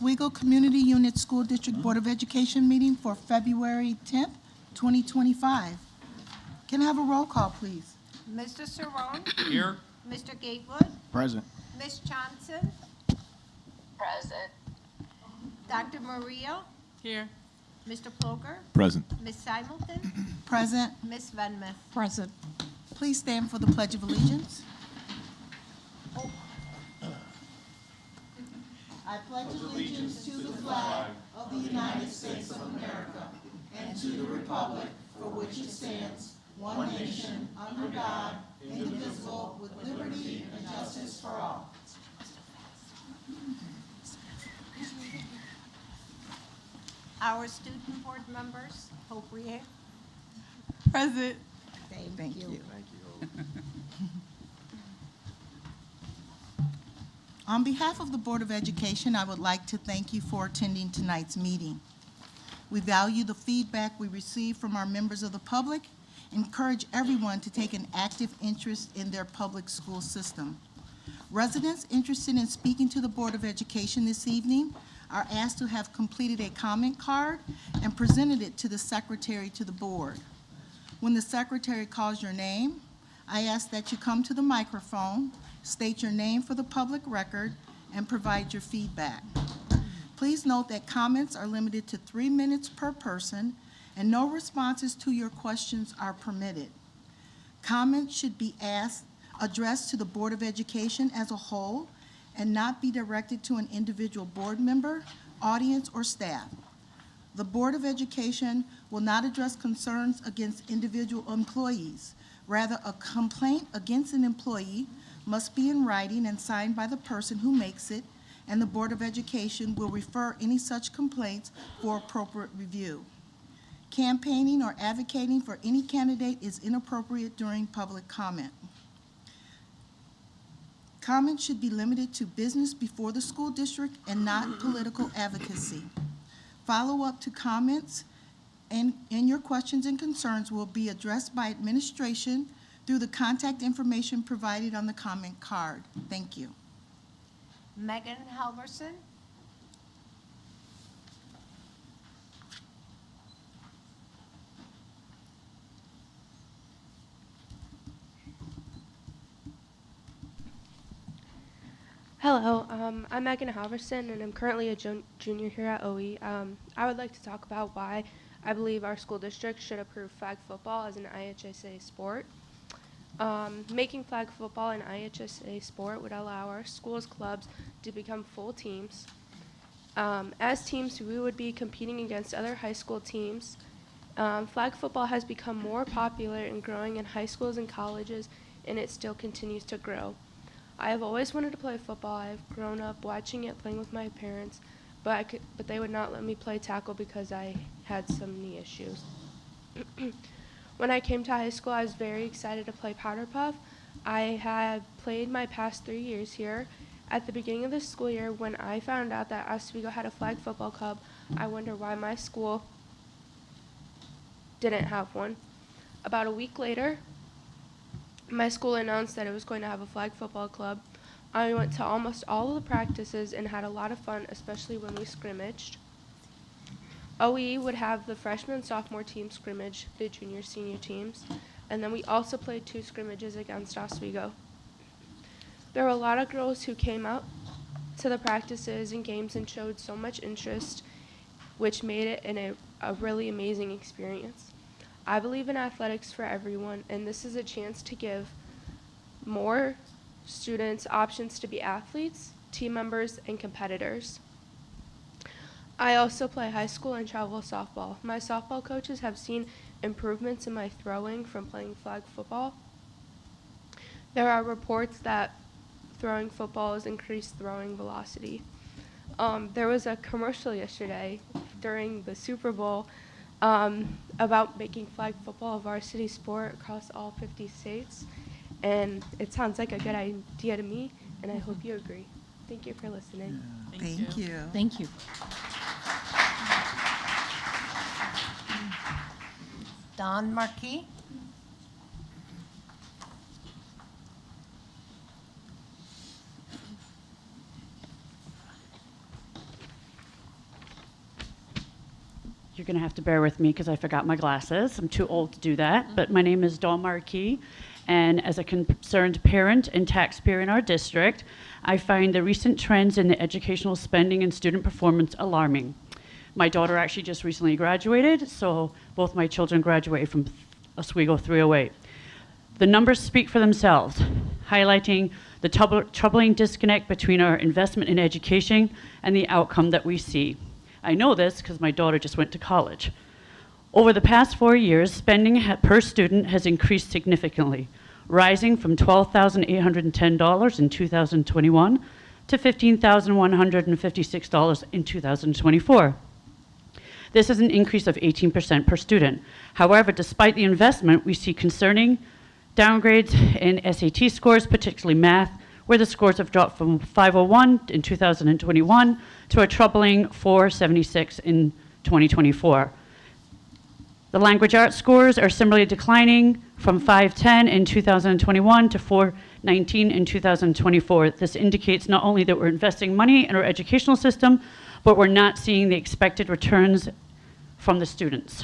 Oswego Community Unit School District Board of Education meeting for February 10th, 2025. Can I have a roll call, please? Mr. Cerrone? Here. Mr. Gatewood? Present. Ms. Johnson? Present. Dr. Maria? Here. Mr. Ploger? Present. Ms. Simulton? Present. Ms. Venmuth? Present. Please stand for the Pledge of Allegiance. I pledge allegiance to the flag of the United States of America and to the republic for which it stands, one nation, under God, indivisible, with liberty and justice for all. Our student board members, Hope Rie. Present. Thank you. On behalf of the Board of Education, I would like to thank you for attending tonight's meeting. We value the feedback we receive from our members of the public and encourage everyone to take an active interest in their public school system. Residents interested in speaking to the Board of Education this evening are asked to have completed a comment card and presented it to the secretary to the board. When the secretary calls your name, I ask that you come to the microphone, state your name for the public record, and provide your feedback. Please note that comments are limited to 3 minutes per person, and no responses to your questions are permitted. Comments should be addressed to the Board of Education as a whole and not be directed to an individual board member, audience, or staff. The Board of Education will not address concerns against individual employees. Rather, a complaint against an employee must be in writing and signed by the person who makes it, and the Board of Education will refer any such complaints for appropriate review. Campaigning or advocating for any candidate is inappropriate during public comment. Comments should be limited to business before the school district and not political advocacy. Follow-up to comments and your questions and concerns will be addressed by administration through the contact information provided on the comment card. Thank you. Megan Halverson? Hello, I'm Megan Halverson, and I'm currently a junior here at OE. I would like to talk about why I believe our school district should approve flag football as an IHSA sport. Making flag football an IHSA sport would allow our schools' clubs to become full teams. As teams, we would be competing against other high school teams. Flag football has become more popular and growing in high schools and colleges, and it still continues to grow. I have always wanted to play football. I've grown up watching it, playing with my parents, but they would not let me play tackle because I had some knee issues. When I came to high school, I was very excited to play powder puff. I had played my past 3 years here. At the beginning of the school year, when I found out that Oswego had a flag football club, I wondered why my school didn't have one. About a week later, my school announced that it was going to have a flag football club. I went to almost all of the practices and had a lot of fun, especially when we scrimmaged. OE would have the freshman and sophomore team scrimmage, the junior senior teams, and then we also played 2 scrimmages against Oswego. There were a lot of girls who came out to the practices and games and showed so much interest, which made it a really amazing experience. I believe in athletics for everyone, and this is a chance to give more students options to be athletes, team members, and competitors. I also play high school and travel softball. My softball coaches have seen improvements in my throwing from playing flag football. There are reports that throwing football has increased throwing velocity. There was a commercial yesterday during the Super Bowl about making flag football a varsity sport across all 50 states, and it sounds like a good idea to me, and I hope you agree. Thank you for listening. Yeah. Thank you. Thank you. Don Marquis? you're going to have to bear with me because I forgot my glasses. I'm too old to do that. But my name is Dawn Marquis, and as a concerned parent and taxpayer in our district, I find the recent trends in the educational spending and student performance alarming. My daughter actually just recently graduated, so both my children graduated from Oswego 308. The numbers speak for themselves, highlighting the troubling disconnect between our investment in education and the outcome that we see. I know this because my daughter just went to college. Over the past 4 years, spending per student has increased significantly, rising from $12,810 in 2021 to $15,156 in 2024. This is an increase of 18% per student. However, despite the investment, we see concerning downgrades in SAT scores, particularly math, where the scores have dropped from 501 in 2021 to a troubling 476 in 2024. The language arts scores are similarly declining from 510 in 2021 to 419 in 2024. This indicates not only that we're investing money in our educational system, but we're not seeing the expected returns from the students.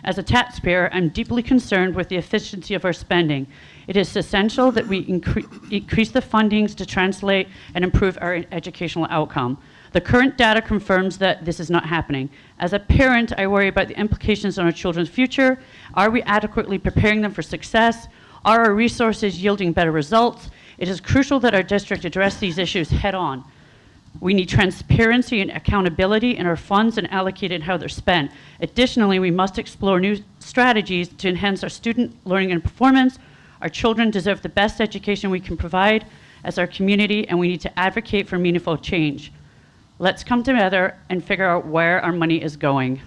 As a taxpayer, I'm deeply concerned with the efficiency of our spending. It is essential that we increase the fundings to translate and improve our educational outcome. The current data confirms that this is not happening. As a parent, I worry about the implications on our children's future. Are we adequately preparing them for success? Are our resources yielding better results? It is crucial that our district address these issues head on. We need transparency and accountability in our funds and allocated how they're spent. Additionally, we must explore new strategies to enhance our student learning and performance. Our children deserve the best education we can provide as our community, and we need to advocate for meaningful change. Let's come together and figure out where our money is going.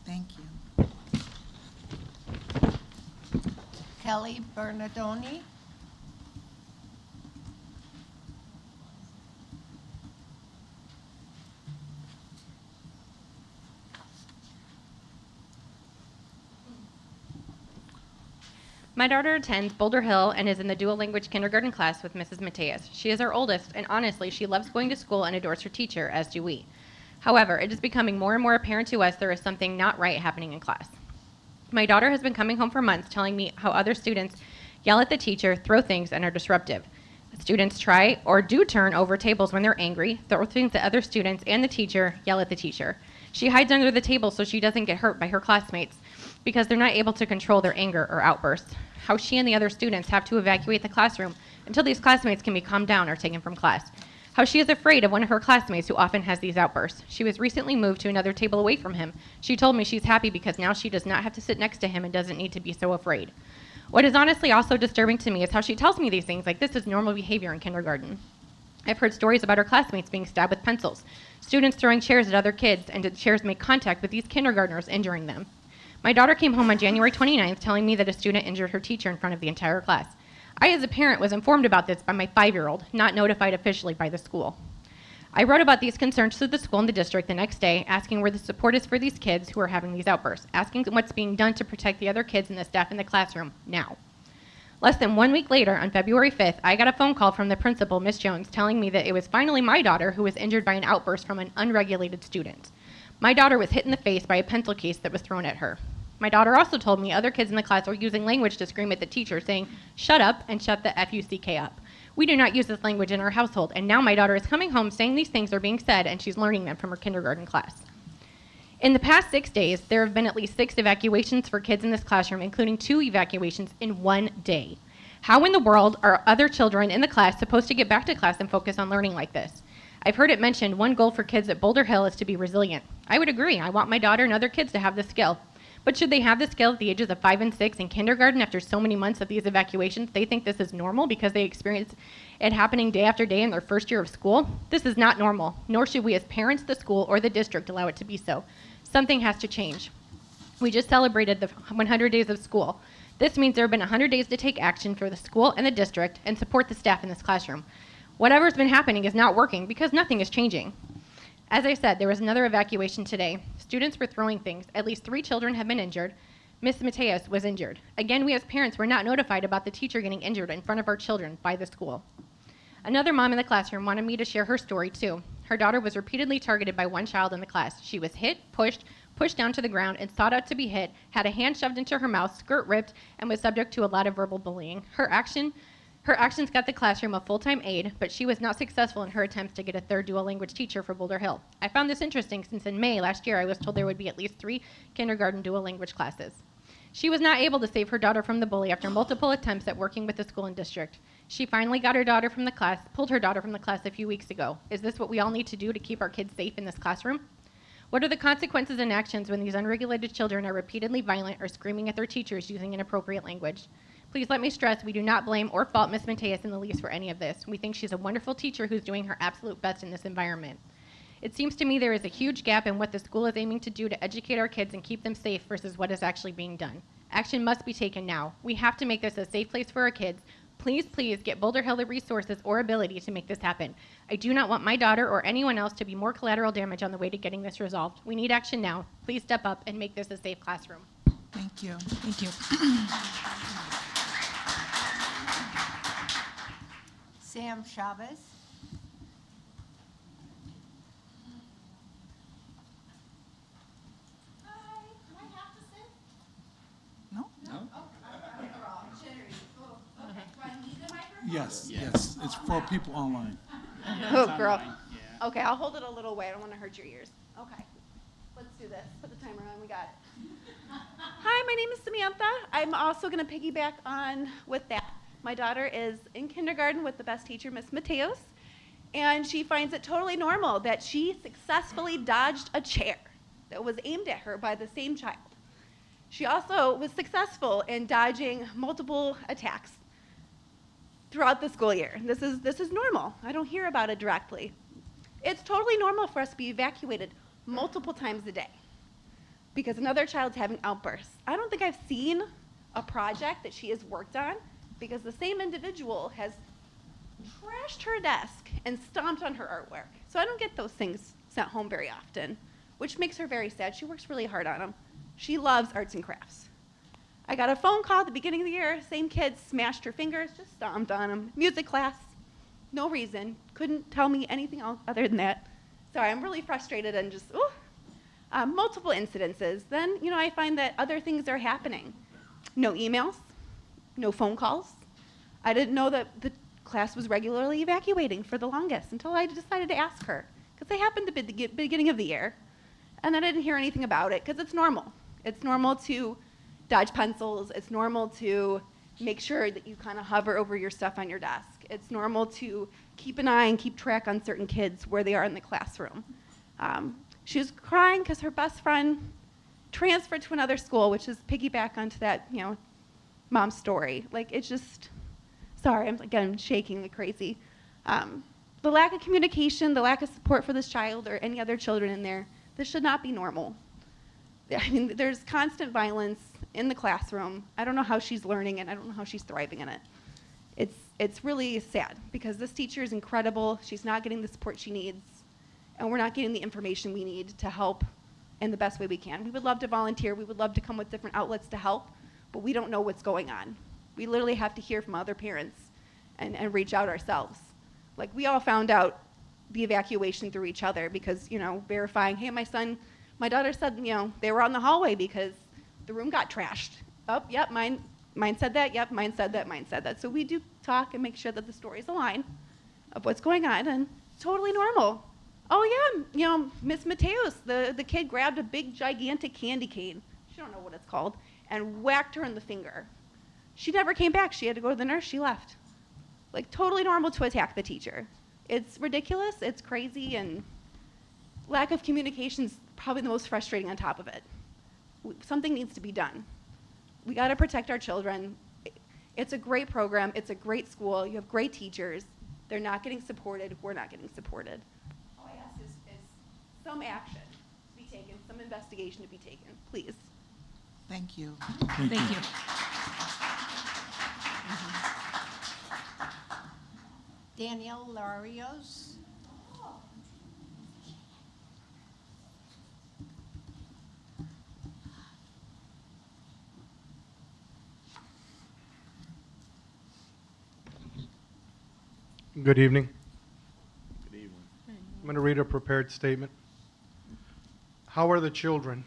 Thank you. Kelly Bernardoni. My daughter attends Boulder Hill and is in the dual language kindergarten class with Mrs. Mateus. She is our oldest, and honestly, she loves going to school and adores her teacher, as do we. However, it is becoming more and more apparent to us there is something not right happening in class. My daughter has been coming home for months telling me how other students yell at the teacher, throw things, and are disruptive. Students try or do turn over tables when they're angry, throw things at other students, and the teacher, yell at the teacher. She hides under the table so she doesn't get hurt by her classmates because they're not able to control their anger or outbursts. How she and the other students have to evacuate the classroom until these classmates can be calmed down or taken from class. How she is afraid of one of her classmates who often has these outbursts. She was recently moved to another table away from him. She told me she's happy because now she does not have to sit next to him and doesn't need to be so afraid. What is honestly also disturbing to me is how she tells me these things like this is normal behavior in kindergarten. I've heard stories about her classmates being stabbed with pencils, students throwing chairs at other kids, and the chairs make contact with these kindergartners, injuring them. My daughter came home on January 29th telling me that a student injured her teacher in front of the entire class. I, as a parent, was informed about this by my 5-year-old, not notified officially by the school. I wrote about these concerns to the school and the district the next day, asking where the support is for these kids who are having these outbursts, asking what's being done to protect the other kids and the staff in the classroom now. Less than 1 week later, on February 5th, I got a phone call from the principal, Miss Jones, telling me that it was finally my daughter who was injured by an outburst from an unregulated student. My daughter was hit in the face by a pencil case that was thrown at her. My daughter also told me other kids in the class were using language to scream at the teacher, saying, "Shut up," and "Shut the F-U-C-K up." We do not use this language in our household, and now my daughter is coming home saying these things are being said, and she's learning them from her kindergarten class. In the past 6 days, there have been at least 6 evacuations for kids in this classroom, including 2 evacuations in 1 day. How in the world are other children in the class supposed to get back to class and focus on learning like this? I've heard it mentioned one goal for kids at Boulder Hill is to be resilient. I would agree. I want my daughter and other kids to have this skill. But should they have the skill at the ages of 5 and 6 in kindergarten after so many months of these evacuations? They think this is normal because they experience it happening day after day in their first year of school? This is not normal, nor should we as parents, the school, or the district allow it to be so. Something has to change. We just celebrated the 100 days of school. This means there have been 100 days to take action for the school and the district and support the staff in this classroom. Whatever's been happening is not working because nothing is changing. As I said, there was another evacuation today. Students were throwing things. At least 3 children have been injured. Miss Mateus was injured. Again, we as parents were not notified about the teacher getting injured in front of our children by the school. Another mom in the classroom wanted me to share her story too. Her daughter was repeatedly targeted by one child in the class. She was hit, pushed down to the ground, and sought out to be hit, had a hand shoved into her mouth, skirt ripped, and was subject to a lot of verbal bullying. Her actions got the classroom a full-time aide, but she was not successful in her attempts to get a third dual language teacher for Boulder Hill. I found this interesting since in May last year I was told there would be at least 3 kindergarten dual language classes. She was not able to save her daughter from the bully after multiple attempts at working with the school and district. She finally got her daughter from the class, pulled her daughter from the class a few weeks ago. Is this what we all need to do to keep our kids safe in this classroom? What are the consequences and actions when these unregulated children are repeatedly violent or screaming at their teachers using inappropriate language? Please let me stress, we do not blame or fault Ms. Mateus in the least for any of this. We think she's a wonderful teacher who's doing her absolute best in this environment. It seems to me there is a huge gap in what the school is aiming to do to educate our kids and keep them safe versus what is actually being done. Action must be taken now. We have to make this a safe place for our kids. Please, please get Boulder Hill the resources or ability to make this happen. I do not want my daughter or anyone else to be more collateral damage on the way to getting this resolved. We need action now. Please step up and make this a safe classroom. Thank you. Thank you. Sam Chavez. No? Yes, yes. It's for people online. Oh, girl. Okay, I'll hold it a little way. I don't want to hurt your ears. Okay. Let's do this. Put the timer on. We got it. Hi, my name is Samantha. I'm also going to piggyback on with that. My daughter is in kindergarten with the best teacher, Miss Mateos, and she finds it totally normal that she successfully dodged a chair that was aimed at her by the same child. She also was successful in dodging multiple attacks throughout the school year. This is normal. I don't hear about it directly. It's totally normal for us to be evacuated multiple times a day because another child's having outbursts. I don't think I've seen a project that she has worked on because the same individual has trashed her desk and stomped on her artwork. So I don't get those things sent home very often, which makes her very sad. She works really hard on them. She loves arts and crafts. I got a phone call at the beginning of the year. Same kid smashed her fingers, just stomped on them. Music class, no reason. Couldn't tell me anything else other than that. Sorry, I'm really frustrated and just, multiple incidences. Then, I find that other things are happening. No emails, no phone calls. I didn't know that the class was regularly evacuating for the longest until I decided to ask her, because they happened to be the beginning of the year. And then I didn't hear anything about it, because it's normal. It's normal to dodge pencils. It's normal to make sure that you kind of hover over your stuff on your desk. It's normal to keep an eye and keep track on certain kids where they are in the classroom. She was crying because her best friend transferred to another school, which is piggyback onto that, mom's story. Like, it's just, sorry, I'm shaking like crazy. The lack of communication, the lack of support for this child or any other children in there, this should not be normal. I mean, there's constant violence in the classroom. I don't know how she's learning it. I don't know how she's thriving in it. It's really sad because this teacher is incredible. She's not getting the support she needs, and we're not getting the information we need to help in the best way we can. We would love to volunteer. We would love to come with different outlets to help, but we don't know what's going on. We literally have to hear from other parents and reach out ourselves. Like, we all found out the evacuation through each other because, verifying, hey, my daughter said, they were on the hallway because the room got trashed. Oh, yep, mine said that. Yep, mine said that. Mine said that. So we do talk and make sure that the stories align of what's going on, and it's totally normal. Oh yeah, Miss Mateos, the kid grabbed a big gigantic candy cane, she don't know what it's called, and whacked her in the finger. She never came back. She had to go to the nurse. She left. Like, totally normal to attack the teacher. It's ridiculous. It's crazy, and lack of communication is probably the most frustrating on top of it. Something needs to be done. We got to protect our children. It's a great program. It's a great school. You have great teachers. They're not getting supported. We're not getting supported. All I ask is some action to be taken, some investigation to be taken, please. Thank you. Thank you. Danielle Larios. Good evening. Good evening. I'm going to read a prepared statement. How are the children?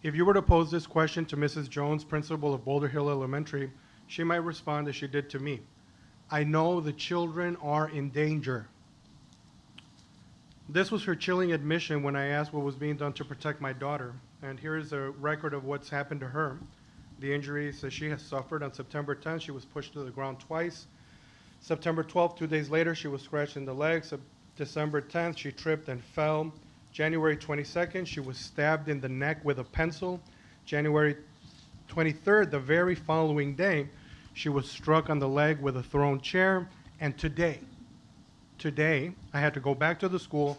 If you were to pose this question to Mrs. Jones, principal of Boulder Hill Elementary, she might respond as she did to me. I know the children are in danger. This was her chilling admission when I asked what was being done to protect my daughter. And here is a record of what's happened to her. The injuries that she has suffered. On September 10th, she was pushed to the ground twice. September 12th, 2 days later, she was scratched in the legs. December 10th, she tripped and fell. January 22nd, she was stabbed in the neck with a pencil. January 23rd, the very following day, she was struck on the leg with a thrown chair. And today, I had to go back to the school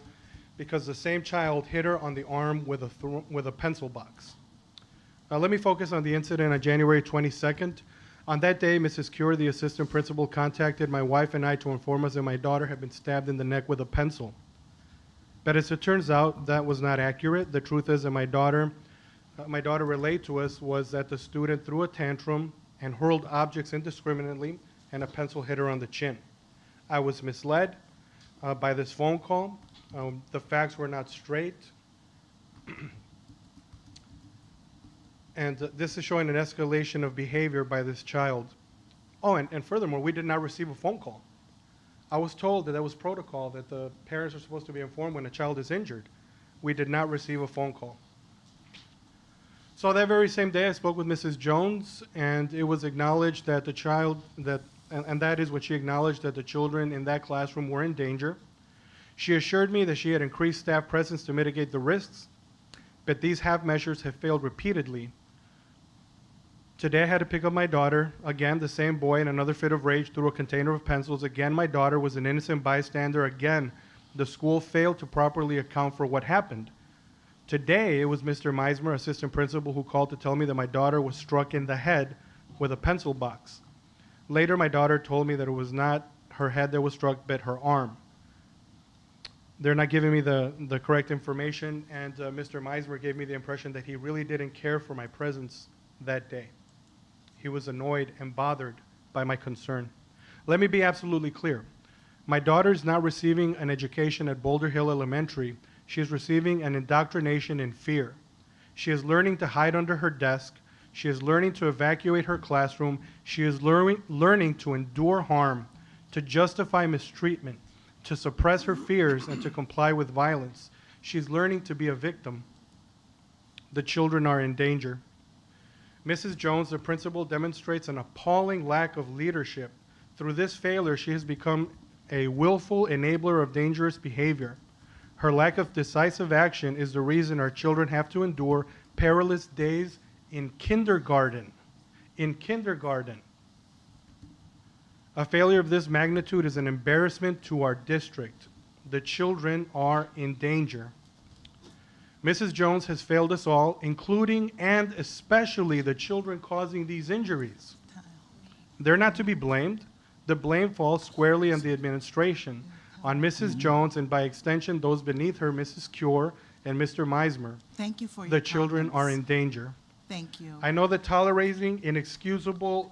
because the same child hit her on the arm with a pencil box. Let me focus on the incident on January 22nd. On that day, Mrs. Cure, the assistant principal, contacted my wife and I to inform us that my daughter had been stabbed in the neck with a pencil. But as it turns out, that was not accurate. The truth is that my daughter relayed to us was that the student threw a tantrum and hurled objects indiscriminately, and a pencil hit her on the chin. I was misled by this phone call. The facts were not straight. And this is showing an escalation of behavior by this child. Oh, and furthermore, we did not receive a phone call. I was told that that was protocol, that the parents are supposed to be informed when a child is injured. We did not receive a phone call. So that very same day, I spoke with Mrs. Jones, and it was acknowledged that the child, and that is when she acknowledged that the children in that classroom were in danger. She assured me that she had increased staff presence to mitigate the risks, but these half measures have failed repeatedly. Today I had to pick up my daughter. Again, the same boy in another fit of rage threw a container of pencils. Again, my daughter was an innocent bystander. Again, the school failed to properly account for what happened. Today, it was Mr. Meismer, assistant principal, who called to tell me that my daughter was struck in the head with a pencil box. Later, my daughter told me that it was not her head that was struck, but her arm. They're not giving me the correct information, and Mr. Meismer gave me the impression that he really didn't care for my presence that day. He was annoyed and bothered by my concern. Let me be absolutely clear. My daughter is not receiving an education at Boulder Hill Elementary. She is receiving an indoctrination in fear. She is learning to hide under her desk. She is learning to evacuate her classroom. She is learning to endure harm, to justify mistreatment, to suppress her fears, and to comply with violence. She's learning to be a victim. The children are in danger. Mrs. Jones, the principal, demonstrates an appalling lack of leadership. Through this failure, she has become a willful enabler of dangerous behavior. Her lack of decisive action is the reason our children have to endure perilous days in kindergarten. In kindergarten. A failure of this magnitude is an embarrassment to our district. The children are in danger. Mrs. Jones has failed us all, including and especially the children causing these injuries. They're not to be blamed. The blame falls squarely on the administration, on Mrs. Jones, and by extension, those beneath her, Mrs. Cure and Mr. Meismer. Thank you for your The children are in comments. danger. Thank you. I know that tolerating inexcusable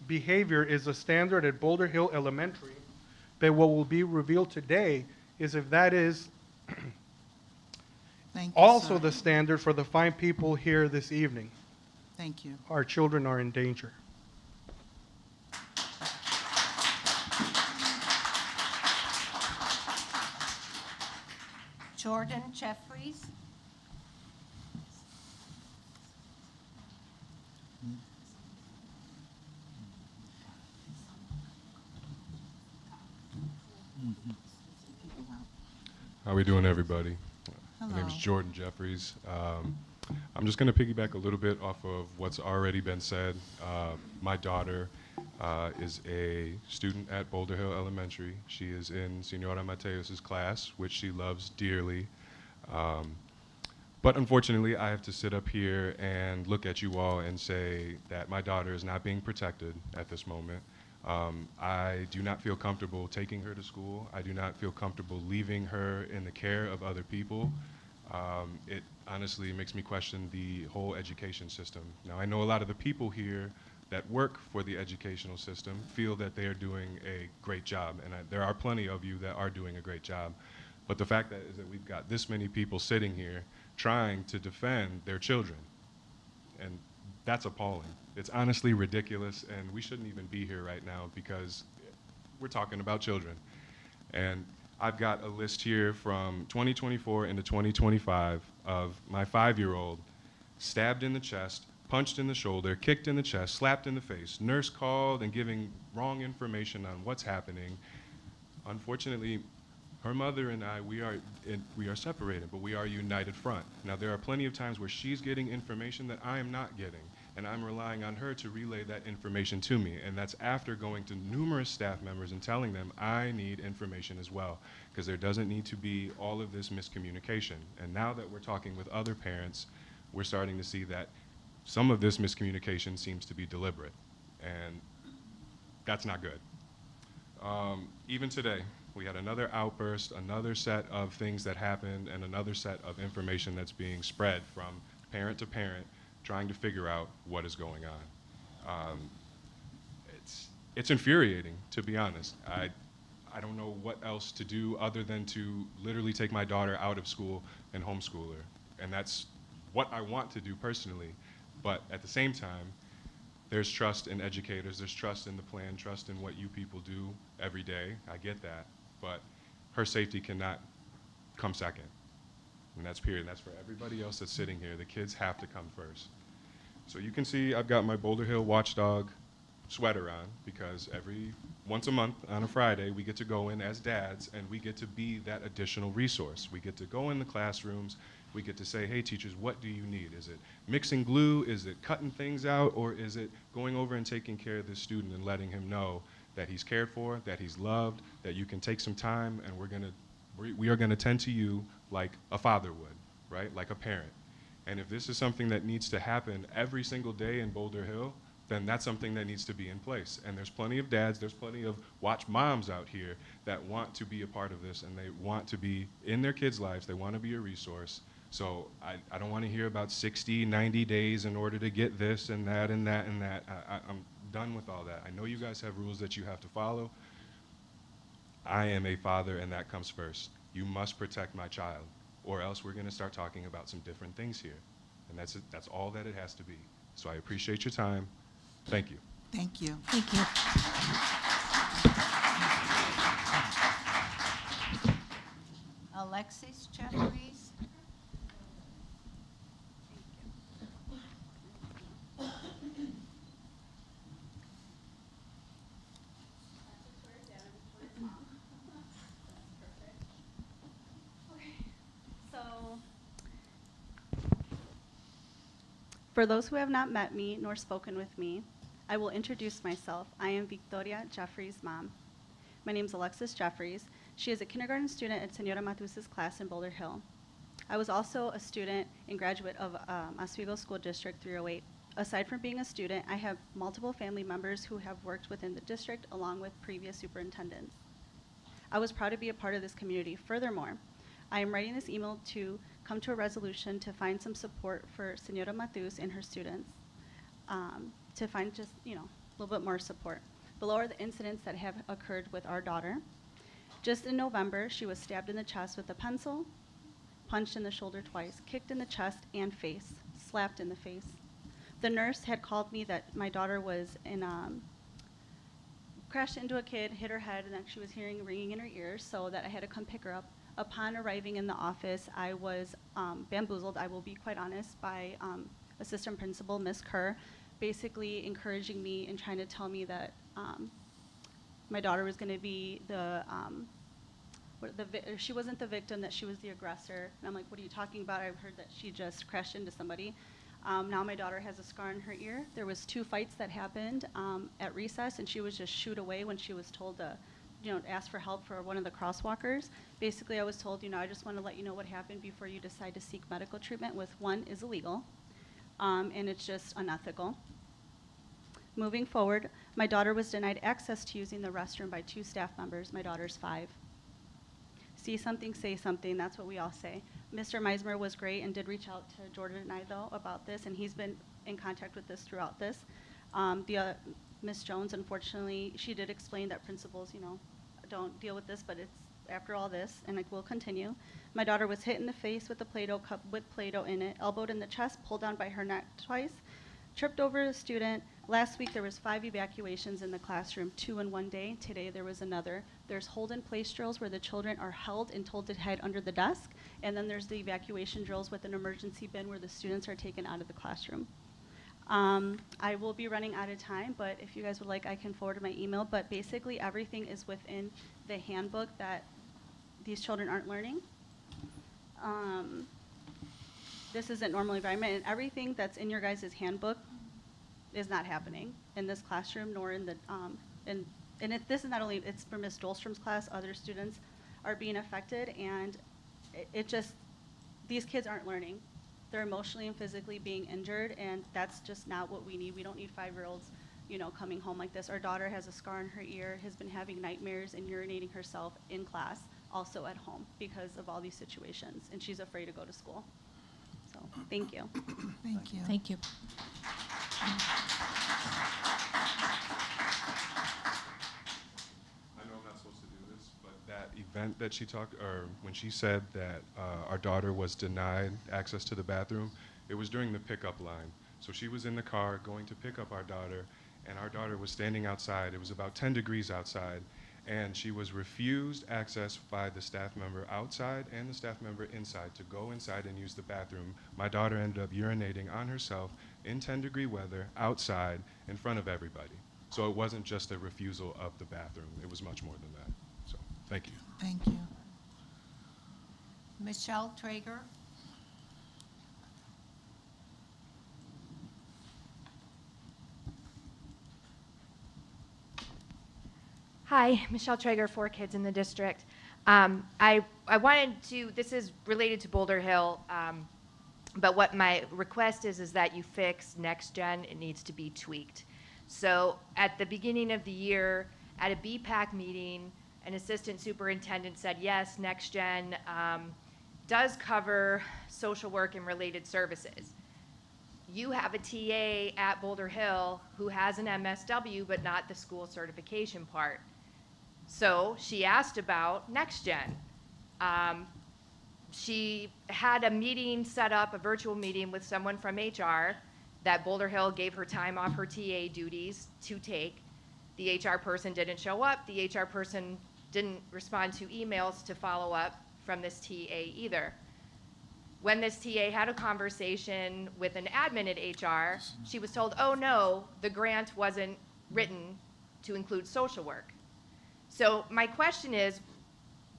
behavior is a standard at Boulder Hill Elementary, but what will be revealed today is if that is Thank you, also sir. the standard for the fine people here this evening. Thank you. Our children are in danger. Jordan Jeffries. How we doing, everybody? My name is Hello. Jordan Jeffries. I'm just going to piggyback a little bit off of what's already been said. My daughter is a student at Boulder Hill Elementary. She is in Senora Mateos' class, which she loves dearly. But unfortunately, I have to sit up here and look at you all and say that my daughter is not being protected at this moment. I do not feel comfortable taking her to school. I do not feel comfortable leaving her in the care of other people. It honestly makes me question the whole education system. Now, I know a lot of the people here that work for the educational system feel that they are doing a great job. And there are plenty of you that are doing a great job. But the fact is that we've got this many people sitting here trying to defend their children. And that's appalling. It's honestly ridiculous, and we shouldn't even be here right now because we're talking about children. And I've got a list here from 2024 into 2025 of my 5-year-old stabbed in the chest, punched in the shoulder, kicked in the chest, slapped in the face, nurse called and giving wrong information on what's happening. Unfortunately, her mother and I, we are separated, but we are a united front. Now, there are plenty of times where she's getting information that I am not getting, and I'm relying on her to relay that information to me, and that's after going to numerous staff members and telling them I need information as well, because there doesn't need to be all of this miscommunication. And now that we're talking with other parents, we're starting to see that some of this miscommunication seems to be deliberate, and that's not good. Even today, we had another outburst, another set of things that happened, and another set of information that's being spread from parent to parent, trying to figure out what is going on. It's infuriating, to be honest. I don't know what else to do other than to literally take my daughter out of school and homeschool her. And that's what I want to do personally. But at the same time, there's trust in educators, there's trust in the plan, trust in what you people do every day. I get that. But her safety cannot come second. And that's period. And that's for everybody else that's sitting here. The kids have to come first. So you can see I've got my Boulder Hill Watchdog sweater on because once a month on a Friday, we get to go in as dads and we get to be that additional resource. We get to go in the classrooms. We get to say, hey, teachers, what do you need? Is it mixing glue? Is it cutting things out? Or is it going over and taking care of this student and letting him know that he's cared for, that he's loved, that you can take some time and we are gonna tend to you like a father would, right? Like a parent. And if this is something that needs to happen every single day in Boulder Hill, then that's something that needs to be in place. And there's plenty of dads, there's plenty of watch moms out here that want to be a part of this and they want to be in their kids' lives, they want to be a resource. So I don't want to hear about 60, 90 days in order to get this and that and that and that. I'm done with all that. I know you guys have rules that you have to follow. I am a father and that comes first. You must protect my child or else we're going to start talking about some different things here. And that's all that it has to be. So I appreciate your time. Thank you. Thank you. Thank you. Alexis Jeffries. For those who have not met me nor spoken with me, I will introduce myself. I am Victoria Jeffries' mom. My name is Alexis Jeffries. She is a kindergarten student at Senora Matus's class in Boulder Hill. I was also a student and graduate of Oswego School District 308. Aside from being a student, I have multiple family members who have worked within the district along with previous superintendents. I was proud to be a part of this community. Furthermore, I am writing this email to come to a resolution to find some support for Senora Matus and her students, to find just, a little bit more support. Below are the incidents that have occurred with our daughter. Just in November, she was stabbed in the chest with a pencil, punched in the shoulder twice, kicked in the chest and face, slapped in the face. The nurse had called me that my daughter was crashed into a kid, hit her head, and that she was hearing ringing in her ears, so that I had to come pick her up. Upon arriving in the office, I was bamboozled, I will be quite honest, by Assistant Principal Ms. Kerr, basically encouraging me and trying to tell me that my daughter was going to be she wasn't the victim, that she was the aggressor. And I'm like, what are you talking about? I've heard that she just crashed into somebody. Now my daughter has a scar in her ear. There was 2 fights that happened at recess, and she was just shooed away when she was told to ask for help for one of the crosswalkers. Basically, I was told, I just want to let you know what happened before you decide to seek medical treatment with one is illegal, and it's just unethical. Moving forward, my daughter was denied access to using the restroom by 2 staff members. My daughter's 5. See something, say something. That's what we all say. Mr. Meismer was great and did reach out to Jordan and I, though, about this, and he's been in contact with this throughout this. Miss Jones, unfortunately, she did explain that principals, don't deal with this, but it's after all this, and it will continue. My daughter was hit in the face with a Play-Doh cup with Play-Doh in it, elbowed in the chest, pulled down by her neck twice, tripped over a student. Last week there was 5 evacuations in the classroom, 2 in one day. Today there was another. There's hold-in-place drills where the children are held and told to hide under the desk, and then there's the evacuation drills with an emergency bin where the students are taken out of the classroom. I will be running out of time, but if you guys would like, I can forward my email. But basically, everything is within the handbook that these children aren't learning. This isn't normal environment, and everything that's in your guys' handbook is not happening in this classroom, nor in the, this is not only, it's for Ms. Dolstrom's class, other students are being affected, and it just, these kids aren't learning. They're emotionally and physically being injured, and that's just not what we need. We don't need 5-year-olds, coming home like this. Our daughter has a scar in her ear, has been having nightmares and urinating herself in class, also at home, because of all these situations, and she's afraid to go to school. So, thank you. Thank you. Thank you. I know I'm not supposed to do this, but that event that she talked, or when she said that our daughter was denied access to the bathroom, it was during the pickup line. So she was in the car going to pick up our daughter, and our daughter was standing outside. It was about 10 degrees outside, and she was refused access by the staff member outside and the staff member inside to go inside and use the bathroom. My daughter ended up urinating on herself in 10-degree weather outside in front of everybody. So it wasn't just a refusal of the bathroom. It was much more than that. So thank you. Thank you. Michelle Traeger. Hi, Michelle Traeger, 4 kids in the district. I wanted to, this is related to Boulder Hill, but what my request is that you fix Next Gen. It needs to be tweaked. So at the beginning of the year, at a BPAC meeting, an assistant superintendent said, yes, Next Gen does cover social work and related services. You have a TA at Boulder Hill who has an MSW, but not the school certification part. So she asked about Next Gen. She had a meeting set up, a virtual meeting with someone from HR that Boulder Hill gave her time off her TA duties to take. The HR person didn't show up. The HR person didn't respond to emails to follow up from this TA either. When this TA had a conversation with an admin at HR, she was told, oh no, the grant wasn't written to include social work. So my question is,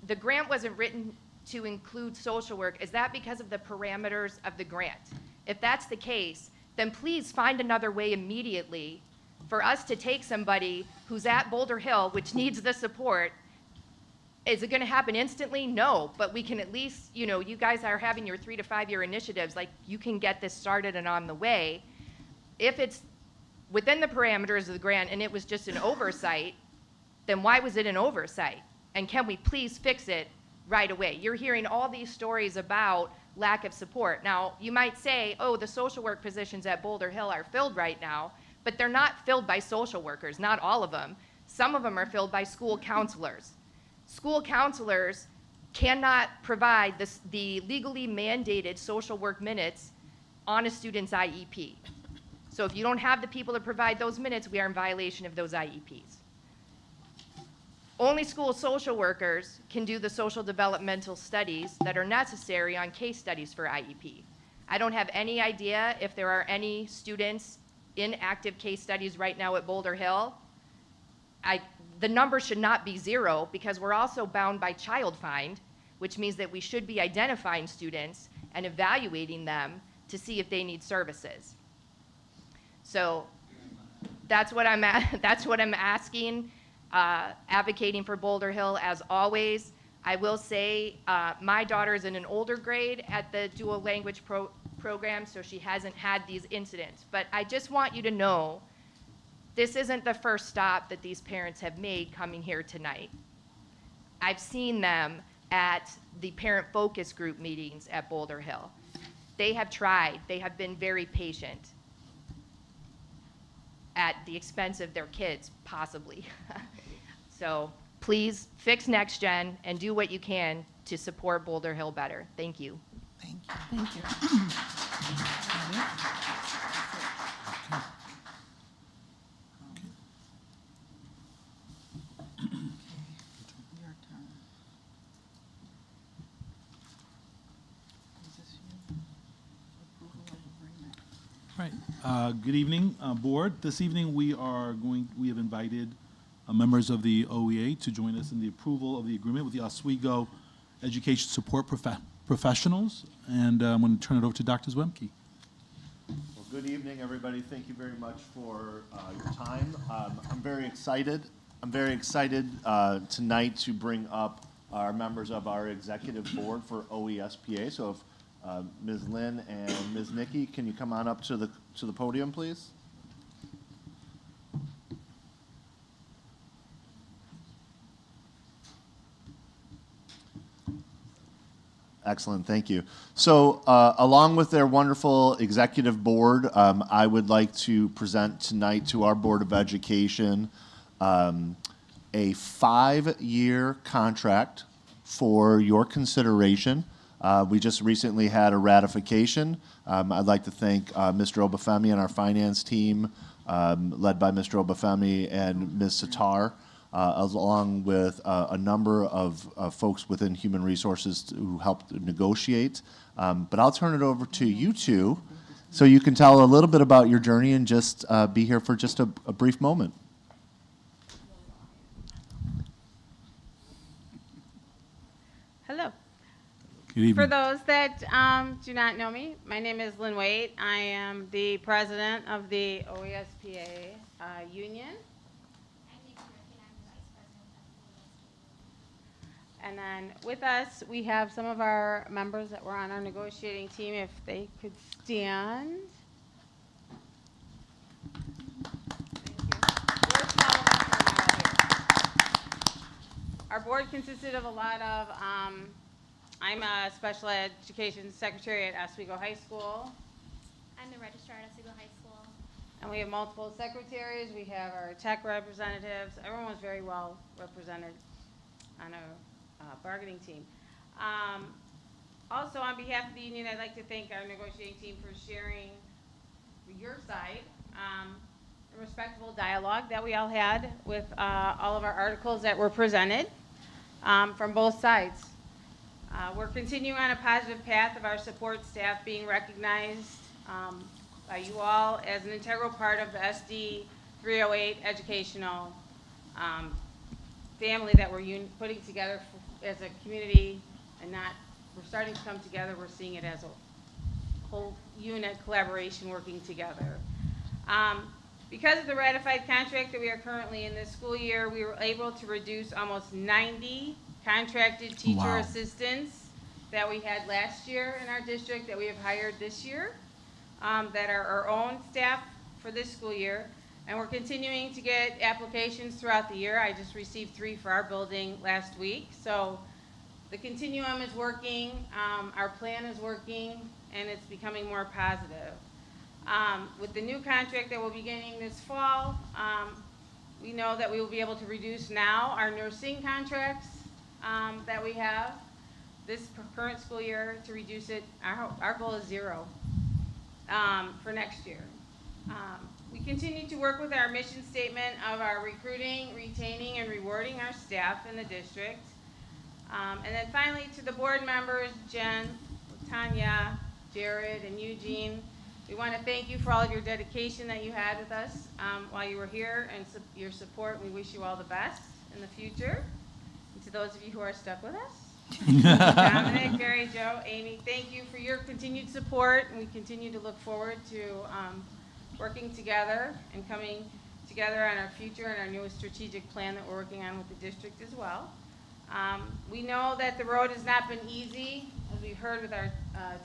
the grant wasn't written to include social work. Is that because of the parameters of the grant? If that's the case, then please find another way immediately for us to take somebody who's at Boulder Hill, which needs the support. Is it gonna happen instantly? No, but we can at least, you guys are having your 3 to 5 year initiatives, like you can get this started and on the way. If it's within the parameters of the grant and it was just an oversight, then why was it an oversight? And can we please fix it right away? You're hearing all these stories about lack of support. Now, you might say, oh, the social work positions at Boulder Hill are filled right now, but they're not filled by social workers, not all of them. Some of them are filled by school counselors. School counselors cannot provide the legally mandated social work minutes on a student's IEP. So if you don't have the people to provide those minutes, we are in violation of those IEPs. Only school social workers can do the social developmental studies that are necessary on case studies for IEP. I don't have any idea if there are any students in active case studies right now at Boulder Hill. The number should not be 0 because we're also bound by child find, which means that we should be identifying students and evaluating them to see if they need services. So that's what I'm asking. Advocating for Boulder Hill as always. I will say my daughter is in an older grade at the dual language program, so she hasn't had these incidents. But I just want you to know this isn't the first stop that these parents have made coming here tonight. I've seen them at the parent focus group meetings at Boulder Hill. They have tried. They have been very patient. at the expense of their kids, possibly. So please fix Next Gen and do what you can to support Boulder Hill better. Thank you. Thank you. Thank you. Your turn. Is this you? Approval of agreement. Right. Good evening, board. This evening we have invited members of the OEA to join us in the approval of the agreement with the Oswego Education Support Professionals. And I'm going to turn it over to Dr. Zwemke. Well, good evening, everybody. Thank you very much for your time. I'm very excited. Tonight to bring up our members of our executive board for OESPA. So if Ms. Lynn and Ms. Nikki, can you come on up to the podium, please? Excellent, thank you. So along with their wonderful executive board, I would like to present tonight to our Board of Education a 5-year contract for your consideration. We just recently had a ratification. I'd like to thank Mr. Obafemi and our finance team, led by Mr. Obafemi and Ms. Sitar, along with a number of folks within Human Resources who helped negotiate. But I'll turn it over to you two so you can tell a little bit about your journey and just be here for just a brief moment. Hello. Good evening. For those that do not know me, my name is Lynn Waite. I am the president of the OESPA union. And then with us, we have some of our members that were on our negotiating team, if they could stand. Our board consisted of a lot of, I'm a special education secretary at Oswego High School. I'm the registrar at Oswego High School. And we have multiple secretaries. We have our tech representatives. Everyone was very well represented on our bargaining team. Also, on behalf of the union, I'd like to thank our negotiating team for sharing your side, the respectful dialogue that we all had with all of our articles that were presented from both sides. We're continuing on a positive path of our support staff being recognized by you all as an integral part of the SD308 educational family that we're putting together as a community, and we're starting to come together. We're seeing it as a whole unit collaboration working together. Because of the ratified contract that we are currently in this school year, we were able to reduce almost 90 contracted teacher assistants that we had last year in our district that we have hired this year, that are our own staff for this school year. And we're continuing to get applications throughout the year. I just received 3 for our building last week. So the continuum is working, our plan is working, and it's becoming more positive. With the new contract that we'll be beginning this fall, we know that we will be able to reduce now our nursing contracts that we have this current school year to reduce it. Our goal is 0 for next year. We continue to work with our mission statement of our recruiting, retaining, and rewarding our staff in the district. And then finally, to the board members, Jen, Tanya, Jared, and Eugene, we want to thank you for all of your dedication that you had with us while you were here and your support. We wish you all the best in the future. And to those of you who are stuck with us, Dominic, Barry, Joe, Amy, thank you for your continued support, and we continue to look forward to working together and coming together on our future and our newest strategic plan that we're working on with the district as well. We know that the road has not been easy, as we've heard with our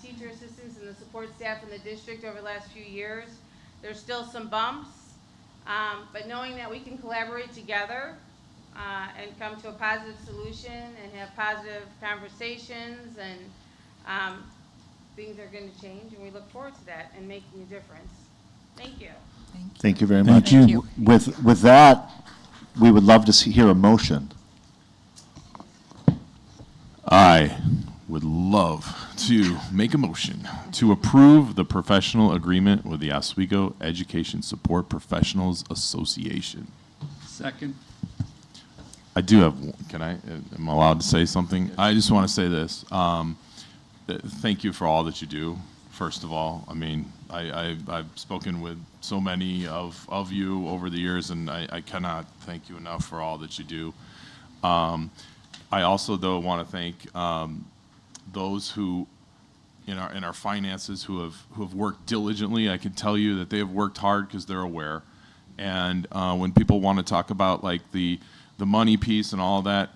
teacher assistants and the support staff in the district over the last few years. There's still some bumps, but knowing that we can collaborate together and come to a positive solution and have positive conversations, and things are going to change, and we look forward to that and making a difference. Thank you. Thank you very Thank much. you. With that, we would love to hear a motion. I would love to make a motion to approve the professional agreement with the Oswego Education Support Professionals Association. Second. I do have, am I allowed to say something? I just want to say this. Thank you for all that you do, first of all. I mean, I've spoken with so many of you over the years, and I cannot thank you enough for all that you do. I also, though, want to thank those who, in our finances, who have worked diligently. I can tell you that they have worked hard because they're aware. And when people want to talk about like the money piece and all that,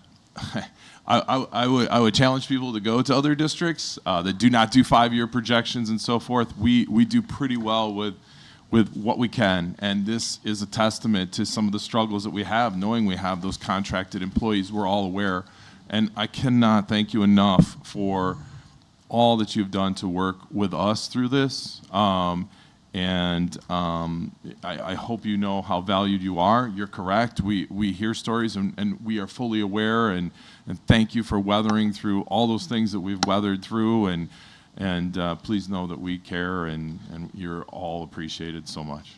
I would challenge people to go to other districts that do not do 5-year projections and so forth. We do pretty well with what we can, and this is a testament to some of the struggles that we have, knowing we have those contracted employees. We're all aware, and I cannot thank you enough for all that you've done to work with us through this. I hope you know how valued you are. You're correct. We hear stories, and we are fully aware, and thank you for weathering through all those things that we've weathered through, and please know that we care, and you're all appreciated so much.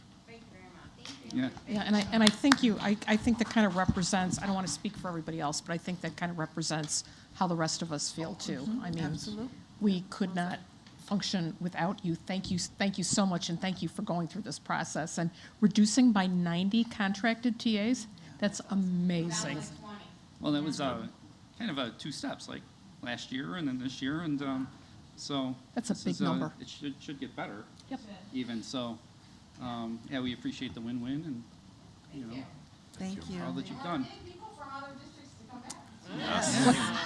Yeah, and I think I think that kind of represents, I don't want to speak for everybody else, but I think that kind of represents how the rest of us feel too. I mean, Absolutely. we could not function without you. Thank you so much, and thank you for going through this process and reducing by 90 contracted TAs. That's amazing. Well, that was kind of 2 steps, like last year and then this year, and so That's a this big is, number. It should get better. Yep. Even so, yeah, we appreciate the win-win, and Thank you. all that you've done.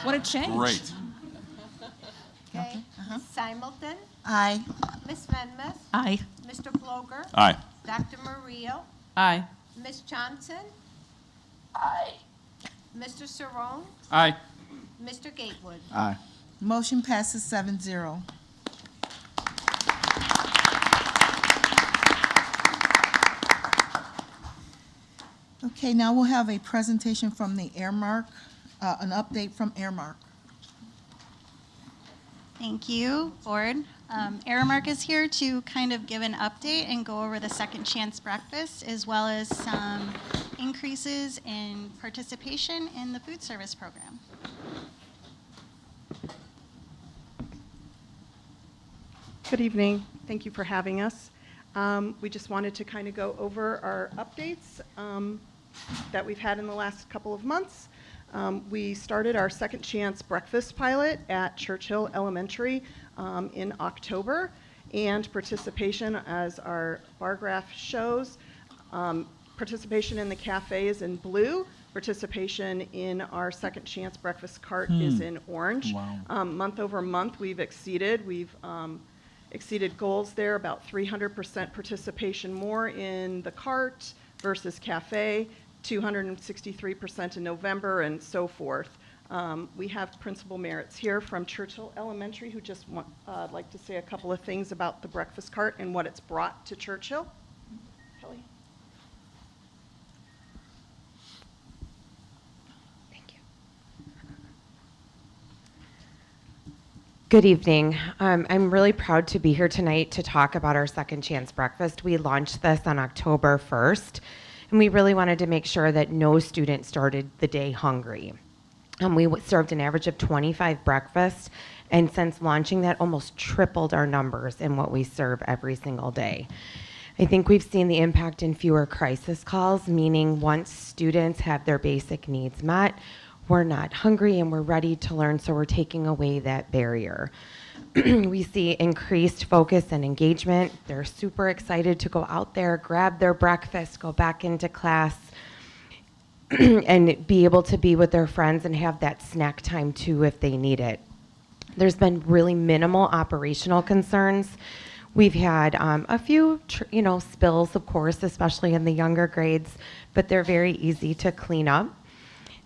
What a change. Great. Okay. Ms. Simulton? Aye. Ms. Menmes? Aye. Mr. Ploger? Aye. Dr. Murillo? Aye. Ms. Johnson? Aye. Mr. Saron? Aye. Mr. Gatewood? Aye. Motion passes 7-0. Okay, now we'll have a presentation from the Airmark, an update from Airmark. Thank you, Board. Aramark is here to kind of give an update and go over the Second Chance Breakfast, as well as some increases in participation in the food service program. Good evening. Thank you for having us. We just wanted to kind of go over our updates that we've had in the last couple of months. We started our Second Chance Breakfast pilot at Churchill Elementary in October, and participation, as our bar graph shows, participation in the cafe is in blue, participation in our Second Chance Breakfast cart is in orange. Wow. Month over month, we've exceeded goals there, about 300% participation more in the cart versus cafe, 263% in November, and so forth. We have Principal Merritt's here from Churchill Elementary, who just like to say a couple of things about the breakfast cart and what it's brought to Churchill. Kelly? Thank you. Good evening. I'm really proud to be here tonight to talk about our Second Chance Breakfast. We launched this on October 1st, and we really wanted to make sure that no student started the day hungry. We served an average of 25 breakfasts, and since launching that, almost tripled our numbers in what we serve every single day. I think we've seen the impact in fewer crisis calls, meaning once students have their basic needs met, we're not hungry and we're ready to learn, so we're taking away that barrier. We see increased focus and engagement. They're super excited to go out there, grab their breakfast, go back into class, and be able to be with their friends and have that snack time too if they need it. There's been really minimal operational concerns. We've had a few spills, of course, especially in the younger grades, but they're very easy to clean up.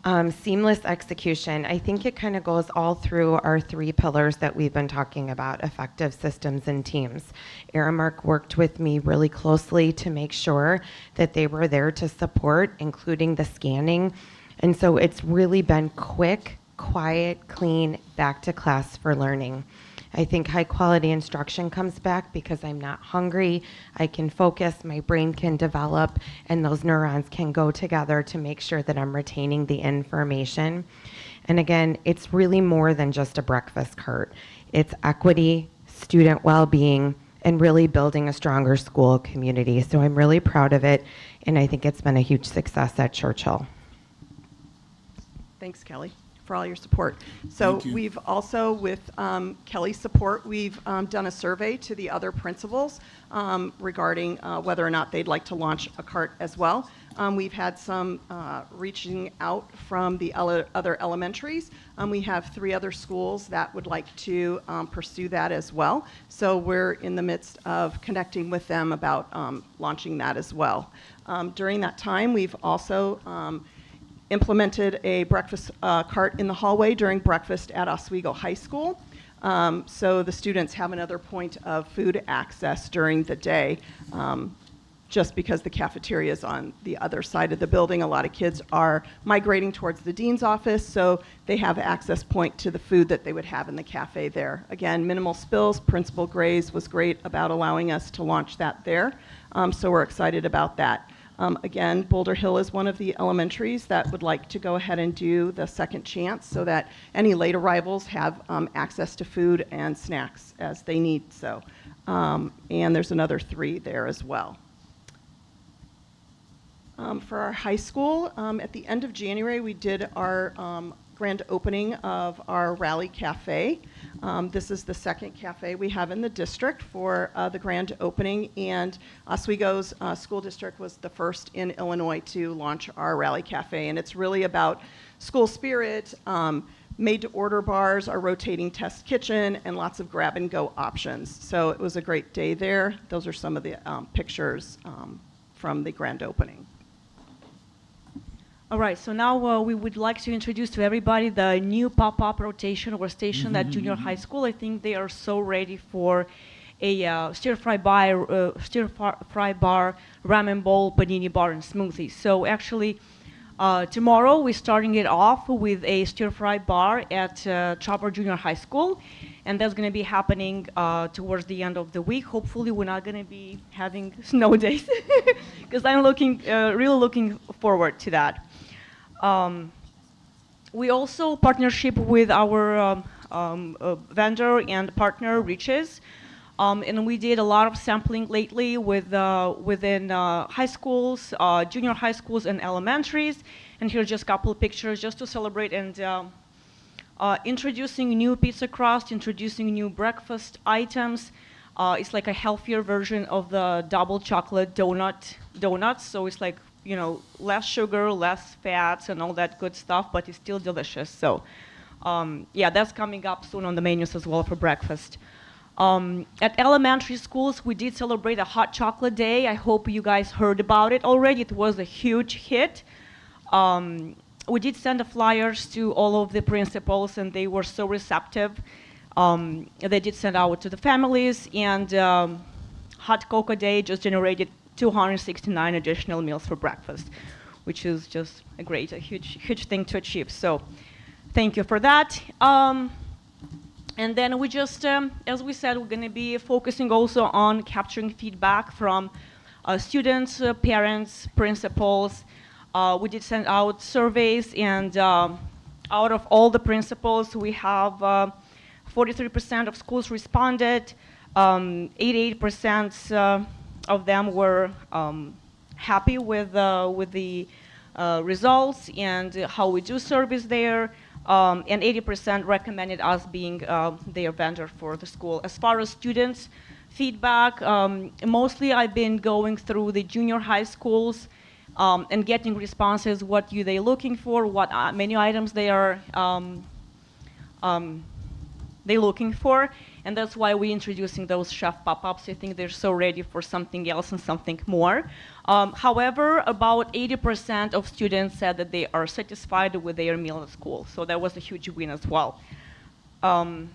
Seamless execution. I think it kind of goes all through our 3 pillars that we've been talking about, effective systems and teams. Aramark worked with me really closely to make sure that they were there to support, including the scanning. And so it's really been quick, quiet, clean, back to class for learning. I think high quality instruction comes back because I'm not hungry, I can focus, my brain can develop, and those neurons can go together to make sure that I'm retaining the information. And again, it's really more than just a breakfast cart. It's equity, student well-being, and really building a stronger school community. So I'm really proud of it, and I think it's been a huge success at Churchill. Thanks, Kelly, for all your support. So we've also, with Kelly's support, we've done a survey to the other principals regarding whether or not they'd like to launch a cart as well. We've had some reaching out from the other elementaries. We have 3 other schools that would like to pursue that as well. So we're in the midst of connecting with them about launching that as well. During that time, we've also implemented a breakfast cart in the hallway during breakfast at Oswego High School. So the students have another point of food access during the day. Just because the cafeteria is on the other side of the building, a lot of kids are migrating towards the dean's office, so they have access point to the food that they would have in the cafe there. Again, minimal spills. Principal Grays was great about allowing us to launch that there, so we're excited about that. Again, Boulder Hill is one of the elementaries that would like to go ahead and do the second chance so that any late arrivals have access to food and snacks as they need so. And there's another 3 there as well. For our high school, at the end of January, we did our grand opening of our Rally Cafe. This is the second cafe we have in the district for the grand opening, and Oswego's school district was the first in Illinois to launch our Rally Cafe, and it's really about school spirit, made-to-order bars, our rotating test kitchen, and lots of grab-and-go options. So it was a great day there. Those are some of the pictures from the grand opening. All right, so now we would like to introduce to everybody the new pop-up rotation workstation at junior high school. I think they are so ready for a stir-fry bar, ramen bowl, panini bar, and smoothie. So actually, tomorrow we're starting it off with a stir-fry bar at Chopper Junior High School, and that's going to be happening towards the end of the week. Hopefully, we're not going to be having snow days, because I'm really looking forward to that. We also partnership with our vendor and partner, Riches, and we did a lot of sampling lately with within high schools, junior high schools, and elementaries. And here's just a couple of pictures just to celebrate and introducing new pizza crust, introducing new breakfast items. It's like a healthier version of the double chocolate donuts. So it's like, you know, less sugar, less fats, and all that good stuff, but it's still delicious. So, yeah, that's coming up soon on the menus as well for breakfast. At elementary schools, we did celebrate a hot chocolate day. I hope you guys heard about it already. It was a huge hit. We did send the flyers to all of the principals, and they were so receptive. They did send out to the families, and Hot Cocoa Day just generated 269 additional meals for breakfast, which is just a huge thing to achieve. So thank you for that. And then we just, as we said, we're going to be focusing also on capturing feedback from students, parents, principals. We did send out surveys, and out of all the principals, we have 43% of schools responded, 88% of them were happy with the results and how we do service there, and 80% recommended us being their vendor for the school. As far as students' feedback, mostly I've been going through the junior high schools and getting responses. What are they looking for? What menu items they are looking for? And that's why we're introducing those chef pop-ups. I think they're so ready for something else and something more. However, about 80% of students said that they are satisfied with their meal at school. So that was a huge win as well. And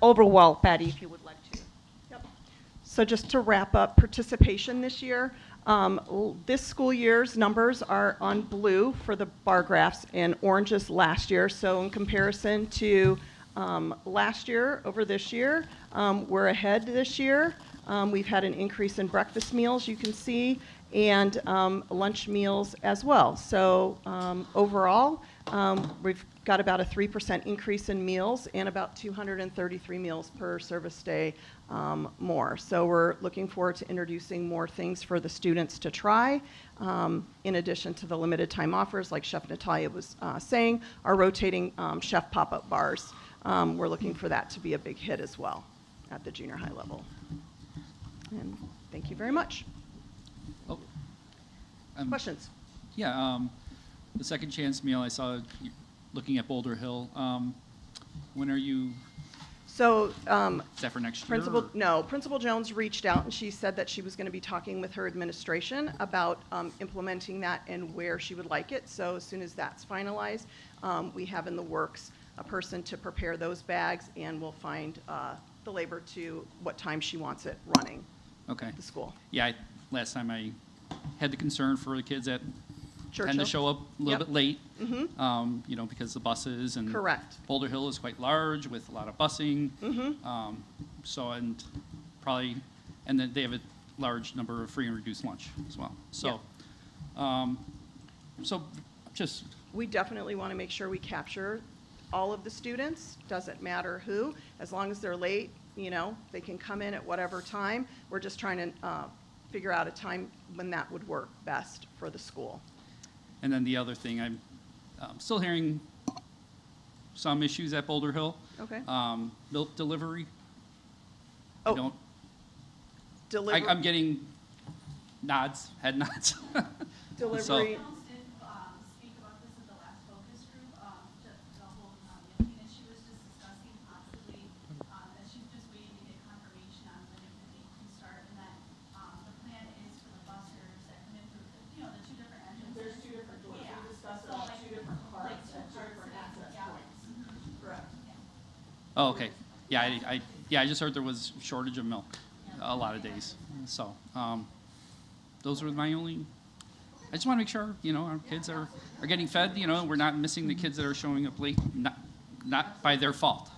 overall, Patty, if you would like to. Yep. So just to wrap up participation this year, this school year's numbers are on blue for the bar graphs and oranges last year. So in comparison to last year over this year, we're ahead this year. We've had an increase in breakfast meals, you can see, and lunch meals as well. So overall, we've got about a 3% increase in meals and about 233 meals per service day more. So we're looking forward to introducing more things for the students to try. In addition to the limited time offers, like Chef Natalia was saying, our rotating chef pop-up bars. We're looking for that to be a big hit as well at the junior high level. And thank you very much. Oh, questions? Yeah, the second chance meal I saw you looking at Boulder Hill. When are you? So, is that for next year? Principal Jones reached out and she said that she was going to be talking with her administration about implementing that and where she would like it. So as soon as that's finalized, we have in the works a person to prepare those bags, and we'll find the labor to what time she wants it running. Okay. The school. Yeah, last time I had the concern for the kids that tend Churchill. to show up a little bit late, Mm-hmm. you know, because the buses and Correct. Boulder Hill is quite large with a lot of busing. Mm-hmm. So, and probably, and then they have a large number of free and reduced lunch as well. So, so just. We definitely want to make sure we capture all of the students, doesn't matter who, as long as they're late, you know, they can come in at whatever time. We're just trying to figure out a time when that would work best for the school. And then the other thing, I'm still hearing some issues at Boulder Hill. Okay. Milk delivery. Oh. I don't. Delivery. I'm getting nods, head nods. Delivery. So, oh, okay. Yeah, I just heard there was shortage of milk a lot of days. So, those were my only. I just want to make sure, you know, our kids are getting fed. You know, we're not missing the kids that are showing up late, not by their fault.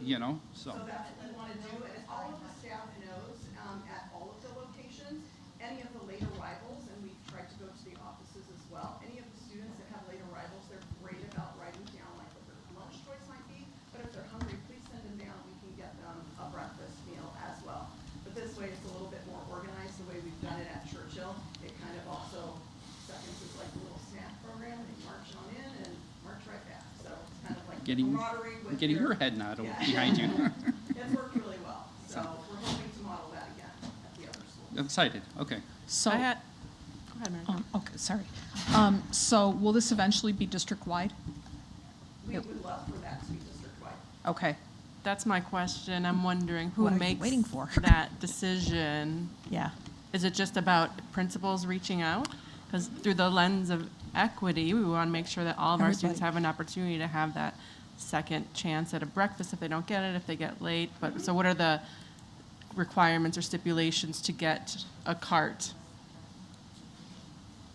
You know, so. So that's what we want to do, and all of the staff knows at all of the locations, any of the late arrivals, and we've tried to go to the offices as well. Any of the students that have late arrivals, they're great about writing down like what their lunch choice might be, but if they're hungry, please send them down. We can get them a breakfast meal as well. But this way, it's a little bit more organized the way we've done it at Churchill. It kind of also seconds is like a little snack program. They march on in and march right back. So it's kind of like camaraderie with Getting your head nod behind you. It's worked really well. So we're hoping to model that again at the other schools. I'm excited. Okay. So, Go ahead, Mary. okay, sorry. So will this eventually be district-wide? We would love for that to be district-wide. Okay. That's my question. I'm wondering who What are you makes waiting for? that decision? Yeah. Is it just about principals reaching out? Because through the lens of equity, we want to make sure that all of our students have an opportunity to have that second chance at a breakfast if they don't get it, if they get late. But so what are the requirements or stipulations to get a cart?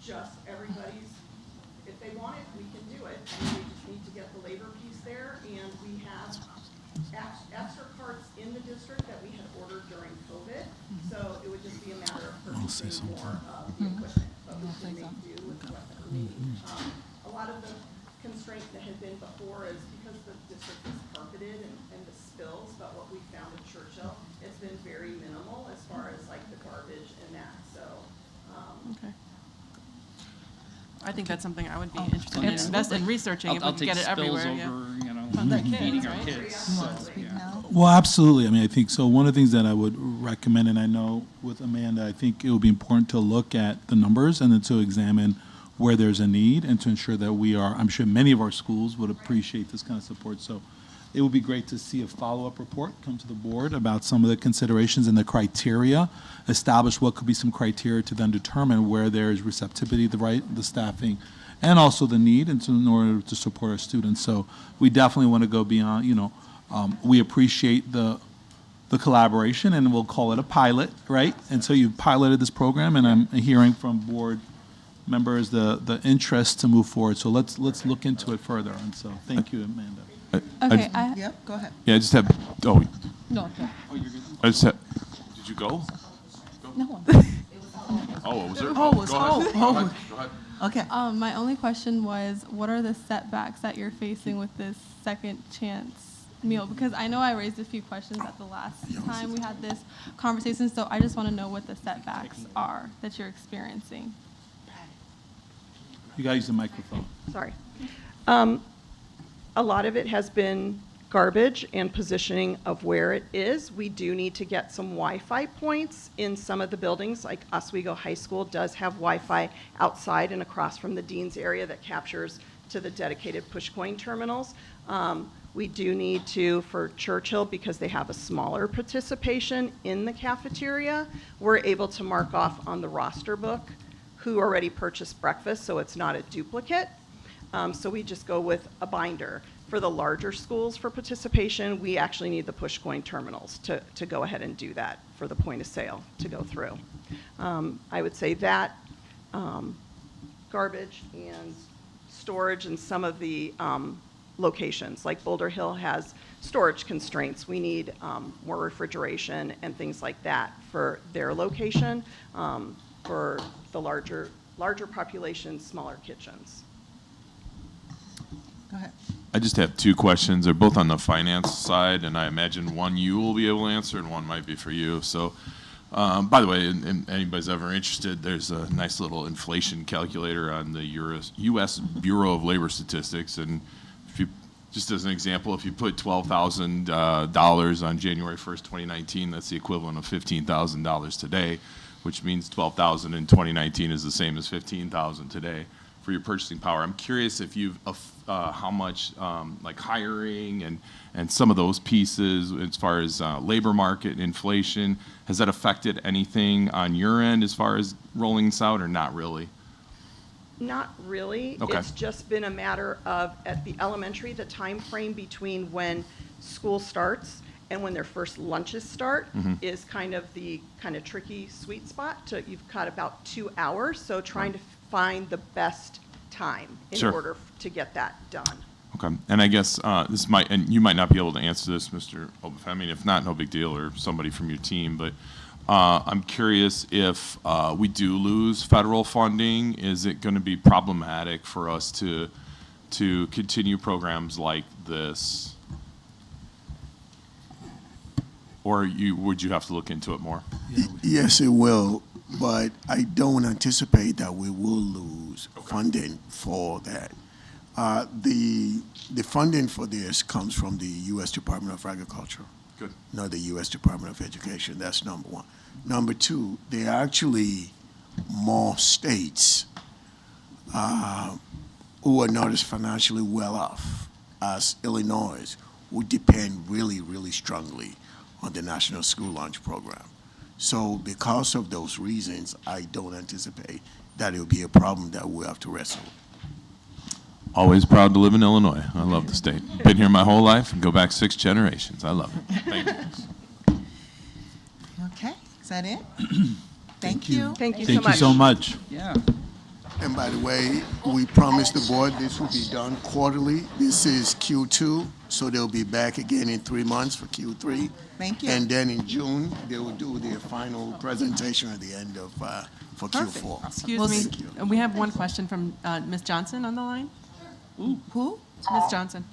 Just everybody's, if they want it, we can do it. I mean, we just need to get the labor piece there, and we have extra carts in the district that we had ordered during COVID. So it would just be a matter of purchasing more of the equipment, but we can make do with what we need. A lot of the constraint that had been before is because the district is carpeted and the spills, but what we found in Churchill, it's been very minimal as far as like the garbage and that, so. Okay. I think that's something I would be interested in invest in researching if we can get it everywhere. Over, you know, feeding our kids. So, yeah. Well, absolutely. I mean, I think so. One of the things that I would recommend, and I know with Amanda, I think it would be important to look at the numbers and then to examine where there's a need and to ensure that we are, I'm sure many of our schools would appreciate this kind of support. So it would be great to see a follow-up report come to the board about some of the considerations and the criteria, establish what could be some criteria to then determine where there is receptivity, the staffing, and also the need, and in order to support our students. So we definitely want to go beyond, we appreciate the collaboration, and we'll call it a pilot, right? And so you've piloted this program, and I'm hearing from board members the interest to move forward. So let's look into it further. And so thank you, Amanda. Okay. Yep, go ahead. Yeah, I just have, No, no. Oh, you're good. I just have, did you go? No. Oh, was there? Oh, it was Go ahead. oh. Go ahead. Go ahead. Okay. My only question was, what are the setbacks that you're facing with this second chance meal? Because I know I raised a few questions at the last time we had this conversation, so I just want to know what the setbacks are that you're experiencing. You got to use the microphone. Sorry. A lot of it has been garbage and positioning of where it is. We do need to get some Wi-Fi points in some of the buildings, like Oswego High School does have Wi-Fi outside and across from the dean's area that captures to the dedicated push coin terminals. We do need to, for Churchill, because they have a smaller participation in the cafeteria, we're able to mark off on the roster book who already purchased breakfast, so it's not a duplicate. So we just go with a binder. For the larger schools for participation, we actually need the push coin terminals to go ahead and do that for the point of sale to go through. I would say that garbage and storage in some of the locations, like Boulder Hill has storage constraints. We need more refrigeration and things like that for their location. For the larger population, smaller kitchens. Go ahead. I just have two questions. They're both on the finance side, and I imagine one you will be able to answer and one might be for you. So, by the way, if anybody's ever interested, there's a nice little inflation calculator on the U.S. Bureau of Labor Statistics. And if you, just as an example, if you put $12,000 on January 1st, 2019, that's the equivalent of $15,000 today, which means $12,000 in 2019 is the same as $15,000 today for your purchasing power. I'm curious if you've how much like hiring and some of those pieces as far as labor market and inflation, has that affected anything on your end as far as rolling this out, or not really? Not really. Okay. It's just been a matter of, at the elementary, the time frame between when school starts and when their first lunches start is kind of the tricky sweet spot. You've got about 2 hours, so trying to find the best time in order to get that done. Okay, and I guess this might, and you might not be able to answer this, Mr. Obafemi, if not, no big deal, or somebody from your team, but I'm curious if we do lose federal funding, is it going to be problematic for us to continue programs like this? Or would you have to look into it more? Yes, it will, but I don't anticipate that we will lose funding for that. The funding for this comes from the U.S. Department of Agriculture, not the U.S. Department of Education. That's number one. Number two, there are actually more states who are not as financially well off as Illinois, who depend really, really strongly on the National School Lunch Program. So because of those reasons, I don't anticipate that it will be a problem that we'll have to wrestle. Always proud to live in Illinois. I love the state. Been here my whole life and go back 6 generations. I love it. Thank you. Okay, is that it? Thank you. Thank you Thank you so much. Yeah. And by the way, we promised the board this will be done quarterly. This is Q2, so they'll be back again in 3 months for Q3. Thank you. And then in June, they will do their final presentation at the end of for Q4. Excuse me. We have one question from Ms. Johnson on the line. Ooh. Who? Ms. Johnson.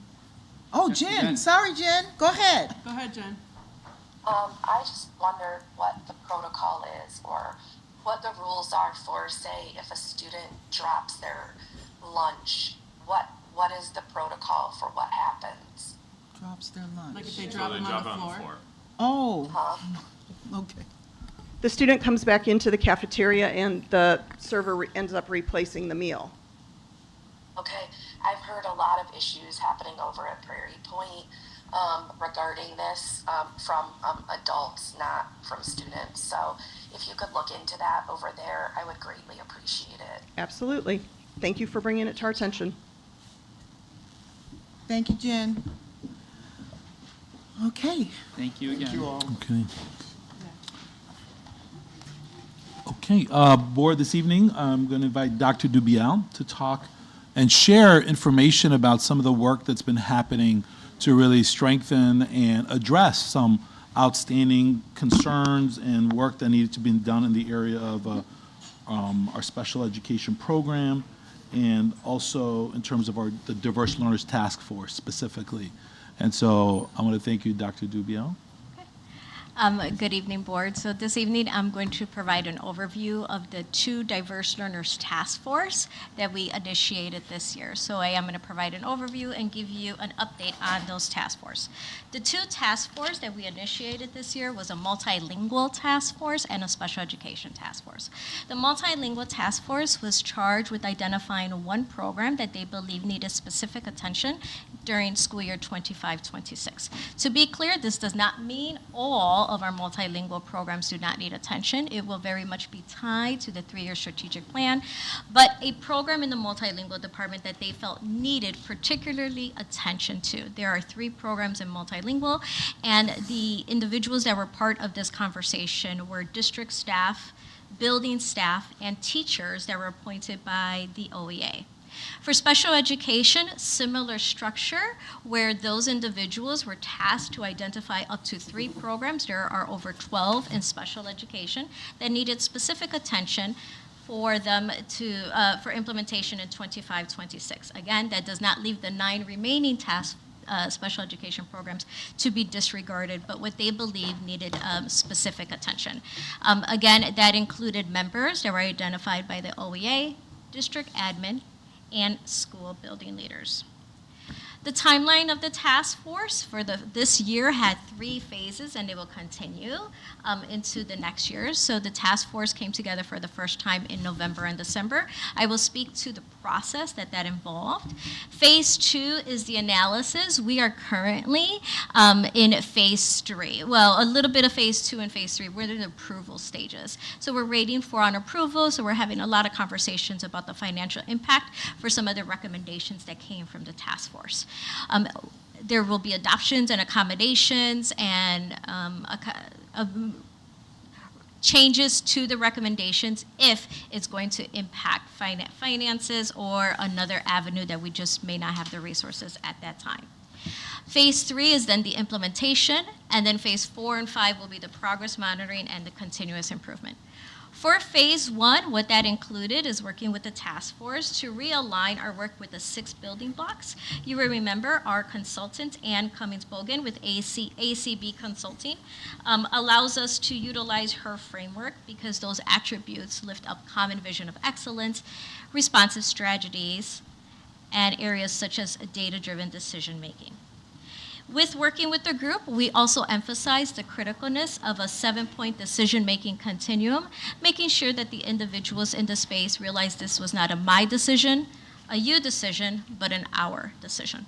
Oh, Jen. Sorry, Jen. Go ahead. Go ahead, Jen. I just wondered what the protocol is, or what the rules are for, say, if a student drops their lunch, what is the protocol for what happens? Drops their lunch. Like if they drop them on the floor? Oh. Okay. The student comes back into the cafeteria and the server ends up replacing the meal. Okay, I've heard a lot of issues happening over at Prairie Point regarding this from adults, not from students. So if you could look into that over there, I would greatly appreciate it. Absolutely. Thank you for bringing it to our attention. Thank you, Jen. Okay. Thank you again. Thank you all. Okay. Okay, board, this evening, I'm going to invite Dr. Dubiel to talk and share information about some of the work that's been happening to really strengthen and address some outstanding concerns and work that needed to be done in the area of our special education program, and also in terms of the Diverse Learners Task Force specifically. And so I want to thank you, Dr. Dubiel. Good evening, board. So this evening, I'm going to provide an overview of the 2 Diverse Learners Task Force that we initiated this year. So I am going to provide an overview and give you an update on those task force. The 2 task force that we initiated this year was a multilingual task force and a special education task force. The multilingual task force was charged with identifying one program that they believe needed specific attention during school year 25-26. To be clear, this does not mean all of our multilingual programs do not need attention. It will very much be tied to the 3-year strategic plan, but a program in the multilingual department that they felt needed particularly attention to. There are 3 programs in multilingual, and the individuals that were part of this conversation were district staff, building staff, and teachers that were appointed by the OEA. For special education, similar structure, where those individuals were tasked to identify up to 3 programs. There are over 12 in special education that needed specific attention for them to for implementation in 25-26. Again, that does not leave the 9 remaining special education programs to be disregarded, but what they believe needed specific attention. Again, that included members that were identified by the OEA, district admin, and school building leaders. The timeline of the task force for this year had 3 phases, and it will continue into the next year. So the task force came together for the first time in November and December. I will speak to the process that involved. Phase 2 is the analysis. We are currently in phase 3. Well, a little bit of phase 2 and phase 3. We're in the approval stages. So we're waiting for an approval. So we're having a lot of conversations about the financial impact for some of the recommendations that came from the task force. There will be adoptions and accommodations and changes to the recommendations if it's going to impact finances or another avenue that we just may not have the resources at that time. Phase 3 is then the implementation, and then phase 4 and 5 will be the progress monitoring and the continuous improvement. For phase 1, what that included is working with the task force to realign our work with the 6 building blocks. You will remember our consultant, Ann Cummings-Bogan with ACB Consulting, allows us to utilize her framework because those attributes lift up common vision of excellence, responsive strategies, and areas such as data-driven decision-making. With working with the group, we also emphasize the criticalness of a 7-point decision-making continuum, making sure that the individuals in the space realize this was not a my decision, a you decision, but an our decision.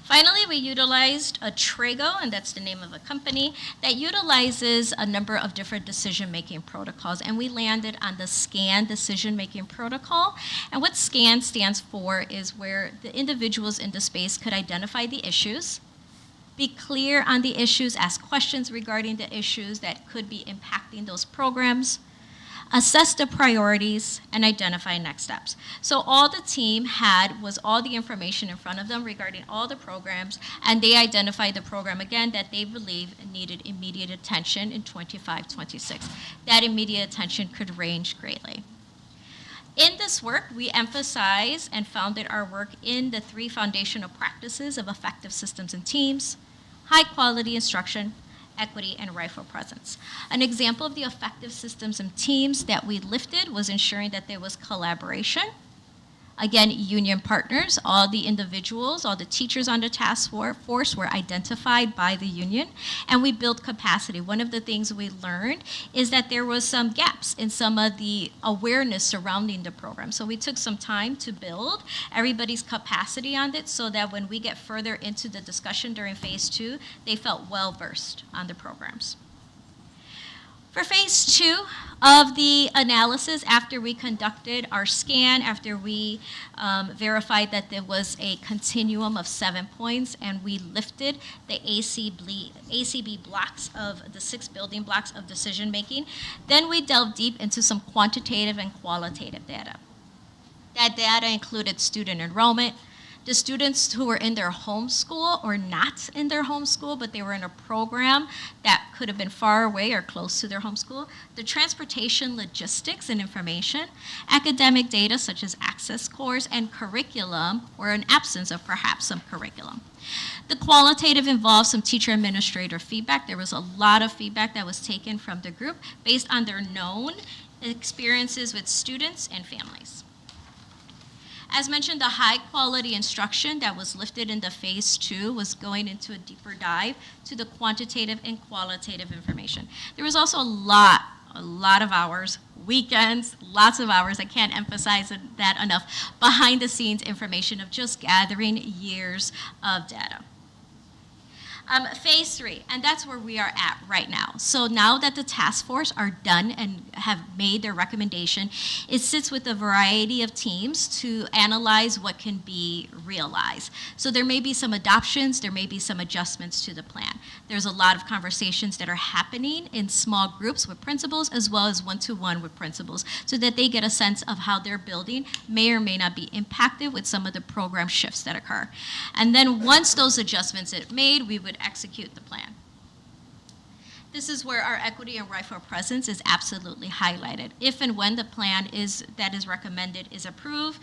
Finally, we utilized a Trago, and that's the name of a company, that utilizes a number of different decision-making protocols, and we landed on the SCAN decision-making protocol. And what SCAN stands for is where the individuals in the space could identify the issues, be clear on the issues, ask questions regarding the issues that could be impacting those programs, assess the priorities, and identify next steps. So all the team had was all the information in front of them regarding all the programs, and they identified the program, again, that they believe needed immediate attention in 25-26. That immediate attention could range greatly. In this work, we emphasize and founded our work in the 3 foundational practices of effective systems and teams, high-quality instruction, equity, and rightful presence. An example of the effective systems and teams that we lifted was ensuring that there was collaboration, Again, union partners, all the individuals, all the teachers on the task force were identified by the union, and we built capacity. One of the things we learned is that there was some gaps in some of the awareness surrounding the program. So we took some time to build everybody's capacity on it so that when we get further into the discussion during phase 2, they felt well versed on the programs. For phase 2 of the analysis, after we conducted our scan, after we verified that there was a continuum of 7 points, and we lifted the ACB blocks of the 6 building blocks of decision making, then we delved deep into some quantitative and qualitative data. That data included student enrollment, the students who were in their home school or not in their home school, but they were in a program that could have been far away or close to their home school, the transportation, logistics, and information, academic data such as access scores, and curriculum, or an absence of perhaps some curriculum. The qualitative involves some teacher administrator feedback. There was a lot of feedback that was taken from the group based on their known experiences with students and families. As mentioned, the high-quality instruction that was lifted in the phase 2 was going into a deeper dive to the quantitative and qualitative information. There was also a lot of hours, weekends, lots of hours, I can't emphasize that enough, behind-the-scenes information of just gathering years of data. Phase 3, and that's where we are at right now. So now that the task force are done and have made their recommendation, it sits with a variety of teams to analyze what can be realized. So there may be some adoptions, there may be some adjustments to the plan. There's a lot of conversations that are happening in small groups with principals as well as one-to-one with principals so that they get a sense of how their building may or may not be impacted with some of the program shifts that occur. And then once those adjustments are made, we would execute the plan. This is where our equity and rightful presence is absolutely highlighted. If and when the plan that is recommended is approved,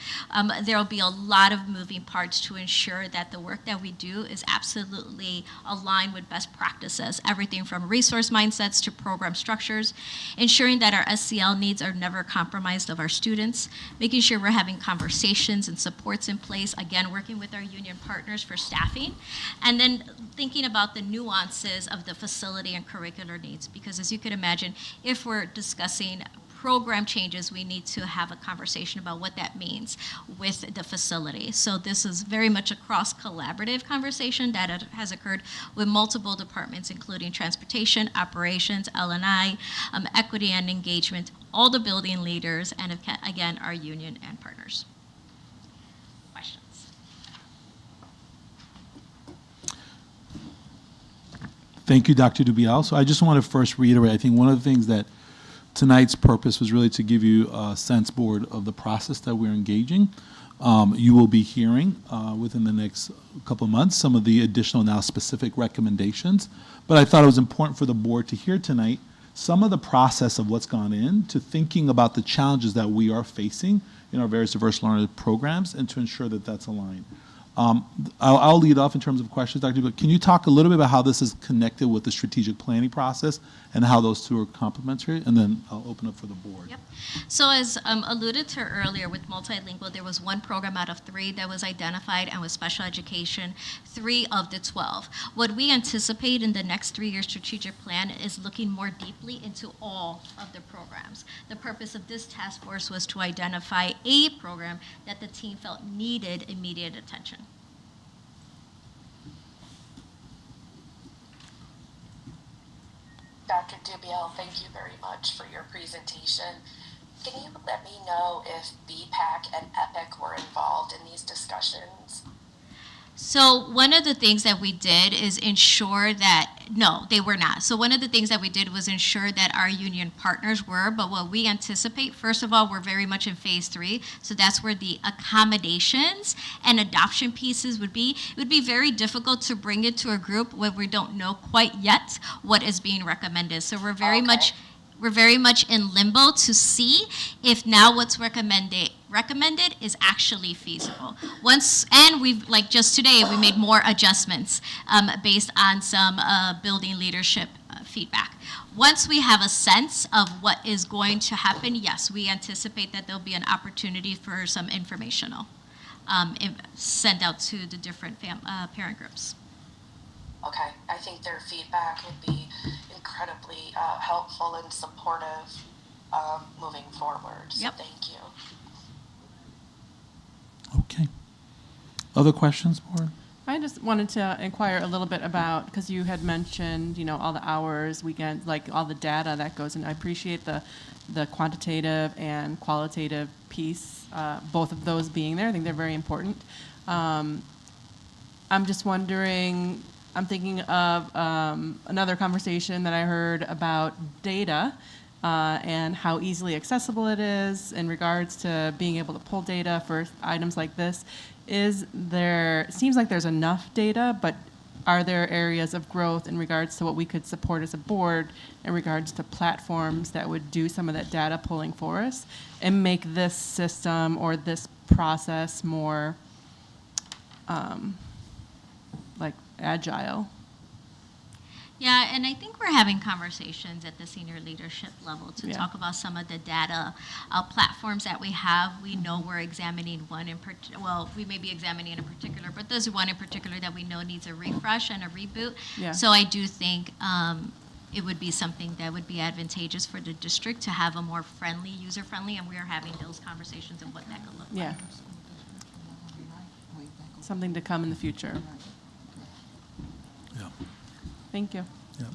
there will be a lot of moving parts to ensure that the work that we do is absolutely aligned with best practices, everything from resource mindsets to program structures, ensuring that our SCL needs are never compromised of our students, making sure we're having conversations and supports in place, again, working with our union partners for staffing, and then thinking about the nuances of the facility and curriculum needs, because as you could imagine, if we're discussing program changes, we need to have a conversation about what that means with the facility. So this is very much a cross-collaborative conversation that has occurred with multiple departments, including transportation, operations, L&I, equity and engagement, all the building leaders, and again, our union and partners. Thank you, Dr. Dubiel. So I just want to first reiterate, I think one of the things that tonight's purpose was really to give you a sense, board, of the process that we're engaging. You will be hearing within the next couple of months some of the additional now specific recommendations. But I thought it was important for the board to hear tonight some of the process of what's gone into thinking about the challenges that we are facing in our various diverse learner programs and to ensure that that's aligned. I'll lead off in terms of questions, Dr. But can you talk a little bit about how this is connected with the strategic planning process and how those two are complementary? And then I'll open up for the board. Yep. So as alluded to earlier with multilingual, there was one program out of 3 that was identified, and with special education, 3 of the 12. What we anticipate in the next 3-year strategic plan is looking more deeply into all of the programs. The purpose of this task force was to identify a program that the team felt needed immediate attention. Dr. Dubiel, thank you very much for your presentation. Can you let me know if BPAC and EPIC were involved in these discussions? So one of the things that we did is ensure that, no, they were not. So one of the things that we did was ensure that our union partners were, but what we anticipate, first of all, we're very much in phase 3, so that's where the accommodations and adoption pieces would be. It would be very difficult to bring it to a group where we don't know quite yet what is being recommended. So we're very much in limbo to see if now what's recommended is actually feasible. And we've, like just today, we made more adjustments based on some building leadership feedback. Once we have a sense of what is going to happen, yes, we anticipate that there'll be an opportunity for some informational sent out to the different parent groups. Okay, I think their feedback would be incredibly helpful and supportive moving forward. So thank you. Okay. Other questions, board? I just wanted to inquire a little bit about, because you had mentioned, all the hours, weekends, like all the data that goes in. I appreciate the quantitative and qualitative piece, both of those being there. I think they're very important. I'm just wondering, I'm thinking of another conversation that I heard about data and how easily accessible it is in regards to being able to pull data for items like this. Seems like there's enough data, but are there areas of growth in regards to what we could support as a board in regards to platforms that would do some of that data pulling for us and make this system or this process more agile? Yeah, and I think we're having conversations at the senior leadership level to talk about some of the data platforms that we have. We know we're examining one in particular. Well, we may be examining a particular, but there's one in particular that we know needs a refresh and a reboot. Yeah. So I do think it would be something that would be advantageous for the district to have a more friendly, user-friendly, and we are having those conversations of what that could look like. Something to come in the future. Yeah. Thank you. Yeah.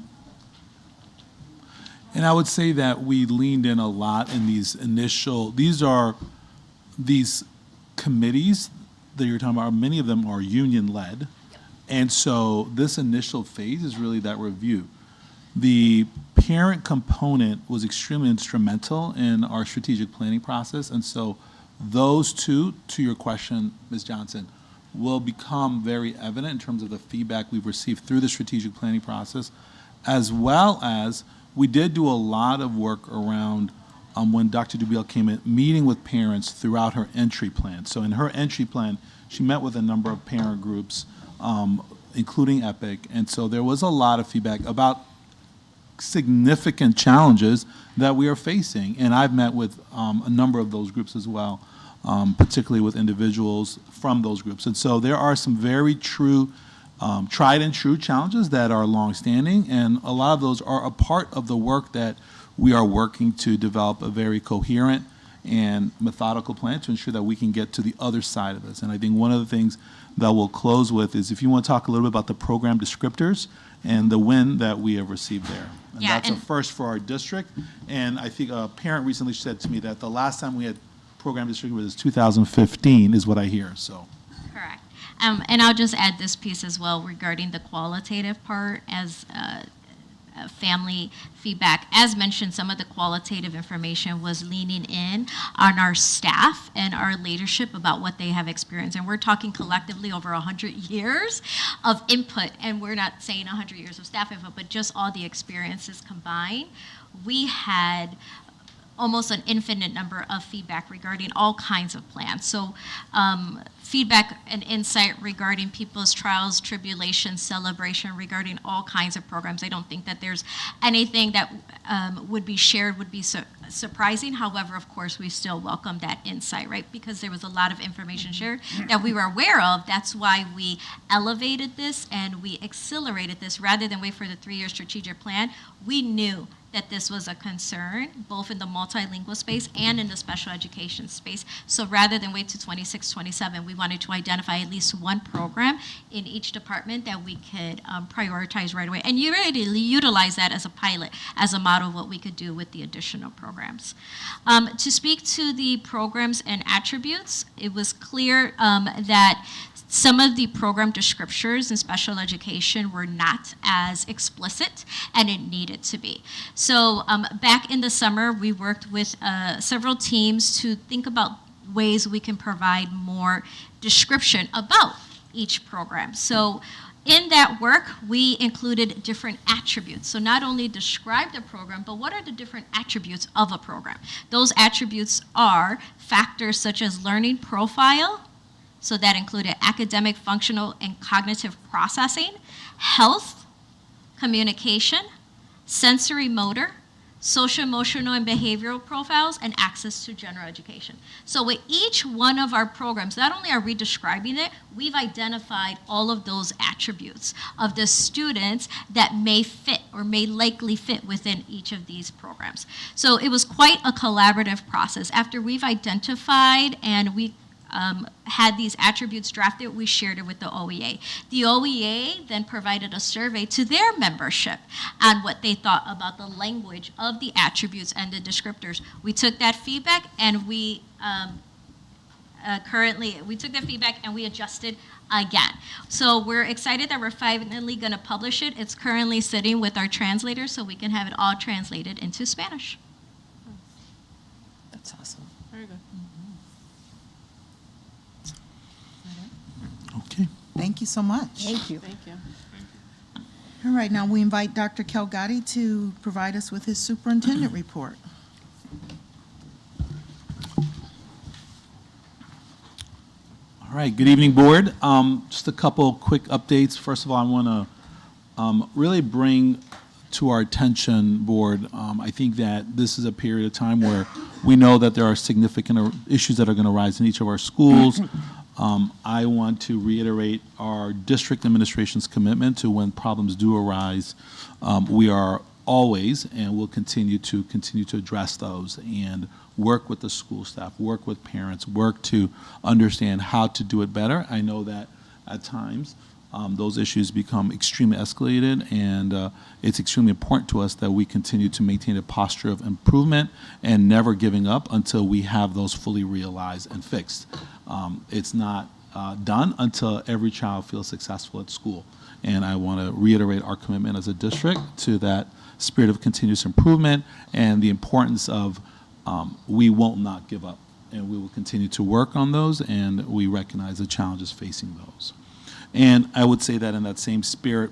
And I would say that we leaned in a lot in these committees that you're talking about, many of them are union-led. And so this initial phase is really that review. The parent component was extremely instrumental in our strategic planning process. And so those two, to your question, Ms. Johnson, will become very evident in terms of the feedback we've received through the strategic planning process, as well as we did do a lot of work around when Dr. Dubiel came in, meeting with parents throughout her entry plan. So in her entry plan, she met with a number of parent groups, including EPIC, and so there was a lot of feedback about significant challenges that we are facing, and I've met with a number of those groups as well. Particularly with individuals from those groups. And so there are some very true, tried and true challenges that are longstanding, and a lot of those are a part of the work that we are working to develop a very coherent and methodical plan to ensure that we can get to the other side of this. And I think one of the things that we'll close with is if you want to talk a little bit about the program descriptors and the win that we have received there. And that's a first for our district. And I think a parent recently said to me that the last time we had program district was 2015 is what I hear, so. Correct. And I'll just add this piece as well regarding the qualitative part as family feedback. As mentioned, some of the qualitative information was leaning in on our staff and our leadership about what they have experienced. And we're talking collectively over 100 years of input, and we're not saying 100 years of staff input, but just all the experiences combined. We had almost an infinite number of feedback regarding all kinds of plans. So feedback and insight regarding people's trials, tribulations, celebration, regarding all kinds of programs. I don't think that there's anything that would be shared would be surprising. However, of course, we still welcome that insight, right? Because there was a lot of information shared that we were aware of. That's why we elevated this and we accelerated this rather than wait for the 3-year strategic plan. We knew that this was a concern, both in the multilingual space and in the special education space. So rather than wait to 26, 27, we wanted to identify at least one program in each department that we could prioritize right away. And you really utilize that as a pilot, as a model of what we could do with the additional programs. To speak to the programs and attributes, it was clear that some of the program descriptors in special education were not as explicit, and it needed to be. So back in the summer, we worked with several teams to think about ways we can provide more description about each program. So in that work, we included different attributes. So not only describe the program, but what are the different attributes of a program? Those attributes are factors such as learning profile, so that included academic, functional, and cognitive processing, health, communication, sensory motor, social, emotional, and behavioral profiles, and access to general education. So with each one of our programs, not only are we describing it, we've identified all of those attributes of the students that may fit or may likely fit within each of these programs. So it was quite a collaborative process. After we've identified and we had these attributes drafted, we shared it with the OEA. The OEA then provided a survey to their membership on what they thought about the language of the attributes and the descriptors. We took that feedback and we took that feedback and we adjusted again. So we're excited that we're finally going to publish it. It's currently sitting with our translators so we can have it all translated into Spanish. That's awesome. Very good. Okay. Thank you so much. Thank you. Thank you. All right, now we invite Dr. Kelgati to provide us with his superintendent report. All right, good evening, board. Just a couple quick updates. First of all, I want to really bring to our attention, board, I think that this is a period of time where we know that there are significant issues that are going to rise in each of our schools. I want to reiterate our district administration's commitment to when problems do arise, we are always and will continue to address those and work with the school staff, work with parents, work to understand how to do it better. I know that at times those issues become extremely escalated, and it's extremely important to us that we continue to maintain a posture of improvement and never giving up until we have those fully realized and fixed. It's not done until every child feels successful at school. And I want to reiterate our commitment as a district to that spirit of continuous improvement and the importance of we won't not give up, and we will continue to work on those, and we recognize the challenges facing those. And I would say that in that same spirit,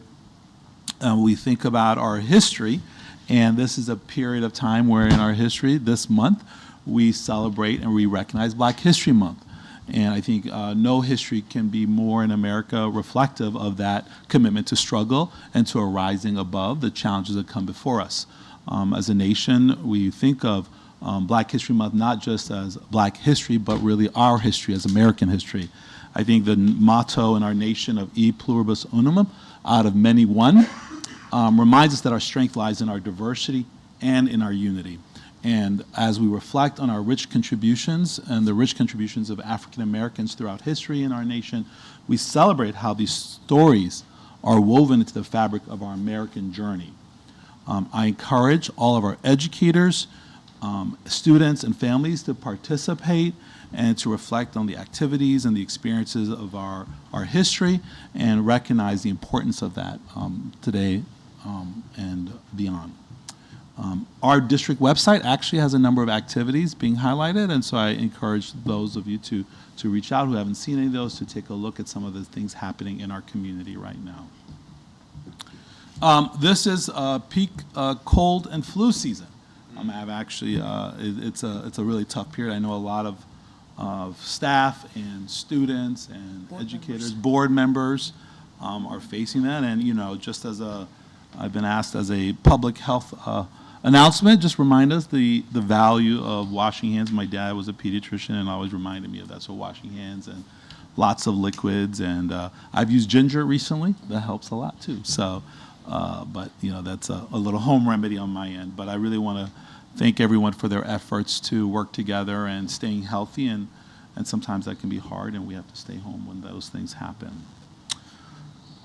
we think about our history, and this is a period of time where in our history, this month, we celebrate and we recognize Black History Month. And I think no history can be more in America reflective of that commitment to struggle and to a rising above the challenges that come before us. As a nation, we think of Black History Month not just as Black history, but really our history as American history. I think the motto in our nation of E pluribus unum, out of many one, reminds us that our strength lies in our diversity and in our unity. And as we reflect on our rich contributions and the rich contributions of African Americans throughout history in our nation, we celebrate how these stories are woven into the fabric of our American journey. I encourage all of our educators, students, and families to participate and to reflect on the activities and the experiences of our history and recognize the importance of that today and beyond. Our district website actually has a number of activities being highlighted, and so I encourage those of you to reach out who haven't seen any of those to take a look at some of the things happening in our community right now. This is peak cold and flu season. I've actually, it's a really tough period. I know a lot of staff and students and educators, board members are facing that, and just as I've been asked as a public health announcement, just remind us the value of washing hands. My dad was a pediatrician and always reminded me of that, so washing hands and lots of liquids, and I've used ginger recently. That helps a lot too. So, but that's a little home remedy on my end. But I really want to thank everyone for their efforts to work together and staying healthy, and sometimes that can be hard, and we have to stay home when those things happen.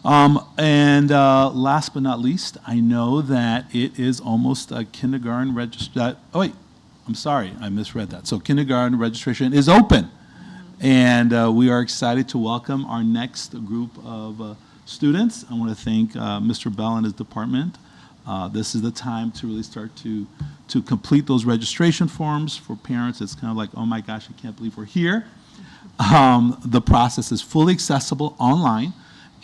Last but not least, I know that it is almost a kindergarten registration. Oh wait, I'm sorry, I misread that. So kindergarten registration is open, and we are excited to welcome our next group of students. I want to thank Mr. Bell and his department. This is the time to really start to complete those registration forms for parents. It's kind of like, oh my gosh, I can't believe we're here. The process is fully accessible online.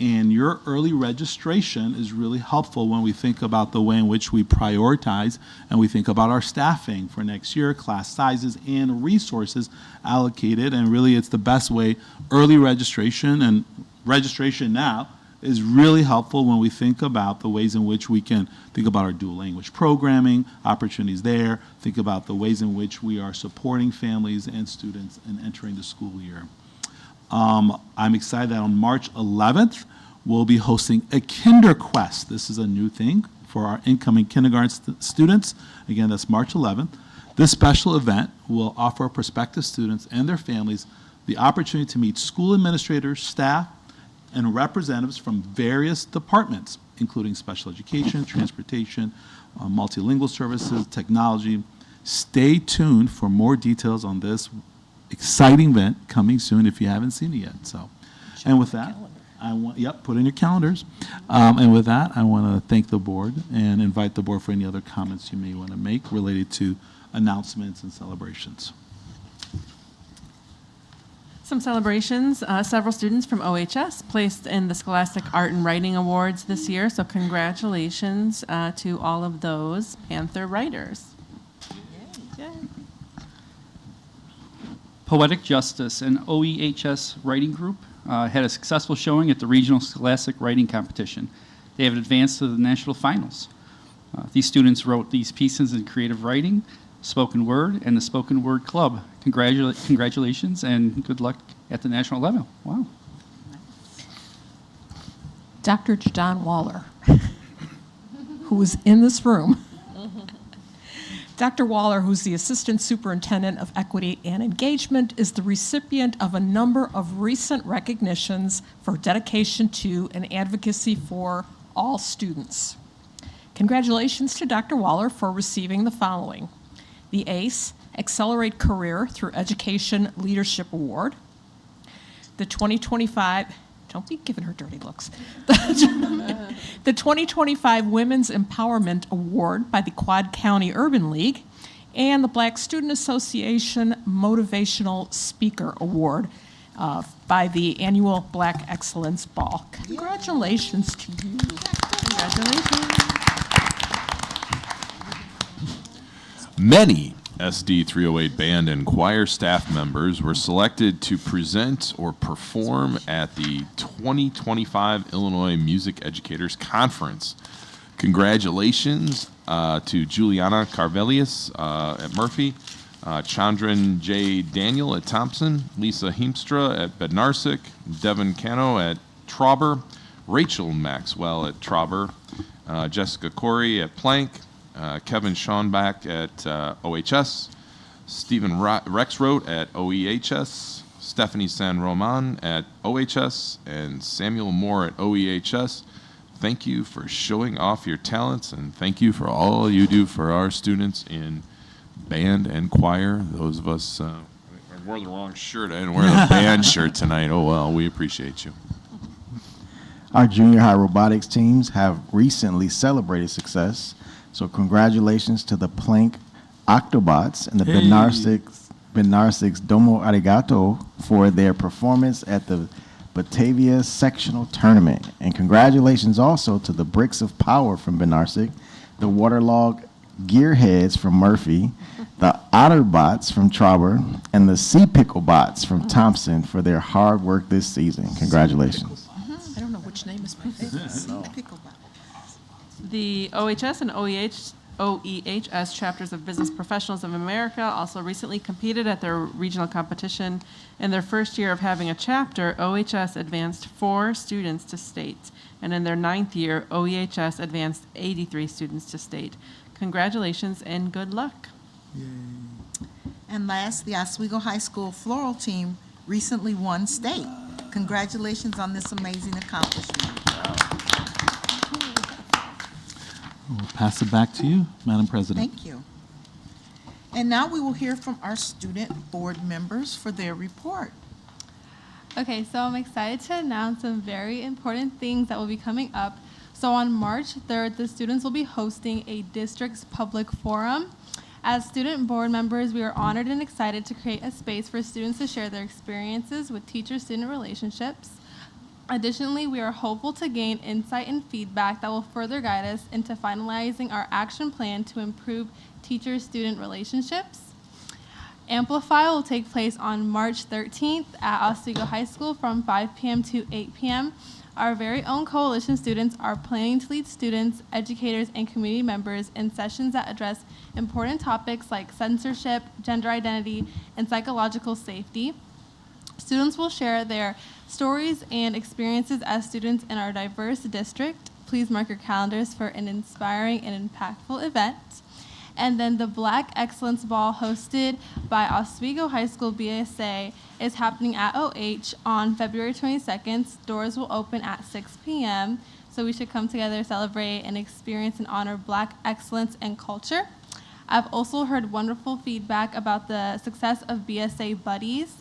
And your early registration is really helpful when we think about the way in which we prioritize and we think about our staffing for next year, class sizes, and resources allocated. And really, it's the best way, early registration and registration now is really helpful when we think about the ways in which we can think about our dual language programming, opportunities there, think about the ways in which we are supporting families and students in entering the school year. I'm excited that on March 11th, we'll be hosting a KinderQuest. This is a new thing for our incoming kindergarten students. Again, that's March 11th. This special event will offer prospective students and their families the opportunity to meet school administrators, staff, and representatives from various departments, including special education, transportation, multilingual services, technology. Stay tuned for more details on this exciting event coming soon if you haven't seen it yet. So, and with that, put in your calendars. And with that, I want to thank the board and invite the board for any other comments you may want to make related to announcements and celebrations. Some celebrations. Several students from OHS placed in the Scholastic Art and Writing Awards this year, so congratulations to all of those Panther writers. Yay. Poetic Justice, an OEHS writing group, had a successful showing at the Regional Scholastic Writing Competition. They have advanced to the national finals. These students wrote these pieces in creative writing, spoken word, and the Spoken Word Club. Congratulations and good luck at the national level. Wow. Dr. John Waller, who is in this room. Dr. Waller, who's the Assistant Superintendent of Equity and Engagement, is the recipient of a number of recent recognitions for dedication to and advocacy for all students. Congratulations to Dr. Waller for receiving the following: the ACE, Accelerate Career Through Education Leadership Award, the 2025, don't be giving her dirty looks, the 2025 Women's Empowerment Award by the Quad County Urban League, and the Black Student Association Motivational Speaker Award by the annual Black Excellence Ball. Congratulations to you. Congratulations. Many SD308 band and choir staff members were selected to present or perform at the 2025 Illinois Music Educators Conference. Congratulations to Juliana Carvelius at Murphy, Chandran J. Daniel at Thompson, Lisa Heemstra at Bednarsik, Devin Cano at Trauber, Rachel Maxwell at Trauber, Jessica Corey at Plank, Kevin Schonbach at OHS, Stephen Rexroth at OEHS, Stephanie San Roman at OHS, and Samuel Moore at OEHS. Thank you for showing off your talents, and thank you for all you do for our students in band and choir. Those of us, I wore the wrong shirt. I didn't wear the band shirt tonight. Oh, well, we appreciate you. Our junior high robotics teams have recently celebrated success. So congratulations to the Plank Octobots and the Bednarsik's Domo Arigato for their performance at the Batavia Sectional Tournament. And congratulations also to the Bricks of Power from Bednarsik, the Waterlog Gearheads from Murphy, the Otterbots from Trauber, and the Sea Pickle Bots from Thompson for their hard work this season. Congratulations. I don't know which name is my favorite. The OHS and OEHS chapters of Business Professionals of America also recently competed at their regional competition. In their first year of having a chapter, OHS advanced 4 students to state, and in their 9th year, OEHS advanced 83 students to state. Congratulations and good luck. Yay. And last, the Oswego High School floral team recently won state. Congratulations on this amazing accomplishment. We'll pass it back to you, Madam President. Thank you. And now we will hear from our student board members for their report. Okay, so I'm excited to announce some very important things that will be coming up. So on March 3rd, the students will be hosting a district's public forum. As student board members, we are honored and excited to create a space for students to share their experiences with teacher-student relationships. Additionally, we are hopeful to gain insight and feedback that will further guide us into finalizing our action plan to improve teacher-student relationships. Amplify will take place on March 13th at Oswego High School from 5 p.m. to 8 p.m. Our very own coalition students are planning to lead students, educators, and community members in sessions that address important topics like censorship, gender identity, and psychological safety. Students will share their stories and experiences as students in our diverse district. Please mark your calendars for an inspiring and impactful event. And then the Black Excellence Ball, hosted by Oswego High School BSA, is happening at OH on February 22nd. Doors will open at 6 p.m. So we should come together, celebrate, and experience and honor Black excellence and culture. I've also heard wonderful feedback about the success of BSA Buddies.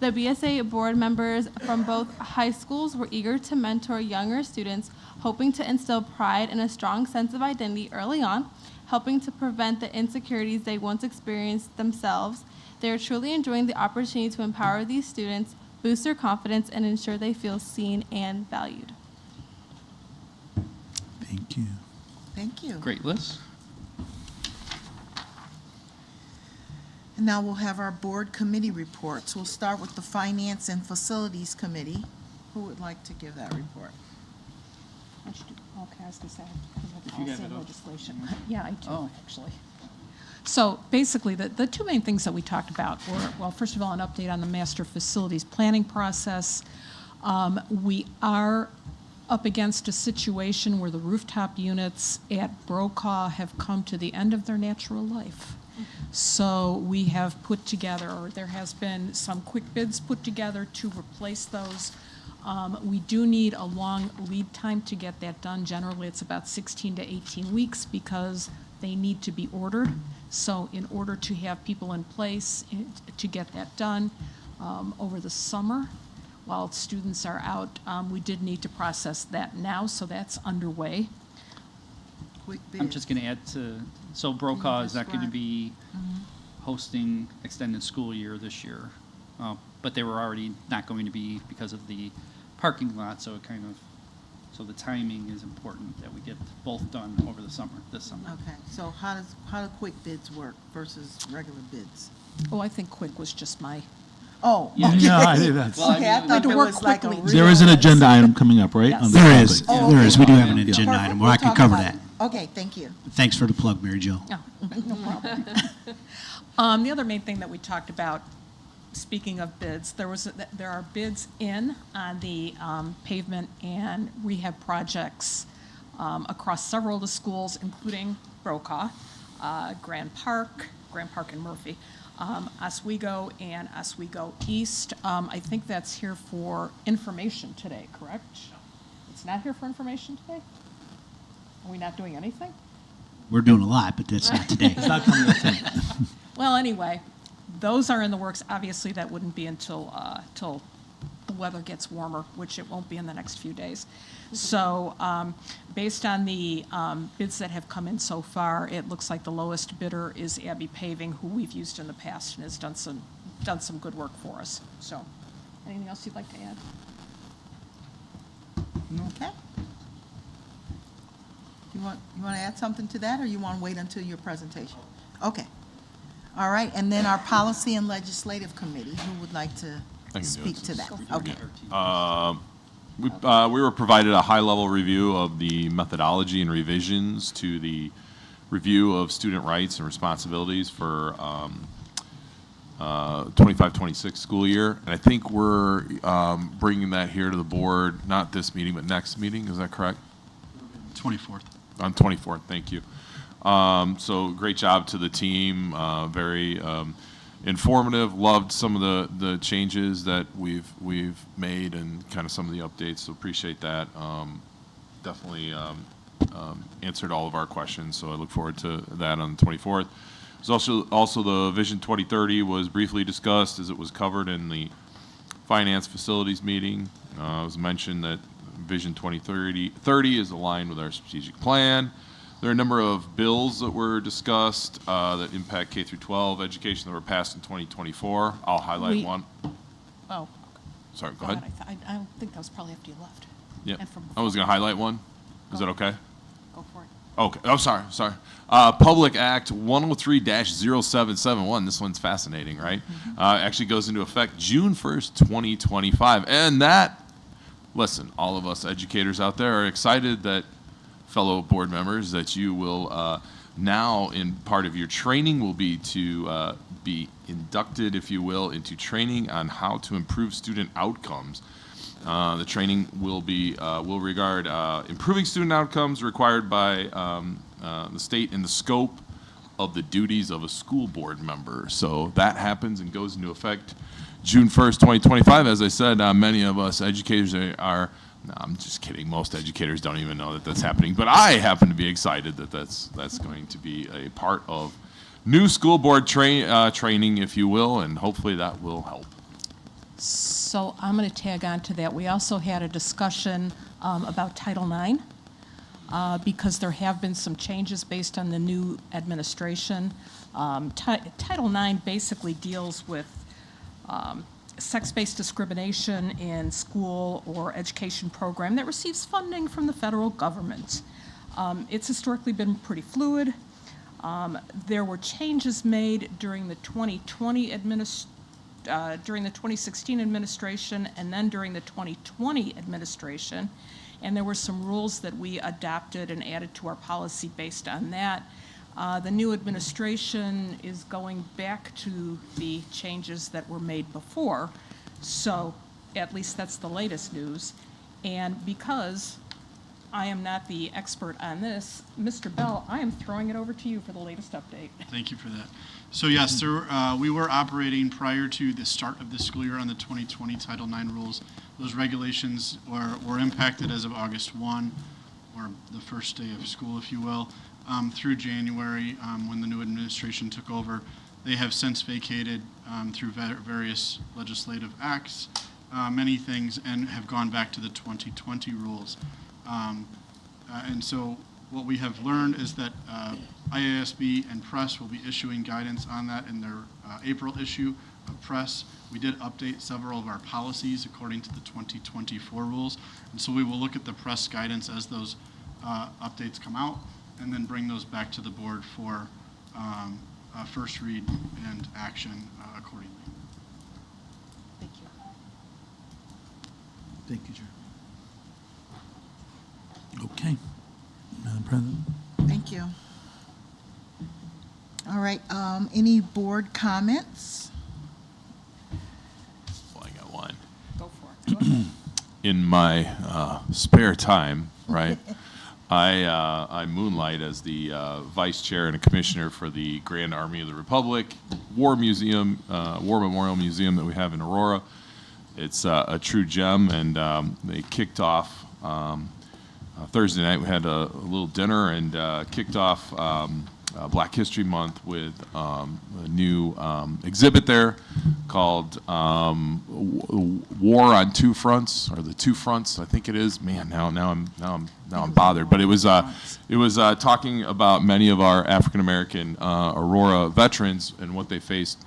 The BSA board members from both high schools were eager to mentor younger students, hoping to instill pride and a strong sense of identity early on, helping to prevent the insecurities they once experienced themselves. They are truly enjoying the opportunity to empower these students, boost their confidence, and ensure they feel seen and valued. Thank you. Thank you. Great list. And now we'll have our board committee reports. We'll start with the Finance and Facilities Committee. Who would like to give that report? Okay, I was going to say, If you I'll have say it up. legislation. Yeah, I do, Oh. actually. So basically, the two main things that we talked about were, well, first of all, an update on the master facilities planning process. We are up against a situation where the rooftop units at Brokaw have come to the end of their natural life. So we have put together, or there has been some quick bids put together to replace those. We do need a long lead time to get that done. Generally, it's about 16 to 18 weeks because they need to be ordered. So in order to have people in place to get that done over the summer, while students are out, we did need to process that now, so that's underway. Quick I'm bid. just going to add to, so Brokaw is not going to be hosting extended school year this year, but they were already not going to be because of the parking lot, so it kind of, so the timing is important that we get both done over the summer, this summer. Okay, so how do quick bids work versus regular bids? Oh, I think quick was just my. Oh, Yeah, okay. no, I think that's- Well, I Okay, I mean, thought to there work was like a quickly. There is an agenda item coming up, right? Yes. on the There is, topic. there is. We do have an Yeah. agenda Perfect. item, We'll or I can talk cover about that. it. Okay, thank you. Thanks for the plug, Mary Jo. No problem. The other main thing that we talked about, speaking of bids, there are bids in on the pavement and rehab projects across several of the schools, including Brokaw, Grand Park and Murphy, Oswego and Oswego East. I think that's here for information today, correct? It's not here for information today? Are we not doing anything? We're doing a lot, but that's not today. It's not coming up tonight. Well, anyway, those are in the works. Obviously, that wouldn't be until till the weather gets warmer, which it won't be in the next few days. So based on the bids that have come in so far, it looks like the lowest bidder is Abbey Paving, who we've used in the past and has done some good work for us. So anything else you'd like to add? Okay. You want to add something to that, or you want to wait until your presentation? Okay. All right, and then our Policy and Legislative Committee, who would like to I can do speak it. to that? Okay. We were provided a high-level review of the methodology and revisions to the review of student rights and responsibilities for 25-26 school year. And I think we're bringing that here to the board, not this meeting, but next meeting. Is that correct? 24th. On 24th, thank you. So great job to the team, very informative, loved some of the changes that we've made and kind of some of the updates, so appreciate that. Definitely answered all of our questions, so I look forward to that on the 24th. There's also the Vision 2030 was briefly discussed as it was covered in the Finance Facilities meeting. It was mentioned that Vision 2030 is aligned with our strategic plan. There are a number of bills that were discussed that impact K through 12 education that were passed in 2024. I'll highlight one. Oh. Sorry, go ahead. I don't think that was probably after you left. Yeah, And from I was going to highlight one. Is that okay? Go for it. Okay. Oh, sorry. Public Act 103-0771. This one's fascinating, right? Actually goes into effect June 1st, 2025. And that listen, all of us educators out there are excited that fellow board members that you will now, in part of your training, will be to be inducted, if you will, into training on how to improve student outcomes. The training will regard improving student outcomes required by the state in the scope of the duties of a school board member. So that happens and goes into effect June 1st, 2025. As I said, many of us educators are, no, I'm just kidding. Most educators don't even know that that's happening. But I happen to be excited that that's going to be a part of new school board training, if you will, and hopefully that will help. So I'm going to tag on to that. We also had a discussion about Title IX because there have been some changes based on the new administration. Title IX basically deals with sex-based discrimination in school or education program that receives funding from the federal government. It's historically been pretty fluid. There were changes made during the 2016 administration and then during the 2020 administration, and there were some rules that we adopted and added to our policy based on that. The new administration is going back to the changes that were made before, so at least that's the latest news. And because I am not the expert on this, Mr. Bell, I am throwing it over to you for the latest update. Thank you for that. So yes, we were operating prior to the start of the school year on the 2020 Title IX rules. Those regulations were impacted as of August 1, or the first day of school, if you will, through January when the new administration took over. They have since vacated through various legislative acts, many things, and have gone back to the 2020 rules. And so what we have learned is that IASB and Press will be issuing guidance on that in their April issue of Press. We did update several of our policies according to the 2024 rules, and so we will look at the Press guidance as those updates come out and then bring those back to the board for first read and action accordingly. Thank you. Thank you, Chair. Okay. Madam President. Thank you. All right, any board comments? Well, I got one. Go for it. Go ahead. In my spare time, right, I moonlight as the vice chair and a commissioner for the Grand Army of the Republic War Museum, War Memorial Museum that we have in Aurora. It's a true gem, and they kicked off Thursday night. We had a little dinner and kicked off Black History Month with a new exhibit there called War on Two Fronts, or the Two Fronts, I think it is. Man, now I'm bothered. But it was talking about many of our African American Aurora veterans and what they faced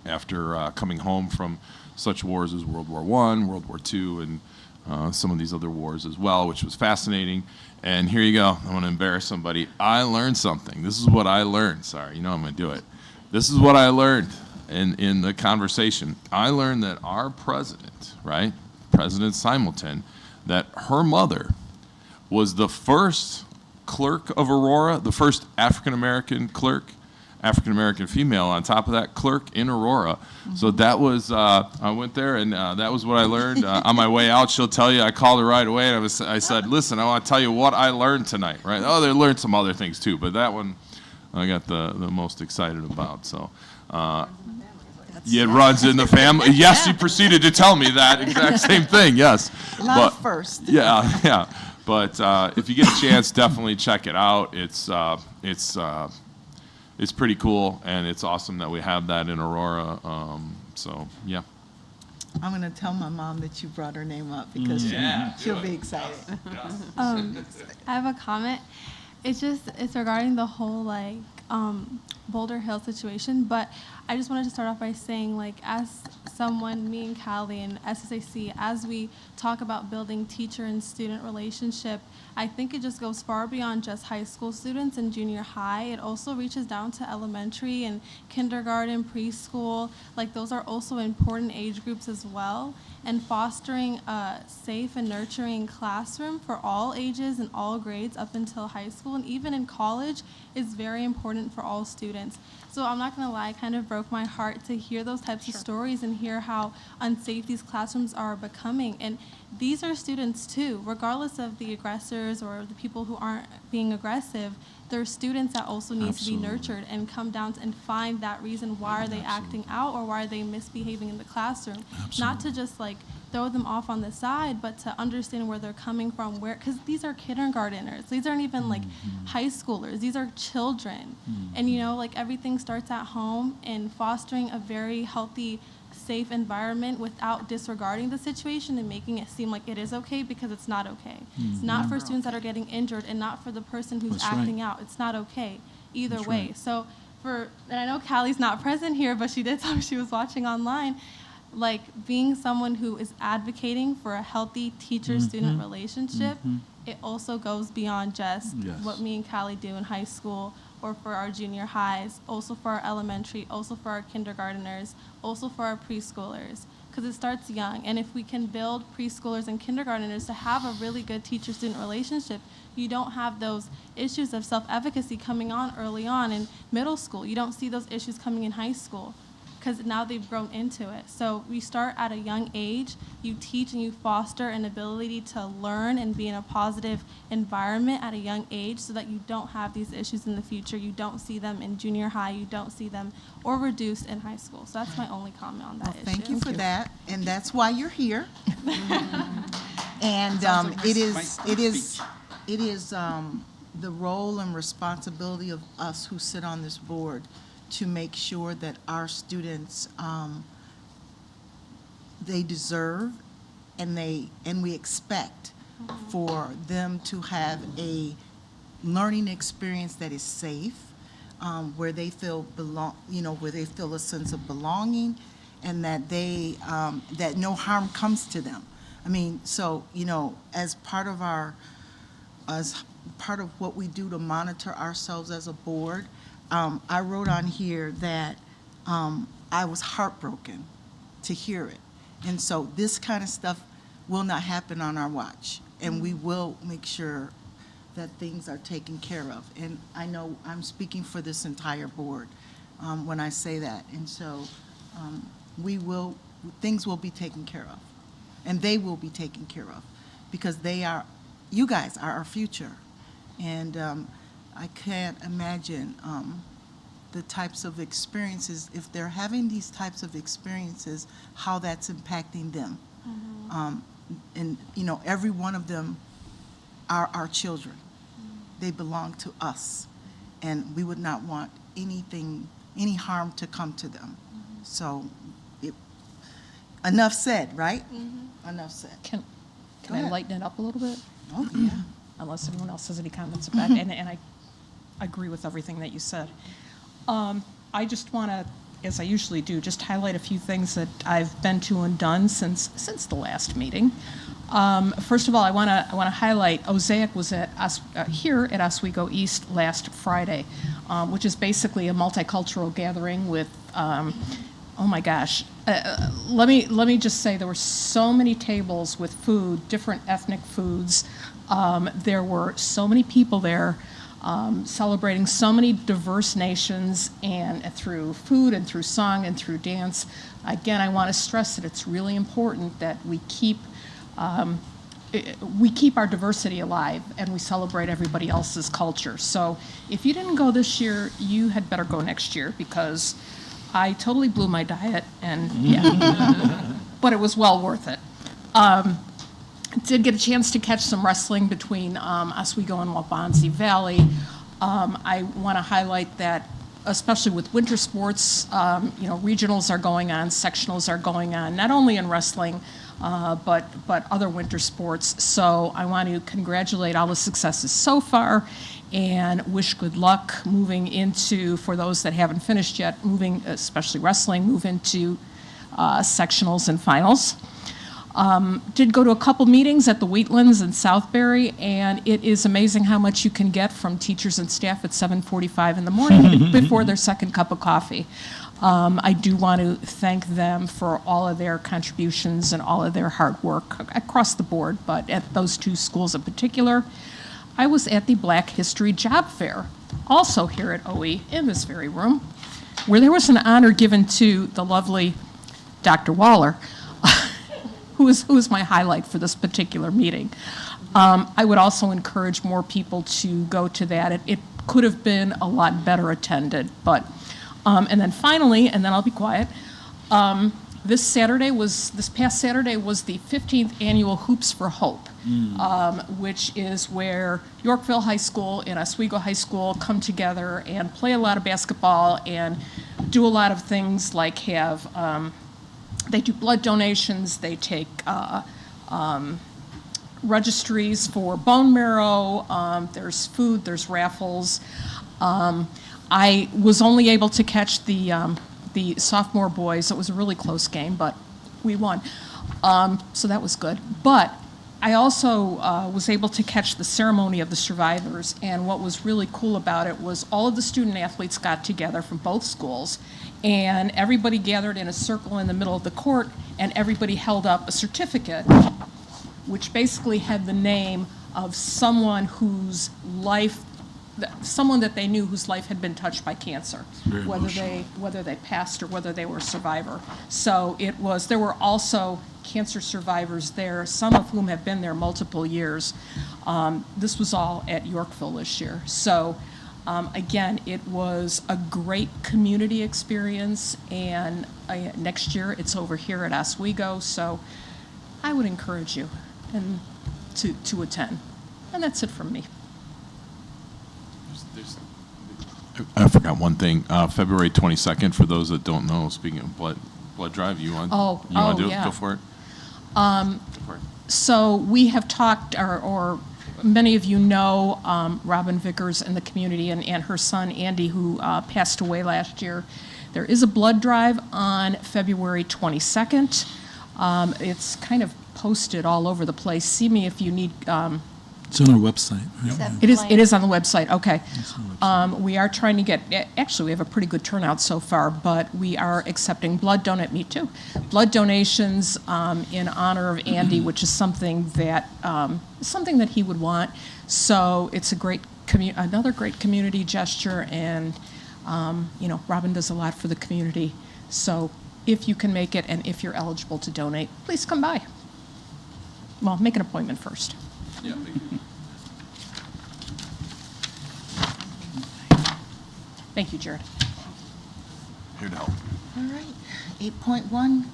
after coming home from such wars as World War I, World War II, and some of these other wars as well, which was fascinating. And here you go. I want to embarrass somebody. I learned something. This is what I learned. Sorry, you know I'm going to do it. This is what I learned in the conversation. I learned that our president, right, President Simonton, that her mother was the first clerk of Aurora, the first African-American clerk, African-American female, on top of that, clerk in Aurora. So that was, I went there, and that was what I learned. On my way out, she'll tell you, I called her right away, and I said, listen, I want to tell you what I learned tonight, right? Oh, they learned some other things too, but that one I got the most excited about. So it runs in the family. Yes, she proceeded to tell me that exact same thing, yes. Love first. Yeah. But if you get a chance, definitely check it out. It's pretty cool, and it's awesome that we have that in Aurora. So, yeah. I'm going to tell my mom that you brought her name up because she'll be excited. I have a comment. It's regarding the whole Boulder Hill situation, but I just wanted to start off by saying, as someone, me and Callie and SSAC, as we talk about building teacher and student relationship, I think it just goes far beyond just high school students and junior high. It also reaches down to elementary and kindergarten, preschool. Those are also important age groups as well. and fostering a safe and nurturing classroom for all ages and all grades up until high school and even in college is very important for all students. So I'm not going to lie, it kind of broke my heart to hear those types of stories and hear how unsafe these classrooms are becoming. And these are students too, regardless of the aggressors or the people who aren't being aggressive. They're students that also need to be nurtured and come down and find that reason why are they acting out or why are they misbehaving in the classroom. Not to just like throw them off on the side, but to understand where they're coming from, because these are kindergarteners. These aren't even like high schoolers. These are children. And you know, like everything starts at home, and fostering a very healthy, safe environment without disregarding the situation and making it seem like it is okay because it's not okay. Not for students that are getting injured and not for the person who's That's acting right. out. It's not okay either That's way. right. So and I know Callie's not present here, but she did tell me she was watching online, like being someone who is advocating for a healthy teacher-student relationship, it also goes beyond just what me and Callie do in high school or for our junior highs, also for our elementary, also for our kindergarteners, also for our preschoolers, because it starts young. And if we can build preschoolers and kindergarteners to have a really good teacher-student relationship, you don't have those issues of self-efficacy coming on early on in middle school. You don't see those issues coming in high school, because now they've grown into it. So we start at a young age, you teach and you foster an ability to learn and be in a positive environment at a young age so that you don't have these issues in the future. You don't see them in junior high, you don't see them or reduced in high school. So that's my only comment on that issue. Thank you for that, and that's why you're here. And it is the role and responsibility of us who sit on this board to make sure that our students, they deserve and we expect for them to have a learning experience that is safe, where they feel where they feel a sense of belonging, and that that no harm comes to them. I mean, so as part of what we do to monitor ourselves as a board, I wrote on here that I was heartbroken to hear it. And so this kind of stuff will not happen on our watch, and we will make sure that things are taken care of. And I know I'm speaking for this entire board when I say that. And so things will be taken care of, and they will be taken care of, because you guys are our future. And I can't imagine the types of experiences, if they're having these types of experiences, how that's impacting them. And every one of them are our children. They belong to us, and we would not want any harm to come to them. So, enough said, right? Enough said. Can I lighten it up a little bit? Oh, yeah. Unless anyone else has any comments about it, and I agree with everything that you said. I just want to, as I usually do, just highlight a few things that I've been to and done since the last meeting. First of all, I want to highlight Osaic was here at Oswego East last Friday, which is basically a multicultural gathering with. Oh my gosh. Let me just say there were so many tables with food, different ethnic foods. There were so many people there celebrating so many diverse nations, and through food and through song and through dance. Again, I want to stress that it's really important that we keep our diversity alive and we celebrate everybody else's culture. So if you didn't go this year, you had better go next year, because I totally blew my diet, and but it was well worth it. Did get a chance to catch some wrestling between Oswego and Waubonsie Valley. I want to highlight that, especially with winter sports, regionals are going on, sectionals are going on, not only in wrestling, but other winter sports. So I want to congratulate all the successes so far, and wish good luck moving into, for those that haven't finished yet, especially wrestling, move into sectionals and finals. Did go to a couple meetings at the Wheatlands in Southbury, and it is amazing how much you can get from teachers and staff at 7:45 in the morning before their second cup of coffee. I do want to thank them for all of their contributions and all of their hard work across the board, but at those two schools in particular. I was at the Black History Job Fair, also here at OE, in this very room, where there was an honor given to the lovely Dr. Waller, who is my highlight for this particular meeting. I would also encourage more people to go to that. It could have been a lot better attended, but, and then finally, and then I'll be quiet, this past Saturday was the 15th annual Hoops for Hope, which is where Yorkville High School and Oswego High School come together and play a lot of basketball and do a lot of things like have, they do blood donations, they take registries for bone marrow, there's food, there's raffles. I was only able to catch the sophomore boys. It was a really close game, but we won. So that was good. But I also was able to catch the ceremony of the survivors, and what was really cool about it was all of the student athletes got together from both schools, and everybody gathered in a circle in the middle of the court, and everybody held up a certificate, which basically had the name of someone whose life, someone that they knew whose life had been touched by cancer, whether they passed or whether they were a survivor. So it was, there were also cancer survivors there, some of whom have been there multiple years. This was all at Yorkville this year. So again, it was a great community experience, and next year it's over here at Oswego, so I would encourage you to attend. And that's it from me. I forgot one thing. February 22nd, for those that don't know, speaking of blood drive, you want to do it? Yeah. Go for it. So we have talked, or many of you know Robin Vickers in the community and her son Andy, who passed away last year. There is a blood drive on February 22nd. It's kind of posted all over the place. See me if you need. It's on our website. It is on the website, okay. We are trying to get, actually, we have a pretty good turnout so far, but we are accepting blood donations in honor of Andy, which is something that he would want. So it's a great, another great community gesture, and Robin does a lot for the community. So if you can make it, and if you're eligible to donate, please come by. Well, make an appointment first. Yeah. Thank you, Jared. Here to help. All right. 8.1,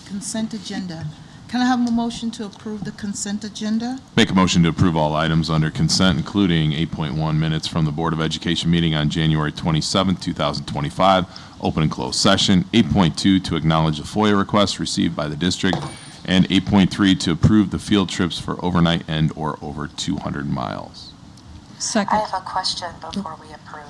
consent agenda. Can I have a motion to approve the consent agenda? Make a motion to approve all items under consent, including 8.1 minutes from the Board of Education meeting on January 27, 2025, open and closed session. 8.2 to acknowledge the FOIA requests received by the district, and 8.3 to approve the field trips for overnight and or over 200 miles. Second. I have a question before we approve.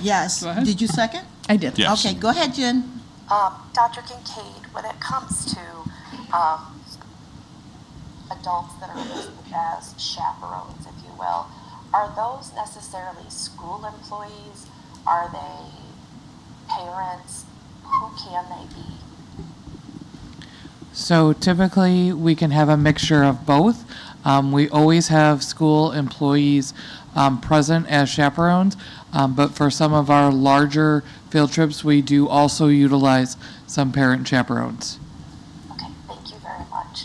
Yes. Go ahead. Did you second? I did. Yes. Okay, go ahead, Jen. Dr. Kincaid, when it comes to adults that are listed as chaperones, if you will, are those necessarily school employees? Are they parents? Who can they be? So typically, we can have a mixture of both. We always have school employees present as chaperones, but for some of our larger field trips, we do also utilize some parent chaperones. Okay, thank you very much.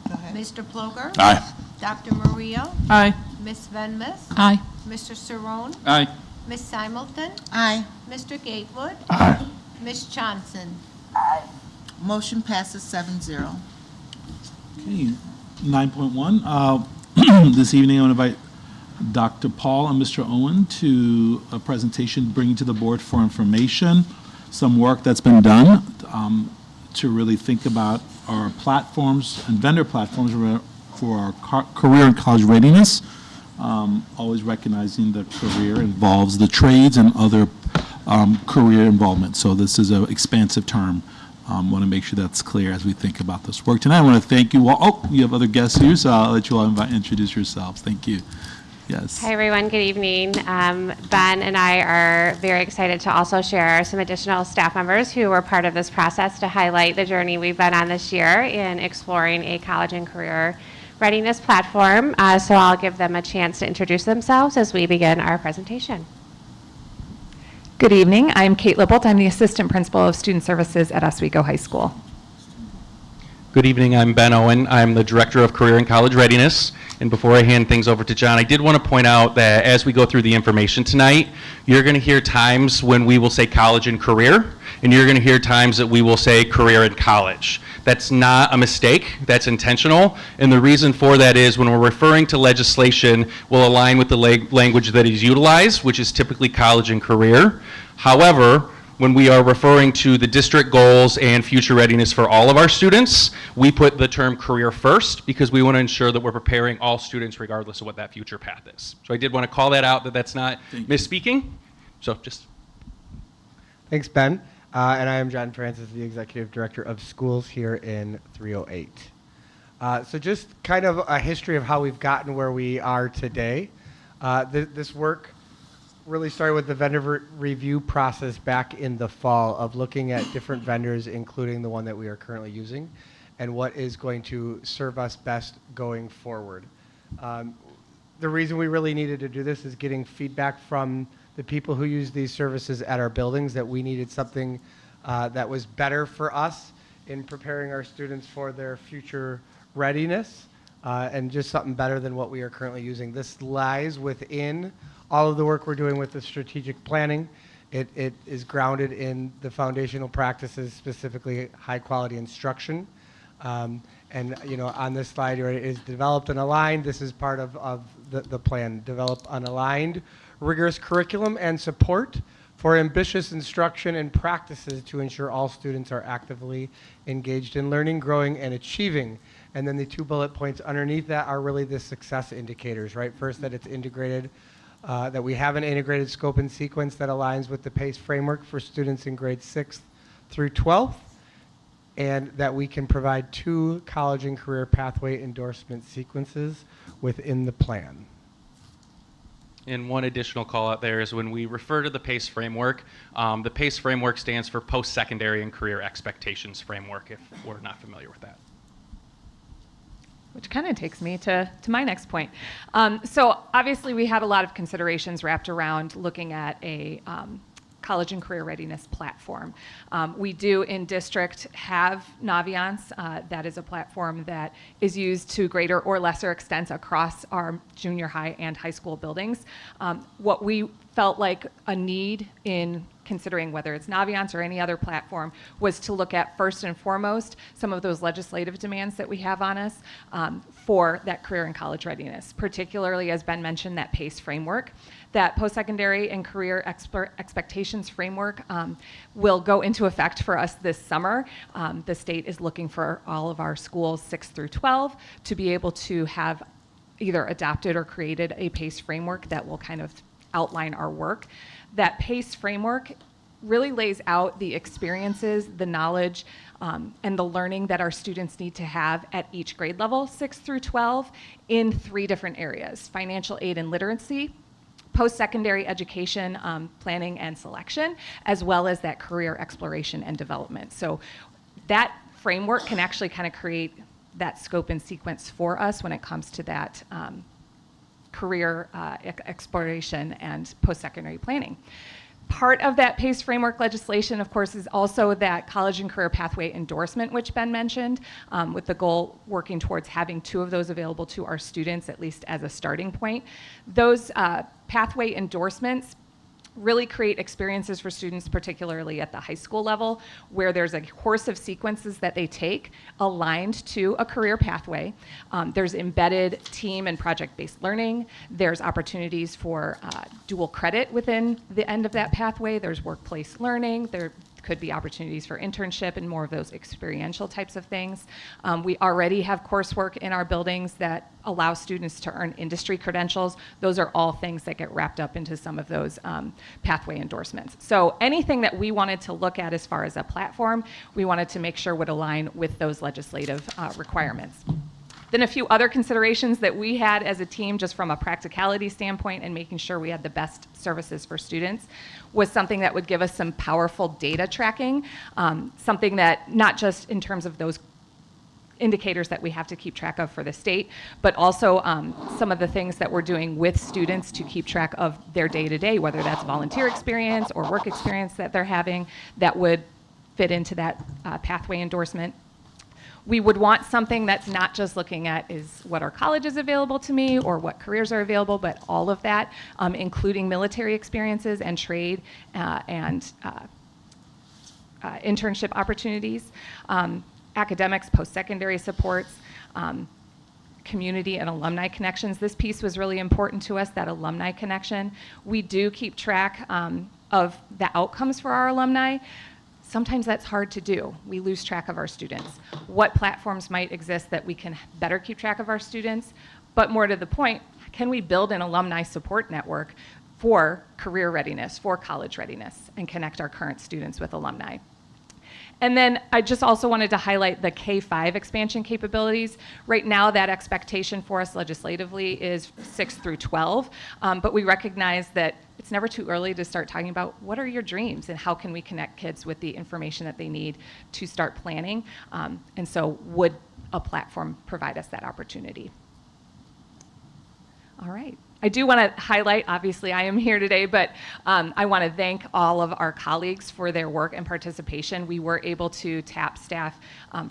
Go ahead. Mr. Ploger? Aye. Dr. Murillo? Aye. Ms. Van Miss? Aye. Mr. Cerrone? Aye. Ms. Simulton? Aye. Mr. Gatewood? Aye. Ms. Johnson? Aye. Motion passes 7-0. Okay, 9.1. This evening, I'm going to invite Dr. Paul and Mr. Owen to a presentation bringing to the board for information some work that's been done to really think about our platforms and vendor platforms for our career and college readiness. Always recognizing that career involves the trades and other career involvement. So this is an expansive term Want to make sure that's clear as we think about this work tonight. I want to thank you all. Oh, you have other guests here, so I'll let you all introduce yourselves. Thank you. Yes. Hi, everyone. Good evening. Ben and I are very excited to also share some additional staff members who were part of this process to highlight the journey we've been on this year in exploring a college and career readiness platform. So I'll give them a chance to introduce themselves as we begin our presentation. Good evening. I'm Kate Lippold. I'm the Assistant Principal of Student Services at Oswego High School. Good evening. I'm Ben Owen. I'm the Director of Career and College Readiness. And before I hand things over to John, I did want to point out that as we go through the information tonight, you're going to hear times when we will say college and career, and you're going to hear times that we will say career and college. That's not a mistake. That's intentional. And the reason for that is when we're referring to legislation, we'll align with the language that is utilized, which is typically college and career. However, when we are referring to the district goals and future readiness for all of our students, we put the term career first because we want to ensure that we're preparing all students regardless of what that future path is. So I did want to call that out, that that's not misspeaking. So just. Thanks, Ben. And I am John Francis, the Executive Director of Schools here in 308. So just kind of a history of how we've gotten where we are today. This work really started with the vendor review process back in the fall of looking at different vendors, including the one that we are currently using, and what is going to serve us best going forward. The reason we really needed to do this is getting feedback from the people who use these services at our buildings that we needed something that was better for us in preparing our students for their future readiness, and just something better than what we are currently using. This lies within all of the work we're doing with the strategic planning. It is grounded in the foundational practices, specifically high quality instruction. And you know, on this slide here, it is developed and aligned. This is part of the plan. Develop an aligned, rigorous curriculum and support for ambitious instruction and practices to ensure all students are actively engaged in learning, growing, and achieving. And then the 2 bullet points underneath that are really the success indicators, right? First, that it's integrated, that we have an integrated scope and sequence that aligns with the PACE framework for students in grades 6th through 12th, and that we can provide 2 college and career pathway endorsement sequences within the plan. And one additional call out there is when we refer to the PACE framework, the PACE framework stands for Post-Secondary and Career Expectations Framework, if we're not familiar with that. Which kind of takes me to my next point. So obviously we had a lot of considerations wrapped around looking at a college and career readiness platform. We do in district have Naviance. That is a platform that is used to greater or lesser extent across our junior high and high school buildings. What we felt like a need in considering whether it's Naviance or any other platform was to look at first and foremost some of those legislative demands that we have on us for that career and college readiness, particularly as Ben mentioned, that PACE framework. That post-secondary and career expectations framework will go into effect for us this summer. The state is looking for all of our schools 6 through 12 to be able to have either adopted or created a PACE framework that will kind of outline our work. That PACE framework really lays out the experiences, the knowledge, and the learning that our students need to have at each grade level, 6 through 12, in 3 different areas: financial aid and literacy, post-secondary education, planning and selection, as well as that career exploration and development. So that framework can actually kind of create that scope and sequence for us when it comes to that career exploration and post-secondary planning. Part of that PACE framework legislation, of course, is also that college and career pathway endorsement, which Ben mentioned, with the goal working towards having 2 of those available to our students, at least as a starting point. Those pathway endorsements really create experiences for students, particularly at the high school level, where there's a course of sequences that they take aligned to a career pathway. There's embedded team and project-based learning. There's opportunities for dual credit within the end of that pathway. There's workplace learning. There could be opportunities for internship and more of those experiential types of things. We already have coursework in our buildings that allow students to earn industry credentials. Those are all things that get wrapped up into some of those pathway endorsements. So anything that we wanted to look at as far as a platform, we wanted to make sure would align with those legislative requirements. Then a few other considerations that we had as a team, just from a practicality standpoint and making sure we had the best services for students, was something that would give us some powerful data tracking, something that not just in terms of those indicators that we have to keep track of for the state, but also some of the things that we're doing with students to keep track of their day-to-day, whether that's volunteer experience or work experience that they're having, that would fit into that pathway endorsement. We would want something that's not just looking at is what are colleges available to me or what careers are available, but all of that, including military experiences and trade and internship opportunities, academics, post-secondary supports, community and alumni connections. This piece was really important to us, that alumni connection. We do keep track of the outcomes for our alumni. Sometimes that's hard to do. We lose track of our students. What platforms might exist that we can better keep track of our students? But more to the point, can we build an alumni support network for career readiness, for college readiness, and connect our current students with alumni? And then I just also wanted to highlight the K-5 expansion capabilities. Right now, that expectation for us legislatively is 6 through 12, but we recognize that it's never too early to start talking about what are your dreams and how can we connect kids with the information that they need to start planning. And so would a platform provide us that opportunity? All right. I do want to highlight, obviously I am here today, but I want to thank all of our colleagues for their work and participation. We were able to tap staff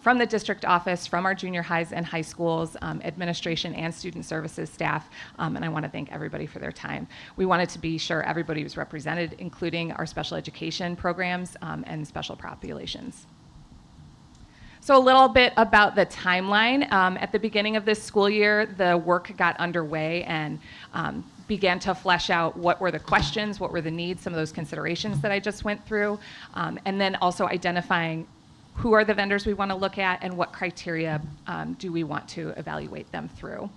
from the district office, from our junior highs and high schools, administration and student services staff, and I want to thank everybody for their time. We wanted to be sure everybody was represented, including our special education programs and special populations. So a little bit about the timeline. At the beginning of this school year, the work got underway and began to flesh out what were the questions, what were the needs, some of those considerations that I just went through, and then also identifying who are the vendors we want to look at and what criteria do we want to evaluate them through.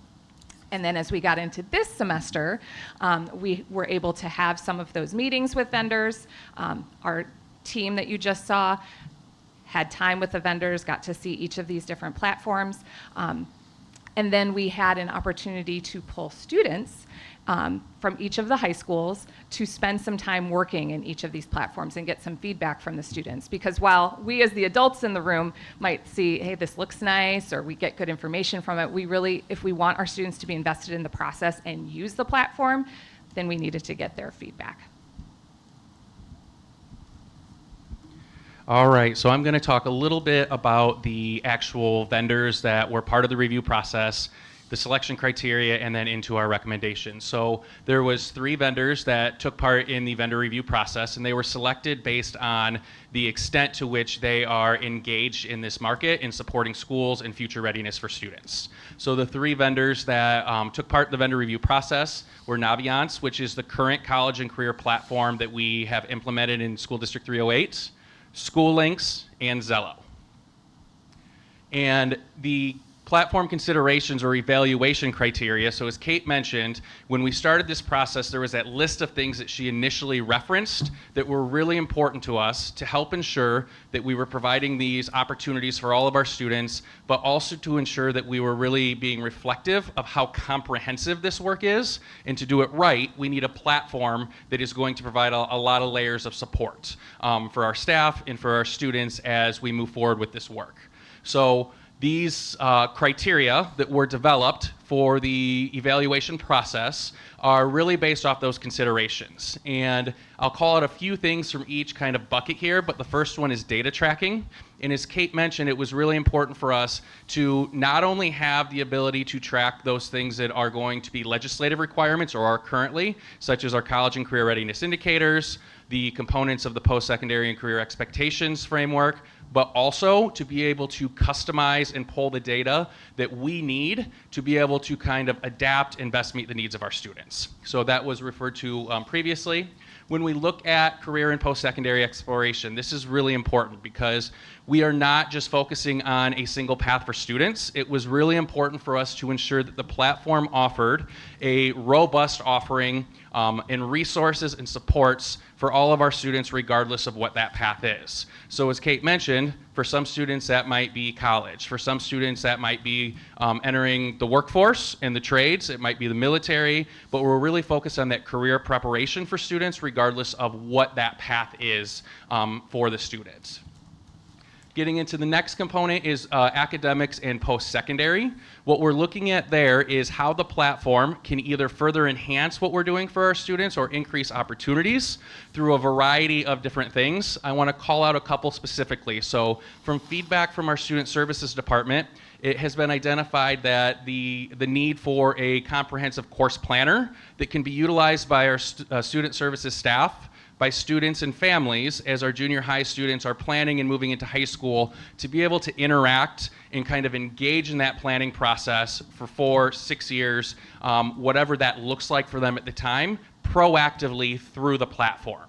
And then as we got into this semester, we were able to have some of those meetings with vendors. Our team that you just saw had time with the vendors, got to see each of these different platforms. And then we had an opportunity to pull students from each of the high schools to spend some time working in each of these platforms and get some feedback from the students. Because while we as the adults in the room might see, hey, this looks nice, or we get good information from it, we really, if we want our students to be invested in the process and use the platform, then we needed to get their feedback. All right, so I'm going to talk a little bit about the actual vendors that were part of the review process, the selection criteria, and then into our recommendations. So there was 3 vendors that took part in the vendor review process, and they were selected based on the extent to which they are engaged in this market in supporting schools and future readiness for students. So the 3 vendors that took part in the vendor review process were Naviance, which is the current college and career platform that we have implemented in School District 308, School Links, and Zello. And the platform considerations or evaluation criteria, so as Kate mentioned, when we started this process, there was that list of things that she initially referenced that were really important to us to help ensure that we were providing these opportunities for all of our students, but also to ensure that we were really being reflective of how comprehensive this work is. And to do it right, we need a platform that is going to provide a lot of layers of support for our staff and for our students as we move forward with this work. So these criteria that were developed for the evaluation process are really based off those considerations. And I'll call out a few things from each kind of bucket here, but the first one is data tracking. And as Kate mentioned, it was really important for us to not only have the ability to track those things that are going to be legislative requirements or are currently, such as our college and career readiness indicators, the components of the post-secondary and career expectations framework, but also to be able to customize and pull the data that we need to be able to kind of adapt and best meet the needs of our students. So that was referred to previously. When we look at career and post-secondary exploration, this is really important because we are not just focusing on a single path for students. It was really important for us to ensure that the platform offered a robust offering and resources and supports for all of our students regardless of what that path is. So as Kate mentioned, for some students that might be college. For some students that might be entering the workforce and the trades. It might be the military, but we're really focused on that career preparation for students regardless of what that path is for the students. Getting into the next component is academics and post-secondary. What we're looking at there is how the platform can either further enhance what we're doing for our students or increase opportunities through a variety of different things. I want to call out a couple specifically. So from feedback from our student services department, it has been identified that the need for a comprehensive course planner that can be utilized by our student services staff, by students and families as our junior high students are planning and moving into high school to be able to interact and kind of engage in that planning process for 4-6 years, whatever that looks like for them at the time, proactively through the platform.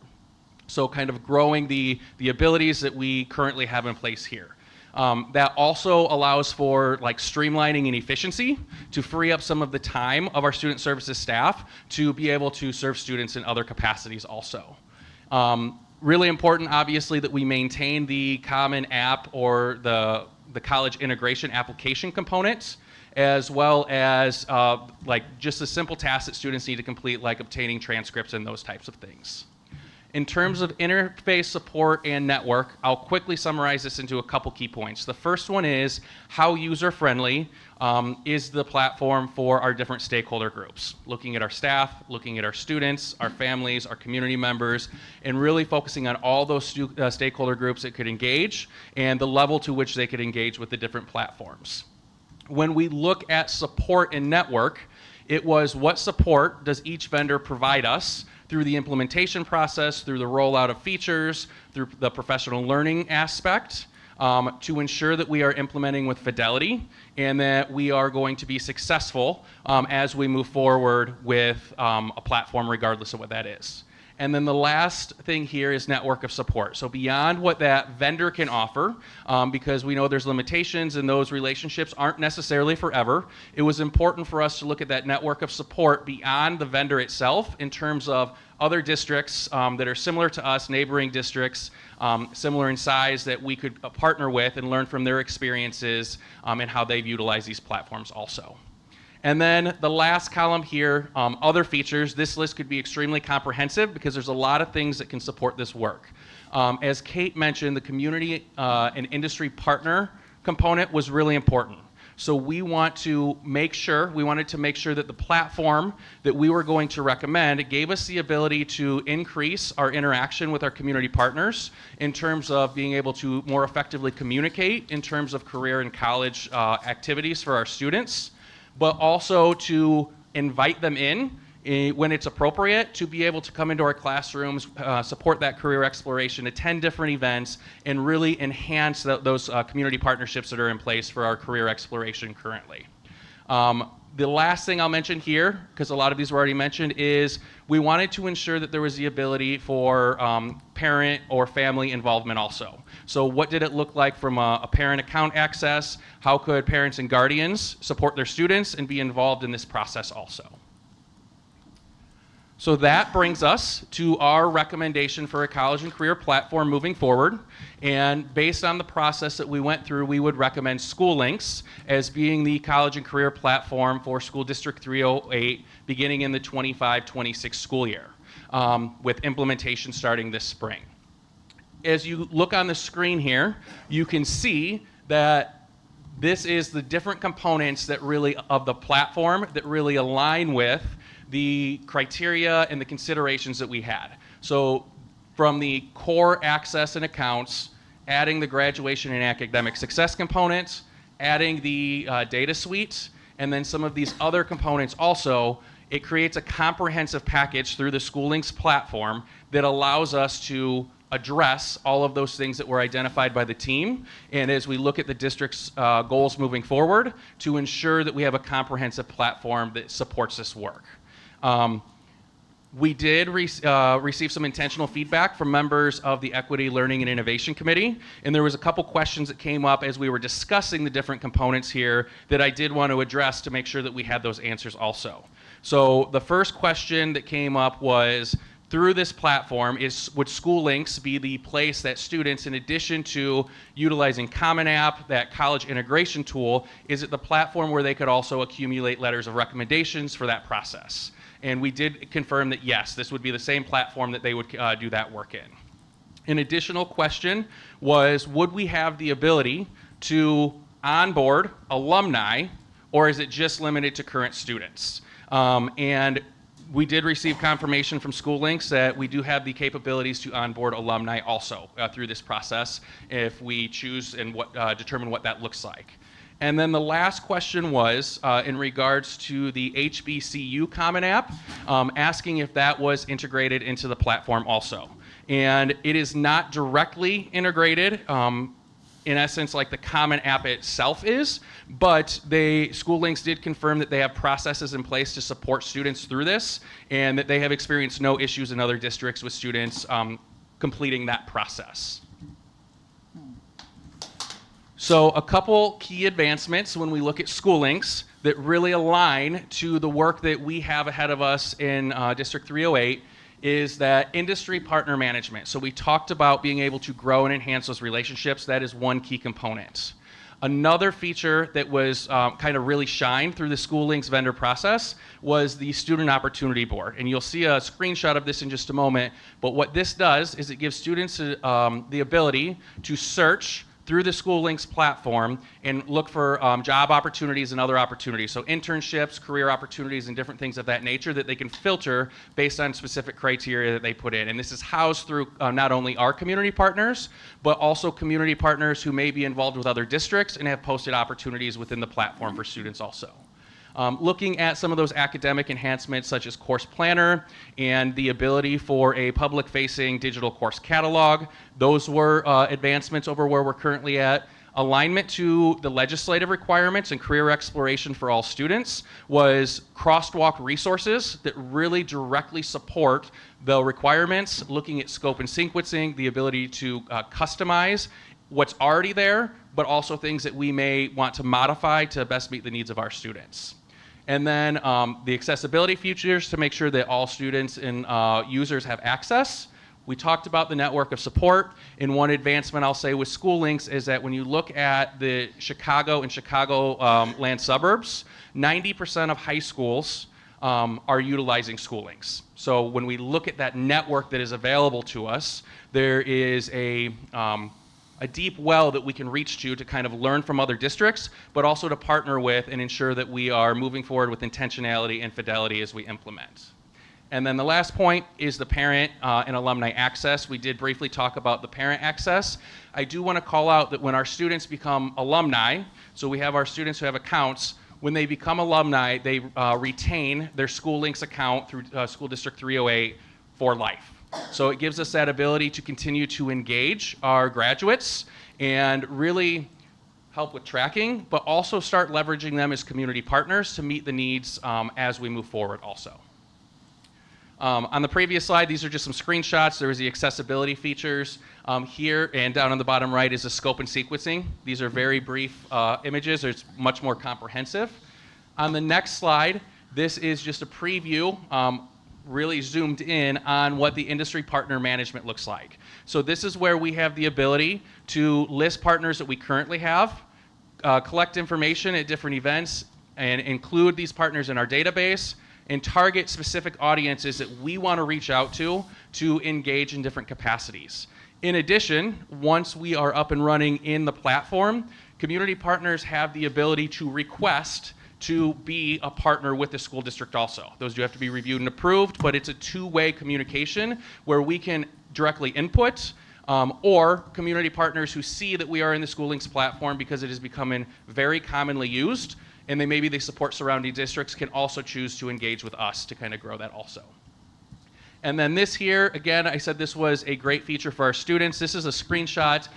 So kind of growing the abilities that we currently have in place here. That also allows for like streamlining and efficiency to free up some of the time of our student services staff to be able to serve students in other capacities also. Really important, obviously, that we maintain the common app or the college integration application components, as well as like just the simple tasks that students need to complete, like obtaining transcripts and those types of things. In terms of interface support and network, I'll quickly summarize this into a couple key points. The first one is how user-friendly is the platform for our different stakeholder groups. Looking at our staff, looking at our students, our families, our community members, and really focusing on all those stakeholder groups that could engage and the level to which they could engage with the different platforms. When we look at support and network, it was what support does each vendor provide us through the implementation process, through the rollout of features, through the professional learning aspect, to ensure that we are implementing with fidelity and that we are going to be successful as we move forward with a platform regardless of what that is. And then the last thing here is network of support. So beyond what that vendor can offer, because we know there's limitations and those relationships aren't necessarily forever, it was important for us to look at that network of support beyond the vendor itself in terms of other districts that are similar to us, neighboring districts, similar in size that we could partner with and learn from their experiences and how they've utilized these platforms also. And then the last column here, other features. This list could be extremely comprehensive because there's a lot of things that can support this work. As Kate mentioned, the community and industry partner component was really important. So we wanted to make sure that the platform that we were going to recommend gave us the ability to increase our interaction with our community partners in terms of being able to more effectively communicate in terms of career and college activities for our students, but also to invite them in when it's appropriate to be able to come into our classrooms, support that career exploration, attend different events, and really enhance those community partnerships that are in place for our career exploration currently. The last thing I'll mention here, because a lot of these were already mentioned, is we wanted to ensure that there was the ability for parent or family involvement also. So what did it look like from a parent account access? How could parents and guardians support their students and be involved in this process also? So that brings us to our recommendation for a college and career platform moving forward. And based on the process that we went through, we would recommend SchoolLinks as being the college and career platform for School District 308 beginning in the 25-26 school year, with implementation starting this spring. As you look on the screen here, you can see that this is the different components that really of the platform that really align with the criteria and the considerations that we had. So from the core access and accounts, adding the graduation and academic success components, adding the data suite, and then some of these other components also, it creates a comprehensive package through the SchoolLinks platform that allows us to address all of those things that were identified by the team, and as we look at the district's goals moving forward, to ensure that we have a comprehensive platform that supports this work. We did receive some intentional feedback from members of the Equity, Learning, and Innovation Committee, and there was a couple questions that came up as we were discussing the different components here that I did want to address to make sure that we had those answers also. So the first question that came up was, through this platform, would School Links be the place that students, in addition to utilizing Common App, that college integration tool, is it the platform where they could also accumulate letters of recommendations for that process? And we did confirm that yes, this would be the same platform that they would do that work in. An additional question was, would we have the ability to onboard alumni, or is it just limited to current students? And we did receive confirmation from School Links that we do have the capabilities to onboard alumni also through this process if we choose and determine what that looks like. And then the last question was in regards to the HBCU Common App, asking if that was integrated into the platform also. And it is not directly integrated, in essence, like the Common App itself is, but School Links did confirm that they have processes in place to support students through this, and that they have experienced no issues in other districts with students completing that process. So a couple key advancements when we look at School Links that really align to the work that we have ahead of us in District 308 is that industry partner management. So we talked about being able to grow and enhance those relationships. That is one key component. Another feature that was kind of really shined through the School Links vendor process was the Student Opportunity Board. And you'll see a screenshot of this in just a moment. But what this does is it gives students the ability to search through the School Links platform and look for job opportunities and other opportunities. So internships, career opportunities, and different things of that nature that they can filter based on specific criteria that they put in. And this is housed through not only our community partners, but also community partners who may be involved with other districts and have posted opportunities within the platform for students also. Looking at some of those academic enhancements such as Course Planner and the ability for a public-facing digital course catalog, those were advancements over where we're currently at. Alignment to the legislative requirements and career exploration for all students was crosswalk resources that really directly support the requirements, looking at scope and sequencing, the ability to customize what's already there, but also things that we may want to modify to best meet the needs of our students. And then the accessibility features to make sure that all students and users have access. We talked about the network of support. And one advancement I'll say with School Links is that when you look at the Chicago and Chicagoland suburbs, 90% of high schools are utilizing School Links. So when we look at that network that is available to us, there is a deep well that we can reach to kind of learn from other districts, but also to partner with and ensure that we are moving forward with intentionality and fidelity as we implement. And then the last point is the parent and alumni access. We did briefly talk about the parent access. I do want to call out that when our students become alumni, so we have our students who have accounts, when they become alumni, they retain their School Links account through School District 308 for life. So it gives us that ability to continue to engage our graduates and really help with tracking, but also start leveraging them as community partners to meet the needs as we move forward also. On the previous slide, these are just some screenshots. There was the accessibility features here, and down on the bottom right is the scope and sequencing. These are very brief images. It's much more comprehensive. On the next slide, this is just a preview really zoomed in on what the industry partner management looks like. So this is where we have the ability to list partners that we currently have, collect information at different events, and include these partners in our database, and target specific audiences that we want to reach out to engage in different capacities. In addition, once we are up and running in the platform, community partners have the ability to request to be a partner with the school district also. Those do have to be reviewed and approved, but it's a two-way communication where we can directly input or community partners who see that we are in the School Links platform because it is becoming very commonly used, and maybe they support surrounding districts, can also choose to engage with us to kind of grow that also. And then this here, again, I said this was a great feature for our students. This is a screenshot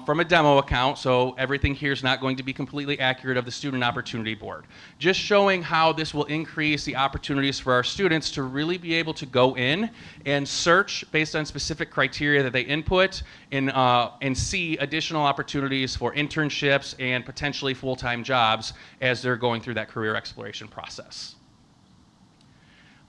from a demo account, so everything here is not going to be completely accurate of the Student Opportunity Board. Just showing how this will increase the opportunities for our students to really be able to go in and search based on specific criteria that they input and see additional opportunities for internships and potentially full-time jobs as they're going through that career exploration process.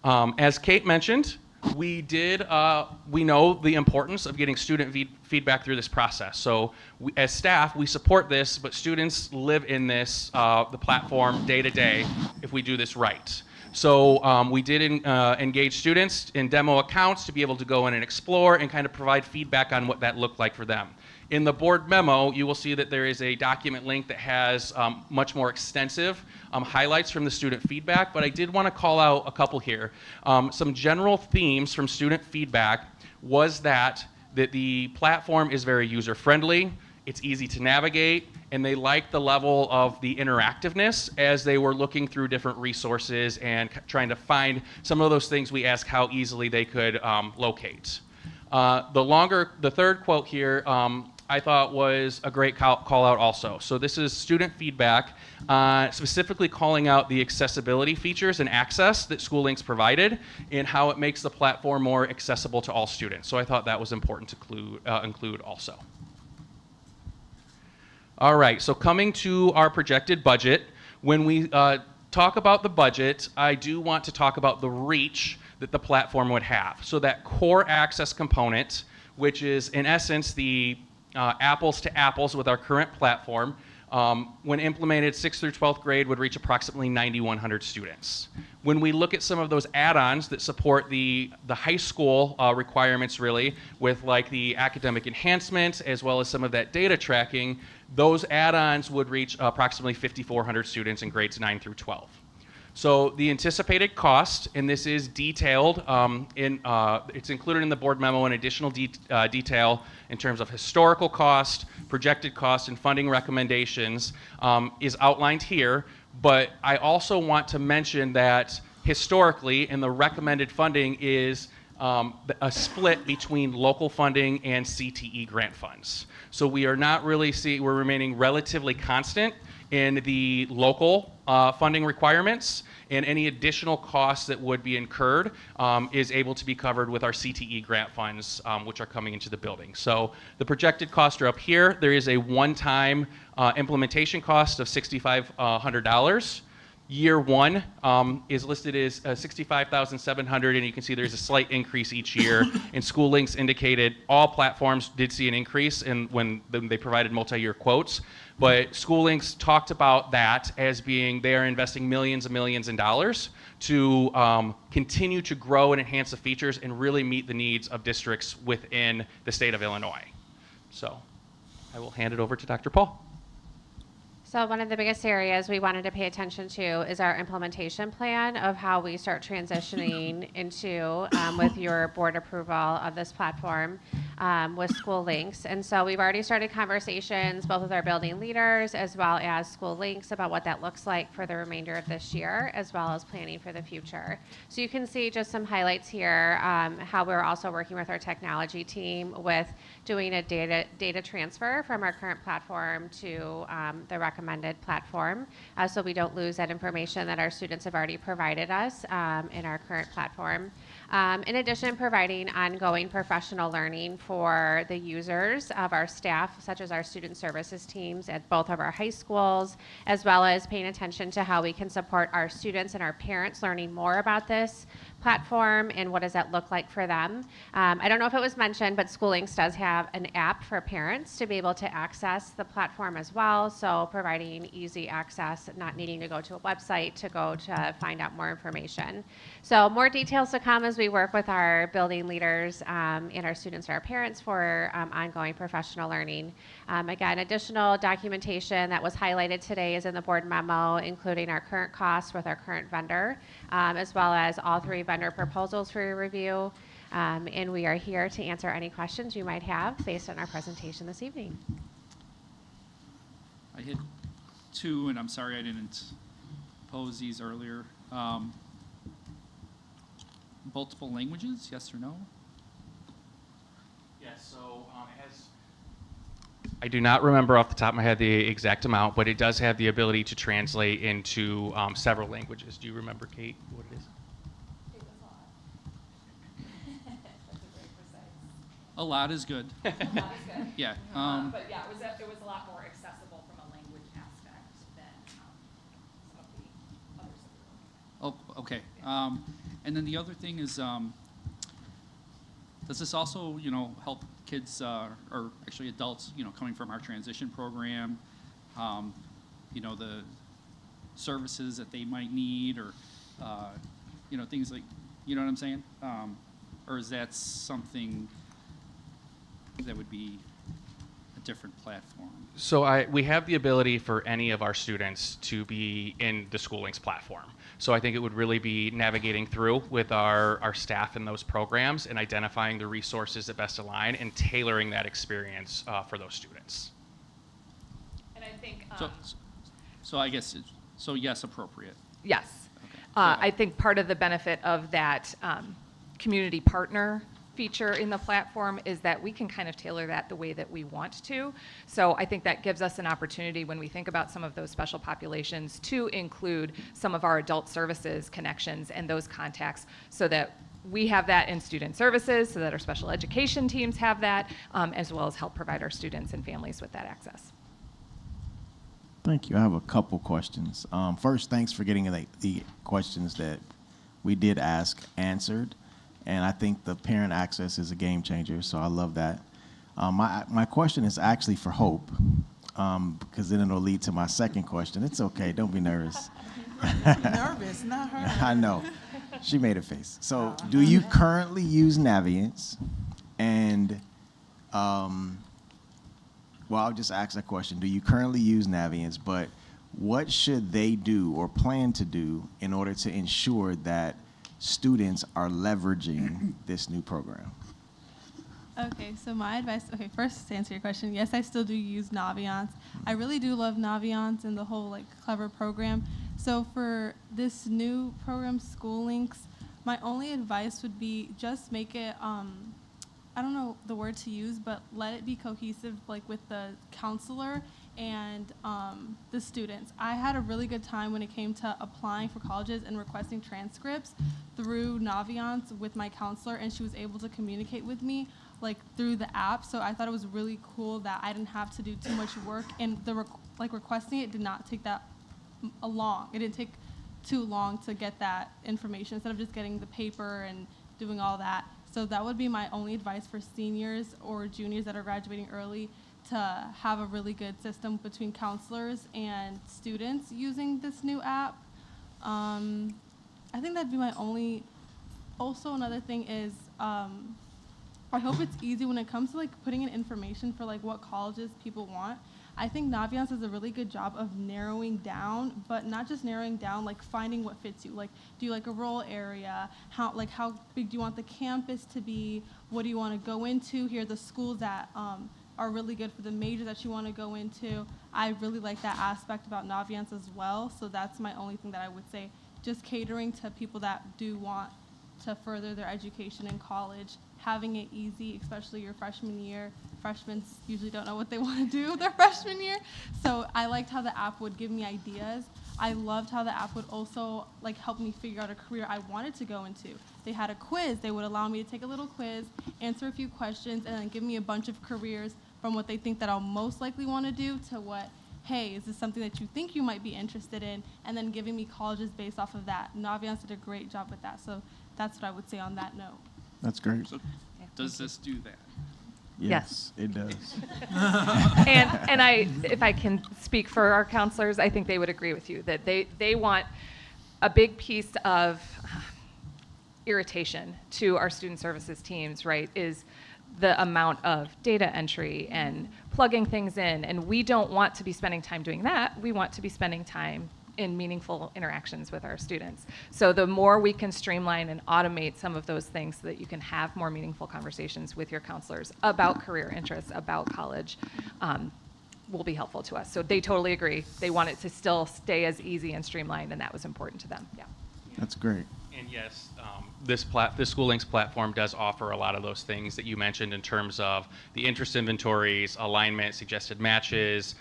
As Kate mentioned, we know the importance of getting student feedback through this process. So as staff, we support this, but students live in this, the platform day to day if we do this right. So we did engage students in demo accounts to be able to go in and explore and kind of provide feedback on what that looked like for them. In the board memo, you will see that there is a document link that has much more extensive highlights from the student feedback, but I did want to call out a couple here. Some general themes from student feedback was that the platform is very user-friendly, it's easy to navigate, and they liked the level of the interactiveness as they were looking through different resources and trying to find some of those things we asked how easily they could locate. The third quote here I thought was a great call out also. So this is student feedback, specifically calling out the accessibility features and access that SchoolLinks provided and how it makes the platform more accessible to all students. So I thought that was important to include also. All right, so coming to our projected budget, when we talk about the budget, I do want to talk about the reach that the platform would have. So that core access component, which is in essence the apples to apples with our current platform, when implemented, 6th through 12th grade would reach approximately 9,100 students. When we look at some of those add-ons that support the high school requirements really, with like the academic enhancement as well as some of that data tracking, those add-ons would reach approximately 5,400 students in grades 9 through 12. So the anticipated cost, and this is detailed, it's included in the board memo, an additional detail in terms of historical cost, projected cost, and funding recommendations is outlined here. But I also want to mention that historically, in the recommended funding is a split between local funding and CTE grant funds. So we are not really we're remaining relatively constant in the local funding requirements, and any additional costs that would be incurred is able to be covered with our CTE grant funds, which are coming into the building. So the projected costs are up here. There is a one-time implementation cost of $6,500. Year one is listed as $65,700, and you can see there's a slight increase each year. And SchoolLinks indicated all platforms did see an increase when they provided multi-year quotes. But SchoolLinks talked about that as being they are investing millions and millions in dollars to continue to grow and enhance the features and really meet the needs of districts within the state of Illinois. So I will hand it over to Dr. Paul. So one of the biggest areas we wanted to pay attention to is our implementation plan of how we start transitioning into, with your board approval of this platform with SchoolLinks. And so we've already started conversations both with our building leaders as well as SchoolLinks about what that looks like for the remainder of this year, as well as planning for the future. So you can see just some highlights here, how we're also working with our technology team with doing a data transfer from our current platform to the recommended platform, so we don't lose that information that our students have already provided us in our current platform. In addition, providing ongoing professional learning for the users of our staff, such as our student services teams at both of our high schools, as well as paying attention to how we can support our students and our parents learning more about this platform and what does that look like for them. I don't know if it was mentioned, but SchoolLinks does have an app for parents to be able to access the platform as well, so providing easy access, not needing to go to a website to find out more information. So more details to come as we work with our building leaders and our students and our parents for ongoing professional learning. Again, additional documentation that was highlighted today is in the board memo, including our current costs with our current vendor, as well as all 3 vendor proposals for your review. And we are here to answer any questions you might have based on our presentation this evening. I hit 2, and I'm sorry I didn't pose these earlier. multiple languages, yes or no? Yes, so it has. I do not remember off the top of my head the exact amount, but it does have the ability to translate into several languages. Do you remember, Kate, what it is? A lot is good. A lot is good. Yeah. But yeah, it was a lot more accessible from a language aspect than some of the others that we were looking at. Oh, okay. And then the other thing is, does this also, help kids, or actually adults, coming from our transition program, the services that they might need, or, things like, you know what I'm saying? Or is that something that would be a different platform? So we have the ability for any of our students to be in the School Links platform. So I think it would really be navigating through with our staff in those programs and identifying the resources that best align and tailoring that experience for those students. And I think. So I guess, yes, appropriate. Yes. Okay. I think part of the benefit of that community partner feature in the platform is that we can kind of tailor that the way that we want to. So I think that gives us an opportunity when we think about some of those special populations to include some of our adult services connections and those contacts so that we have that in student services, so that our special education teams have that, as well as help provide our students and families with that access. Thank you. I have a couple questions. First, thanks for getting the questions that we did ask answered. And I think the parent access is a game changer, so I love that. My question is actually for Hope, because then it'll lead to my second question. It's okay, don't be nervous. Nervous, not her. I know. She made a face. So do you currently use Naviance? And, well, I'll just ask that question. Do you currently use Naviance, but what should they do or plan to do in order to ensure that students are leveraging this new program? Okay, so my advice, first to answer your question, yes, I still do use Naviance. I really do love Naviance and the whole clever program. So for this new program, School Links, my only advice would be just make it, I don't know the word to use, but let it be cohesive with the counselor and the students. I had a really good time when it came to applying for colleges and requesting transcripts through Naviance with my counselor, and she was able to communicate with me through the app. So I thought it was really cool that I didn't have to do too much work, and the requesting it did not take that long. It didn't take too long to get that information instead of just getting the paper and doing all that. So that would be my only advice for seniors or juniors that are graduating early, to have a really good system between counselors and students using this new app. I think that'd be my only. Also, another thing is, I hope it's easy when it comes to putting in information for what colleges people want. I think Naviance does a really good job of narrowing down, but not just narrowing down, finding what fits you. Do you like a rural area? How big do you want the campus to be? What do you want to go into? Here are the schools that are really good for the major that you want to go into. I really like that aspect about Naviance as well. So that's my only thing that I would say. Just catering to people that do want to further their education in college, having it easy, especially your freshman year. Freshmen usually don't know what they want to do their freshman year. So I liked how the app would give me ideas. I loved how the app would also help me figure out a career I wanted to go into. They had a quiz. They would allow me to take a little quiz, answer a few questions, and then give me a bunch of careers from what they think that I'll most likely want to do to what, hey, is this something that you think you might be interested in? And then giving me colleges based off of that. Naviance did a great job with that. So that's what I would say on that note. That's great. So does this do that? Yes, it does. And if I can speak for our counselors, I think they would agree with you that they want a big piece of irritation to our student services teams, right, is the amount of data entry and plugging things in. And we don't want to be spending time doing that. We want to be spending time in meaningful interactions with our students. So the more we can streamline and automate some of those things so that you can have more meaningful conversations with your counselors about career interests, about college, will be helpful to us. So they totally agree. They want it to still stay as easy and streamlined, and that was important to them. Yeah. That's great. And yes, this School Links platform does offer a lot of those things that you mentioned in terms of the interest inventories, alignment, suggested matches,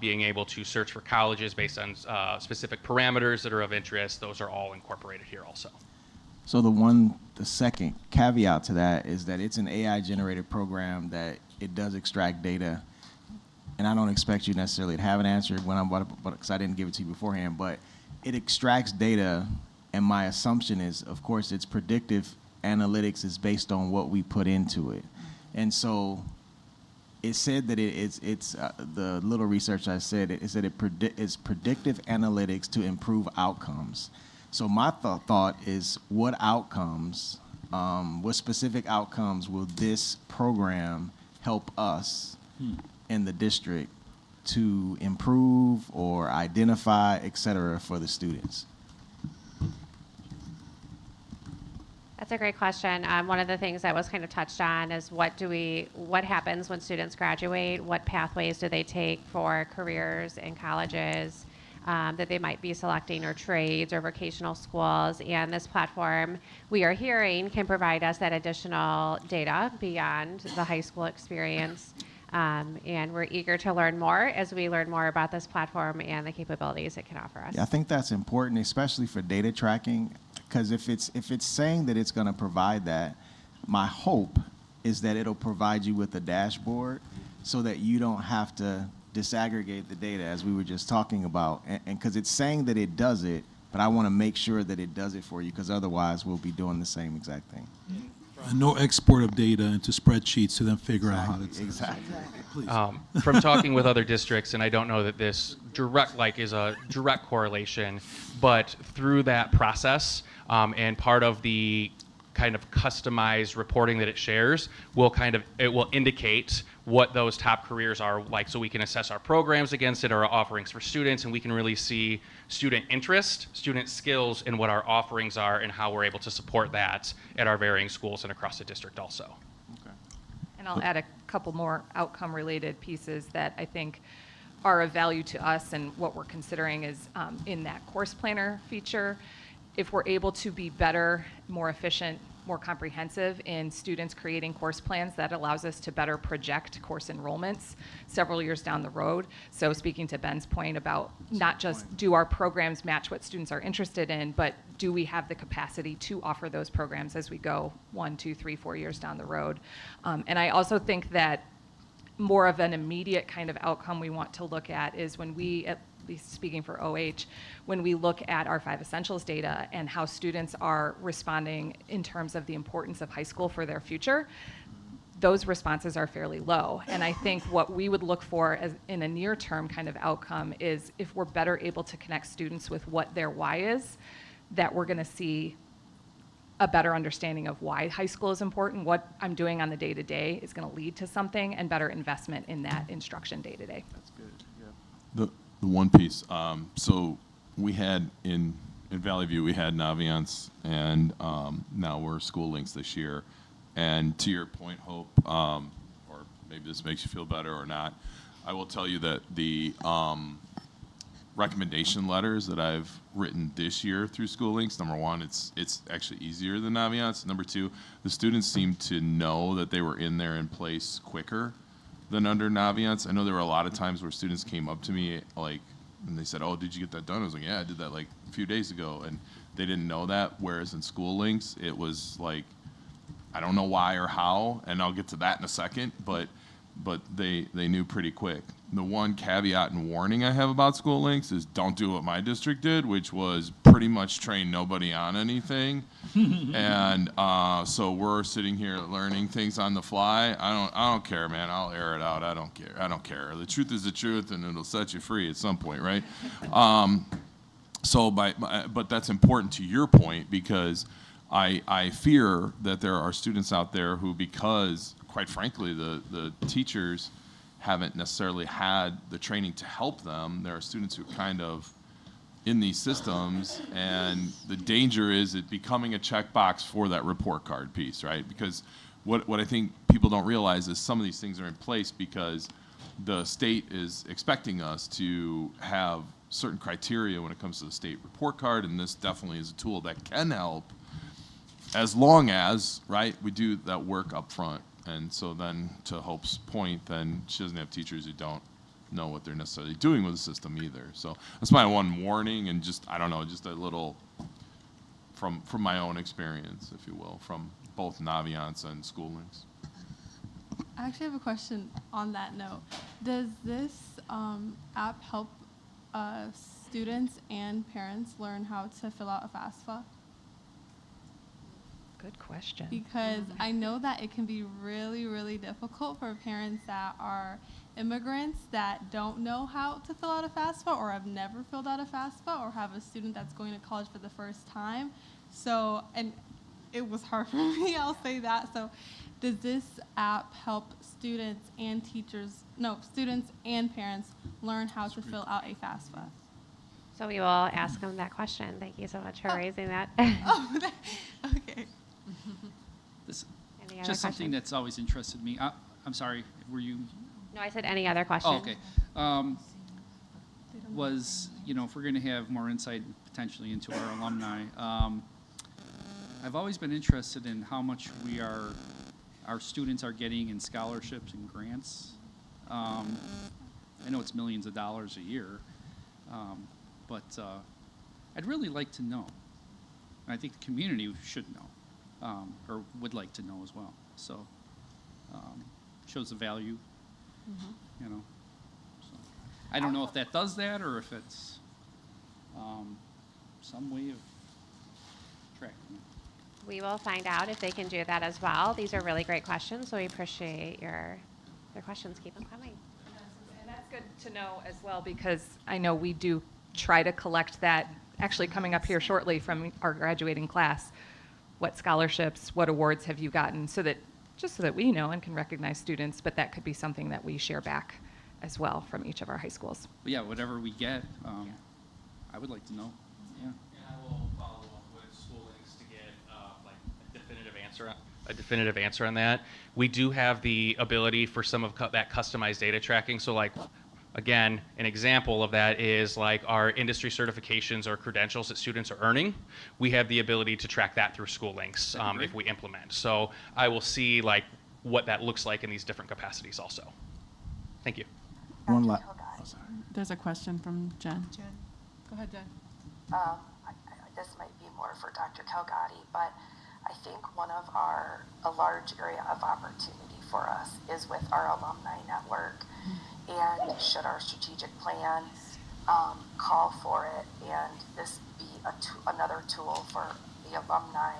being able to search for colleges based on specific parameters that are of interest. Those are all incorporated here also. So the second caveat to that is that it's an AI-generated program that it does extract data, and I don't expect you necessarily to have an answer when I'm about to, because I didn't give it to you beforehand, but it extracts data, and my assumption is, of course, its predictive analytics is based on what we put into it. And so it said that it's the little research I said, it said it's predictive analytics to improve outcomes. So my thought is, what outcomes, what specific outcomes will this program help us in the district to improve or identify, et cetera, for the students? That's a great question. One of the things that was kind of touched on is what happens when students graduate? What pathways do they take for careers in colleges that they might be selecting, or trades or vocational schools? And this platform, we are hearing, can provide us that additional data beyond the high school experience. And we're eager to learn more as we learn more about this platform and the capabilities it can offer us. Yeah, I think that's important, especially for data tracking, because if it's saying that it's going to provide that, my hope is that it'll provide you with a dashboard so that you don't have to disaggregate the data, as we were just talking about. And because it's saying that it does it, but I want to make sure that it does it for you, because otherwise we'll be doing the same exact thing. And no export of data into spreadsheets to then figure out how to. Exactly. Please. From talking with other districts, and I don't know that this is a direct correlation, but through that process, and part of the kind of customized reporting that it shares it will indicate what those top careers are like, so we can assess our programs against it, our offerings for students, and we can really see student interest, student skills, and what our offerings are and how we're able to support that at our varying schools and across the district also. Okay. And I'll add a couple more outcome-related pieces that I think are of value to us, and what we're considering is in that course planner feature. If we're able to be better, more efficient, more comprehensive in students creating course plans, that allows us to better project course enrollments several years down the road. So speaking to Ben's point about not just do our programs match what students are interested in, but do we have the capacity to offer those programs as we go 1, 2, 3, 4 years down the road. And I also think that more of an immediate kind of outcome we want to look at is when we, at least speaking for OH, when we look at our 5 essentials data and how students are responding in terms of the importance of high school for their future, those responses are fairly low. And I think what we would look for as in a near-term kind of outcome is if we're better able to connect students with what their why is, that we're going to see a better understanding of why high school is important, what I'm doing on the day-to-day is going to lead to something, and better investment in that instruction day-to-day. That's good. Yeah. The one piece, so we had in Valley View, we had Naviance, and now we're School Links this year. And to your point, Hope, or maybe this makes you feel better or not, I will tell you that the recommendation letters that I've written this year through School Links, number one, it's actually easier than Naviance. Number two, the students seem to know that they were in there in place quicker than under Naviance. I know there were a lot of times where students came up to me and they said, "Oh, did you get that done?" I was like, "Yeah, I did that like a few days ago," and they didn't know that. Whereas in School Links, it was like, I don't know why or how, and I'll get to that in a second, but they knew pretty quick. The one caveat and warning I have about School Links is don't do what my district did, which was pretty much train nobody on anything. And so we're sitting here learning things on the fly. I don't care, man. I'll air it out. I don't care. The truth is the truth, and it'll set you free at some point, right? But that's important to your point, because I fear that there are students out there who, because quite frankly, the teachers haven't necessarily had the training to help them. There are students who are kind of in these systems, and the danger is it becoming a checkbox for that report card piece, right? Because what I think people don't realize is some of these things are in place because the state is expecting us to have certain criteria when it comes to the state report card, and this definitely is a tool that can help, as long as, right, we do that work up front. And so then, to Hope's point, then she doesn't have teachers who don't know what they're necessarily doing with the system either. So that's my one warning, and just, I don't know, just a little from my own experience, if you will, from both Naviance and SchoolLinks. I actually have a question on that note. Does this app help students and parents learn how to fill out a FAFSA? Good question. Because I know that it can be really, really difficult for parents that are immigrants that don't know how to fill out a FAFSA or have never filled out a FAFSA or have a student that's going to college for the first time. So, and it was hard for me, I'll say that. So does this app help students and students and parents learn how to fill out a FAFSA? So we will ask them that question. Thank you so much for raising that. Okay. This Any other just something questions? that's always interested me. I'm sorry, were you? No, I said any other questions. Oh, okay. Was, if we're going to have more insight potentially into our alumni, I've always been interested in how much our students are getting in scholarships and grants. I know it's millions of dollars a year, but I'd really like to know. And I think the community should know, or would like to know as well. So, shows the value, So, I don't know if that does that or if it's some way of tracking it. We will find out if they can do that as well. These are really great questions, so we appreciate your questions. Keep them coming. And that's good to know as well, because I know we do try to collect that, actually coming up here shortly from our graduating class. What scholarships, what awards have you gotten, so that we know and can recognize students, but that could be something that we share back as well from each of our high schools. But yeah, whatever we get, I would like to know. Yeah. And I will follow up with SchoolLinks to get a definitive answer on that. We do have the ability for some of that customized data tracking. So like, again, an example of that is like our industry certifications or credentials that students are earning. We have the ability to track that through SchoolLinks if we implement. So I will see like what that looks like in these different capacities also. Thank you. There's a question from Jen. Go ahead, Jen. This might be more for Dr. Calgatti, but I think a large area of opportunity for us is with our alumni network. And should our strategic plan call for it, and this be another tool for the alumni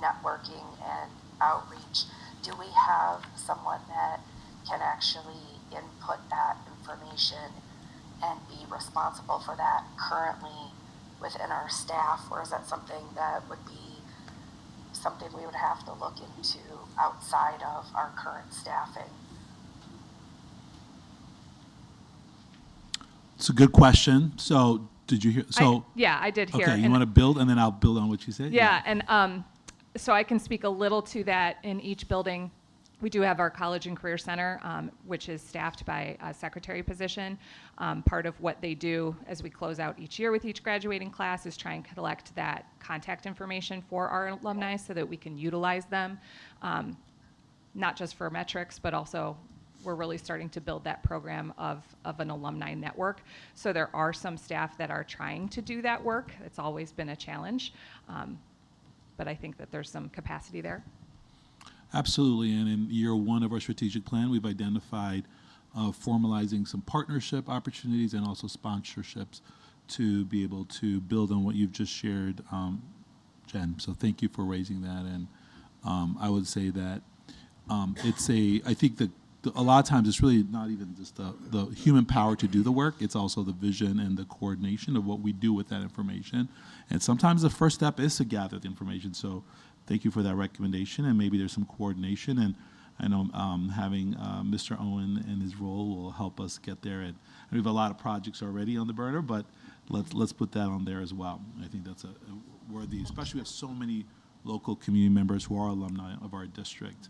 networking and outreach, do we have someone that can actually input that information and be responsible for that currently within our staff, or is that something that would be something we would have to look into outside of our current staffing? It's a good question. So did you hear? So I did hear. Okay, you And- want to build, and then I'll build on what you said? Yeah, and so I can speak a little to that. In each building, we do have our College and Career Center, which is staffed by a secretary position. Part of what they do as we close out each year with each graduating class is try and collect that contact information for our alumni so that we can utilize them, not just for metrics, but also we're really starting to build that program of an alumni network. So there are some staff that are trying to do that work. It's always been a challenge, but I think that there's some capacity there. Absolutely, and in year one of our strategic plan, we've identified formalizing some partnership opportunities and also sponsorships to be able to build on what you've just shared, Jen. So thank you for raising that, and I would say that I think that a lot of times it's really not even just the human power to do the work, it's also the vision and the coordination of what we do with that information. And sometimes the first step is to gather the information. So thank you for that recommendation, and maybe there's some coordination. And I know having Mr. Owen and his role will help us get there. And we have a lot of projects already on the burner, but let's put that on there as well. I think that's a worthy, especially we have so many local community members who are alumni of our district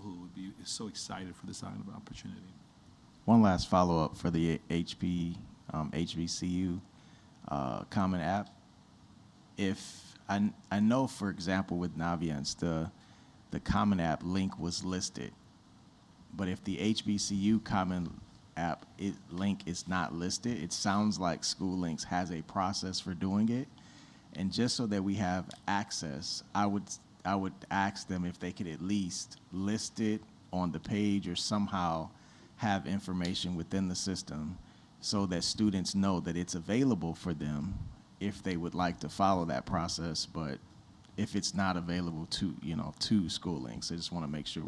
who would be so excited for this kind of opportunity. one last follow-up for the HBCU Common App. If I know, for example, with Naviance, the Common App link was listed, but if the HBCU Common App link is not listed, it sounds like School Links has a process for doing it. And just so that we have access, I would ask them if they could at least list it on the page or somehow have information within the system so that students know that it's available for them if they would like to follow that process. But if it's not available to School Links, I just want to make sure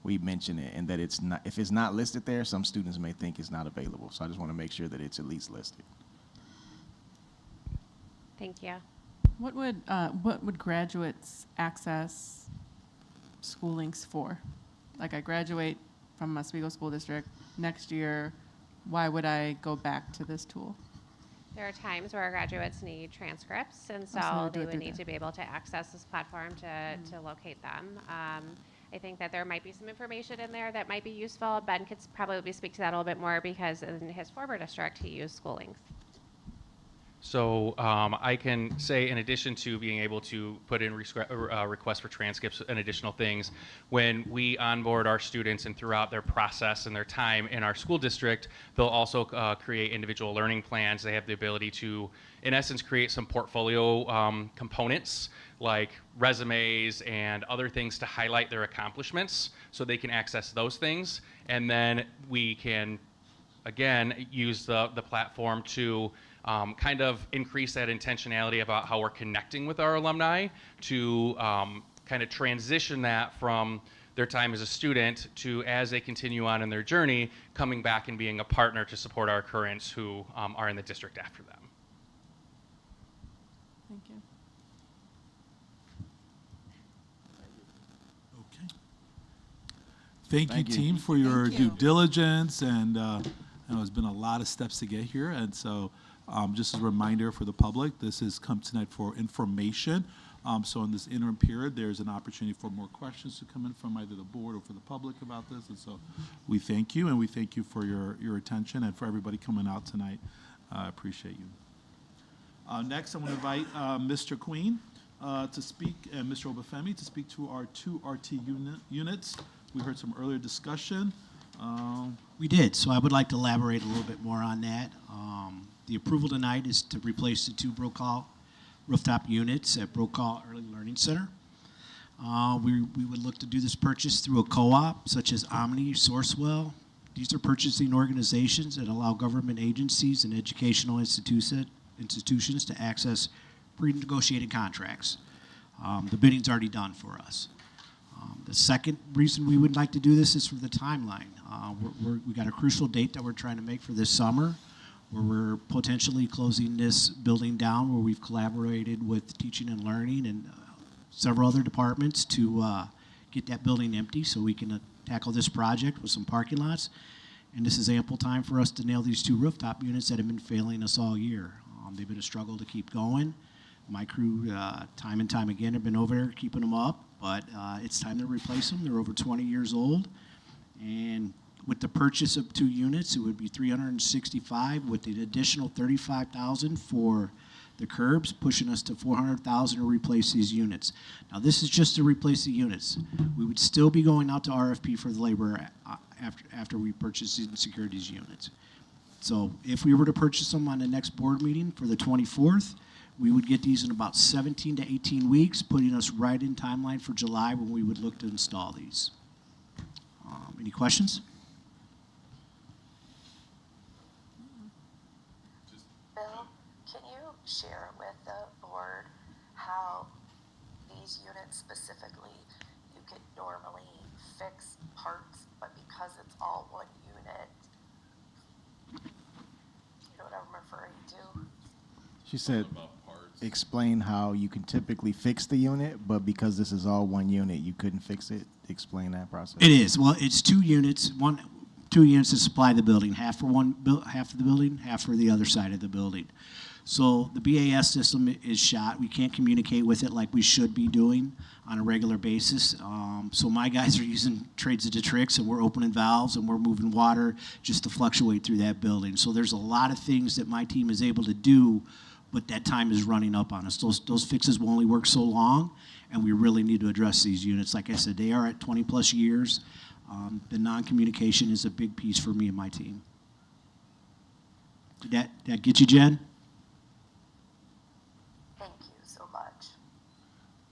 we mention it, and that it's not, if it's not listed there, some students may think it's not available. So I just want to make sure that it's at least listed. Thank you. What would graduates access School Links for? Like, I graduate from Oswego School District next year. Why would I go back to this tool? There are times where our graduates need transcripts, and so so do they it would through need there. to be able to access this platform to locate them. I think that there might be some information in there that might be useful. Ben could probably speak to that a little bit more because in his former district, he used School Links. So I can say, in addition to being able to put in requests for transcripts and additional things, when we onboard our students and throughout their process and their time in our school district, they'll also create individual learning plans. They have the ability to, in essence, create some portfolio components like resumes and other things to highlight their accomplishments so they can access those things. And then we can, again, use the platform to kind of increase that intentionality about how we're connecting with our alumni to kind of transition that from their time as a student to, as they continue on in their journey, coming back and being a partner to support our currents who are in the district after them. Thank you. Okay. Thank you, team, for your due diligence, and I know it's been a lot of steps to get here, and so just as a reminder for the public, this has come tonight for information. So in this interim period, there's an opportunity for more questions to come in from either the board or for the public about this, and so we thank you, and we thank you for your attention and for everybody coming out tonight. I appreciate you. Next, I'm going to invite Mr. Queen to speak, and Mr. Obafemi to speak to our 2 RT units. We heard some earlier discussion. We did, so I would like to elaborate a little bit more on that. The approval tonight is to replace the 2 Brokaw rooftop units at Brokaw Early Learning Center. We would look to do this purchase through a co-op such as Omni, Sourcewell. These are purchasing organizations that allow government agencies and educational institutions to access pre-negotiated contracts. The bidding's already done for us. The second reason we would like to do this is for the timeline. We got a crucial date that we're trying to make for this summer, where we're potentially closing this building down, where we've collaborated with teaching and learning and several other departments to get that building empty so we can tackle this project with some parking lots. And this is ample time for us to nail these 2 rooftop units that have been failing us all year. They've been a struggle to keep going. My crew, time and time again, have been over there keeping them up, but it's time to replace them. They're over 20 years old. And with the purchase of 2 units, it would be $365 with an additional $35,000 for the curbs, pushing us to $400,000 to replace these units. Now, this is just to replace the units. We would still be going out to RFP for the labor after we purchase and secure these units. So if we were to purchase them on the next board meeting for the 24th, we would get these in about 17 to 18 weeks, putting us right in timeline for July when we would look to install these. Any questions? Bill, can you share with the board how these units specifically, you could normally fix parts, but because it's all one unit, you know what I'm referring to? She said, explain how you can typically fix the unit, but because this is all one unit, you couldn't fix it. Explain that process. It is. Well, it's 2 units. 2 units to supply the building, half for half of the building, half for the other side of the building. So the BAS system is shot. We can't communicate with it like we should be doing on a regular basis. So my guys are using trades to tricks, and we're opening valves and we're moving water just to fluctuate through that building. So there's a lot of things that my team is able to do, but that time is running up on us. Those fixes will only work so long, and we really need to address these units. Like I said, they are at 20 plus years. The non-communication is a big piece for me and my team. Did that get you, Jen? Thank you so much.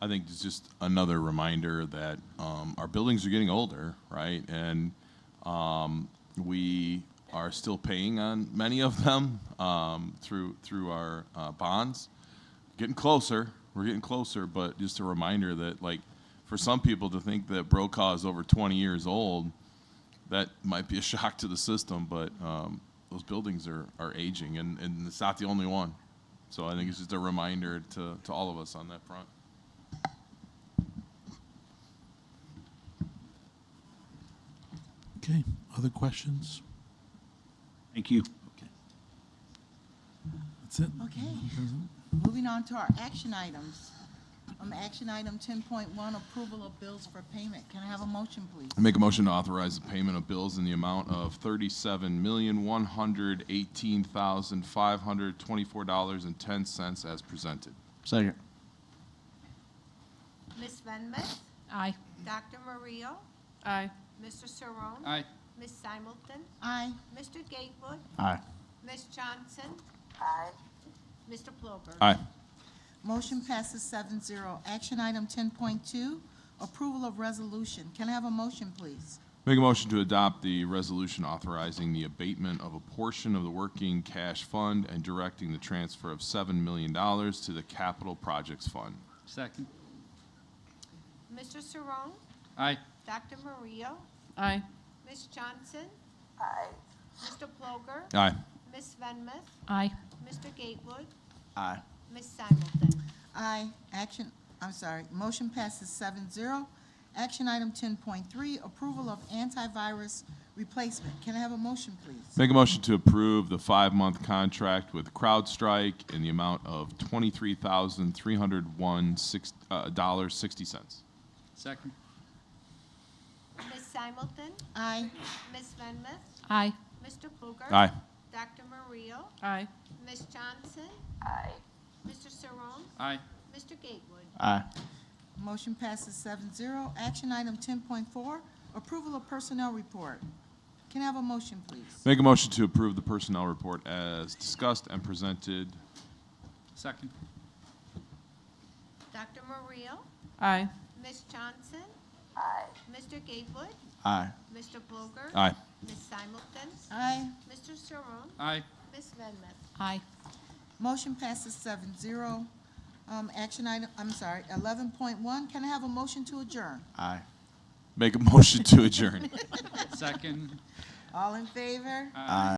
I think it's just another reminder that our buildings are getting older, right? And we are still paying on many of them through our bonds. Getting closer, we're getting closer, but just a reminder that, like, for some people to think that Brokaw is over 20 years old, that might be a shock to the system, but those buildings are aging, and it's not the only one. So I think it's just a reminder to all of us on that front. Okay, other questions? Thank you. Okay. That's it. Okay. Moving on to our action items. Action item 10.1, approval of bills for payment. Can I have a motion, please? I make a motion to authorize the payment of bills in the amount of $37,118,524.10 as presented. Second. Ms. Venmus? Aye. Dr. Mario? Aye. Mr. Saron? Aye. Ms. Simulton? Aye. Mr. Gatewood? Aye. Ms. Johnson? Aye. Mr. Ploger? Aye. Motion passes 7-0. Action item 10.2, approval of resolution. Can I have a motion, please? Make a motion to adopt the resolution authorizing the abatement of a portion of the working cash fund and directing the transfer of $7 million to the capital projects fund. Second. Mr. Saron? Aye. Dr. Mario? Aye. Ms. Johnson? Aye. Mr. Ploger? Aye. Ms. Venmus? Aye. Mr. Gatewood? Aye. Ms. Simulton? Aye. Motion passes 7-0. Action item 10.3, approval of antivirus replacement. Can I have a motion, please? Make a motion to approve the 5-month contract with CrowdStrike in the amount of $23,301.60. Second. Ms. Simulton? Aye. Ms. Venmus? Aye. Mr. Ploger? Aye. Dr. Mario? Aye. Ms. Johnson? Aye. Mr. Saron? Aye. Mr. Gatewood? Aye. Motion passes 7-0. Action item 10.4, approval of personnel report. Can I have a motion, please? Make a motion to approve the personnel report as discussed and presented. Second. Dr. Mario? Aye. Ms. Johnson? Aye. Mr. Gatewood? Aye. Mr. Ploger? Aye. Ms. Simulton? Aye. Mr. Saron? Aye. Ms. Venmus? Aye. Motion passes 7-0. Action item, 11.1, can I have a motion to adjourn? Aye. Make a motion to adjourn. Second. All in favor? Aye.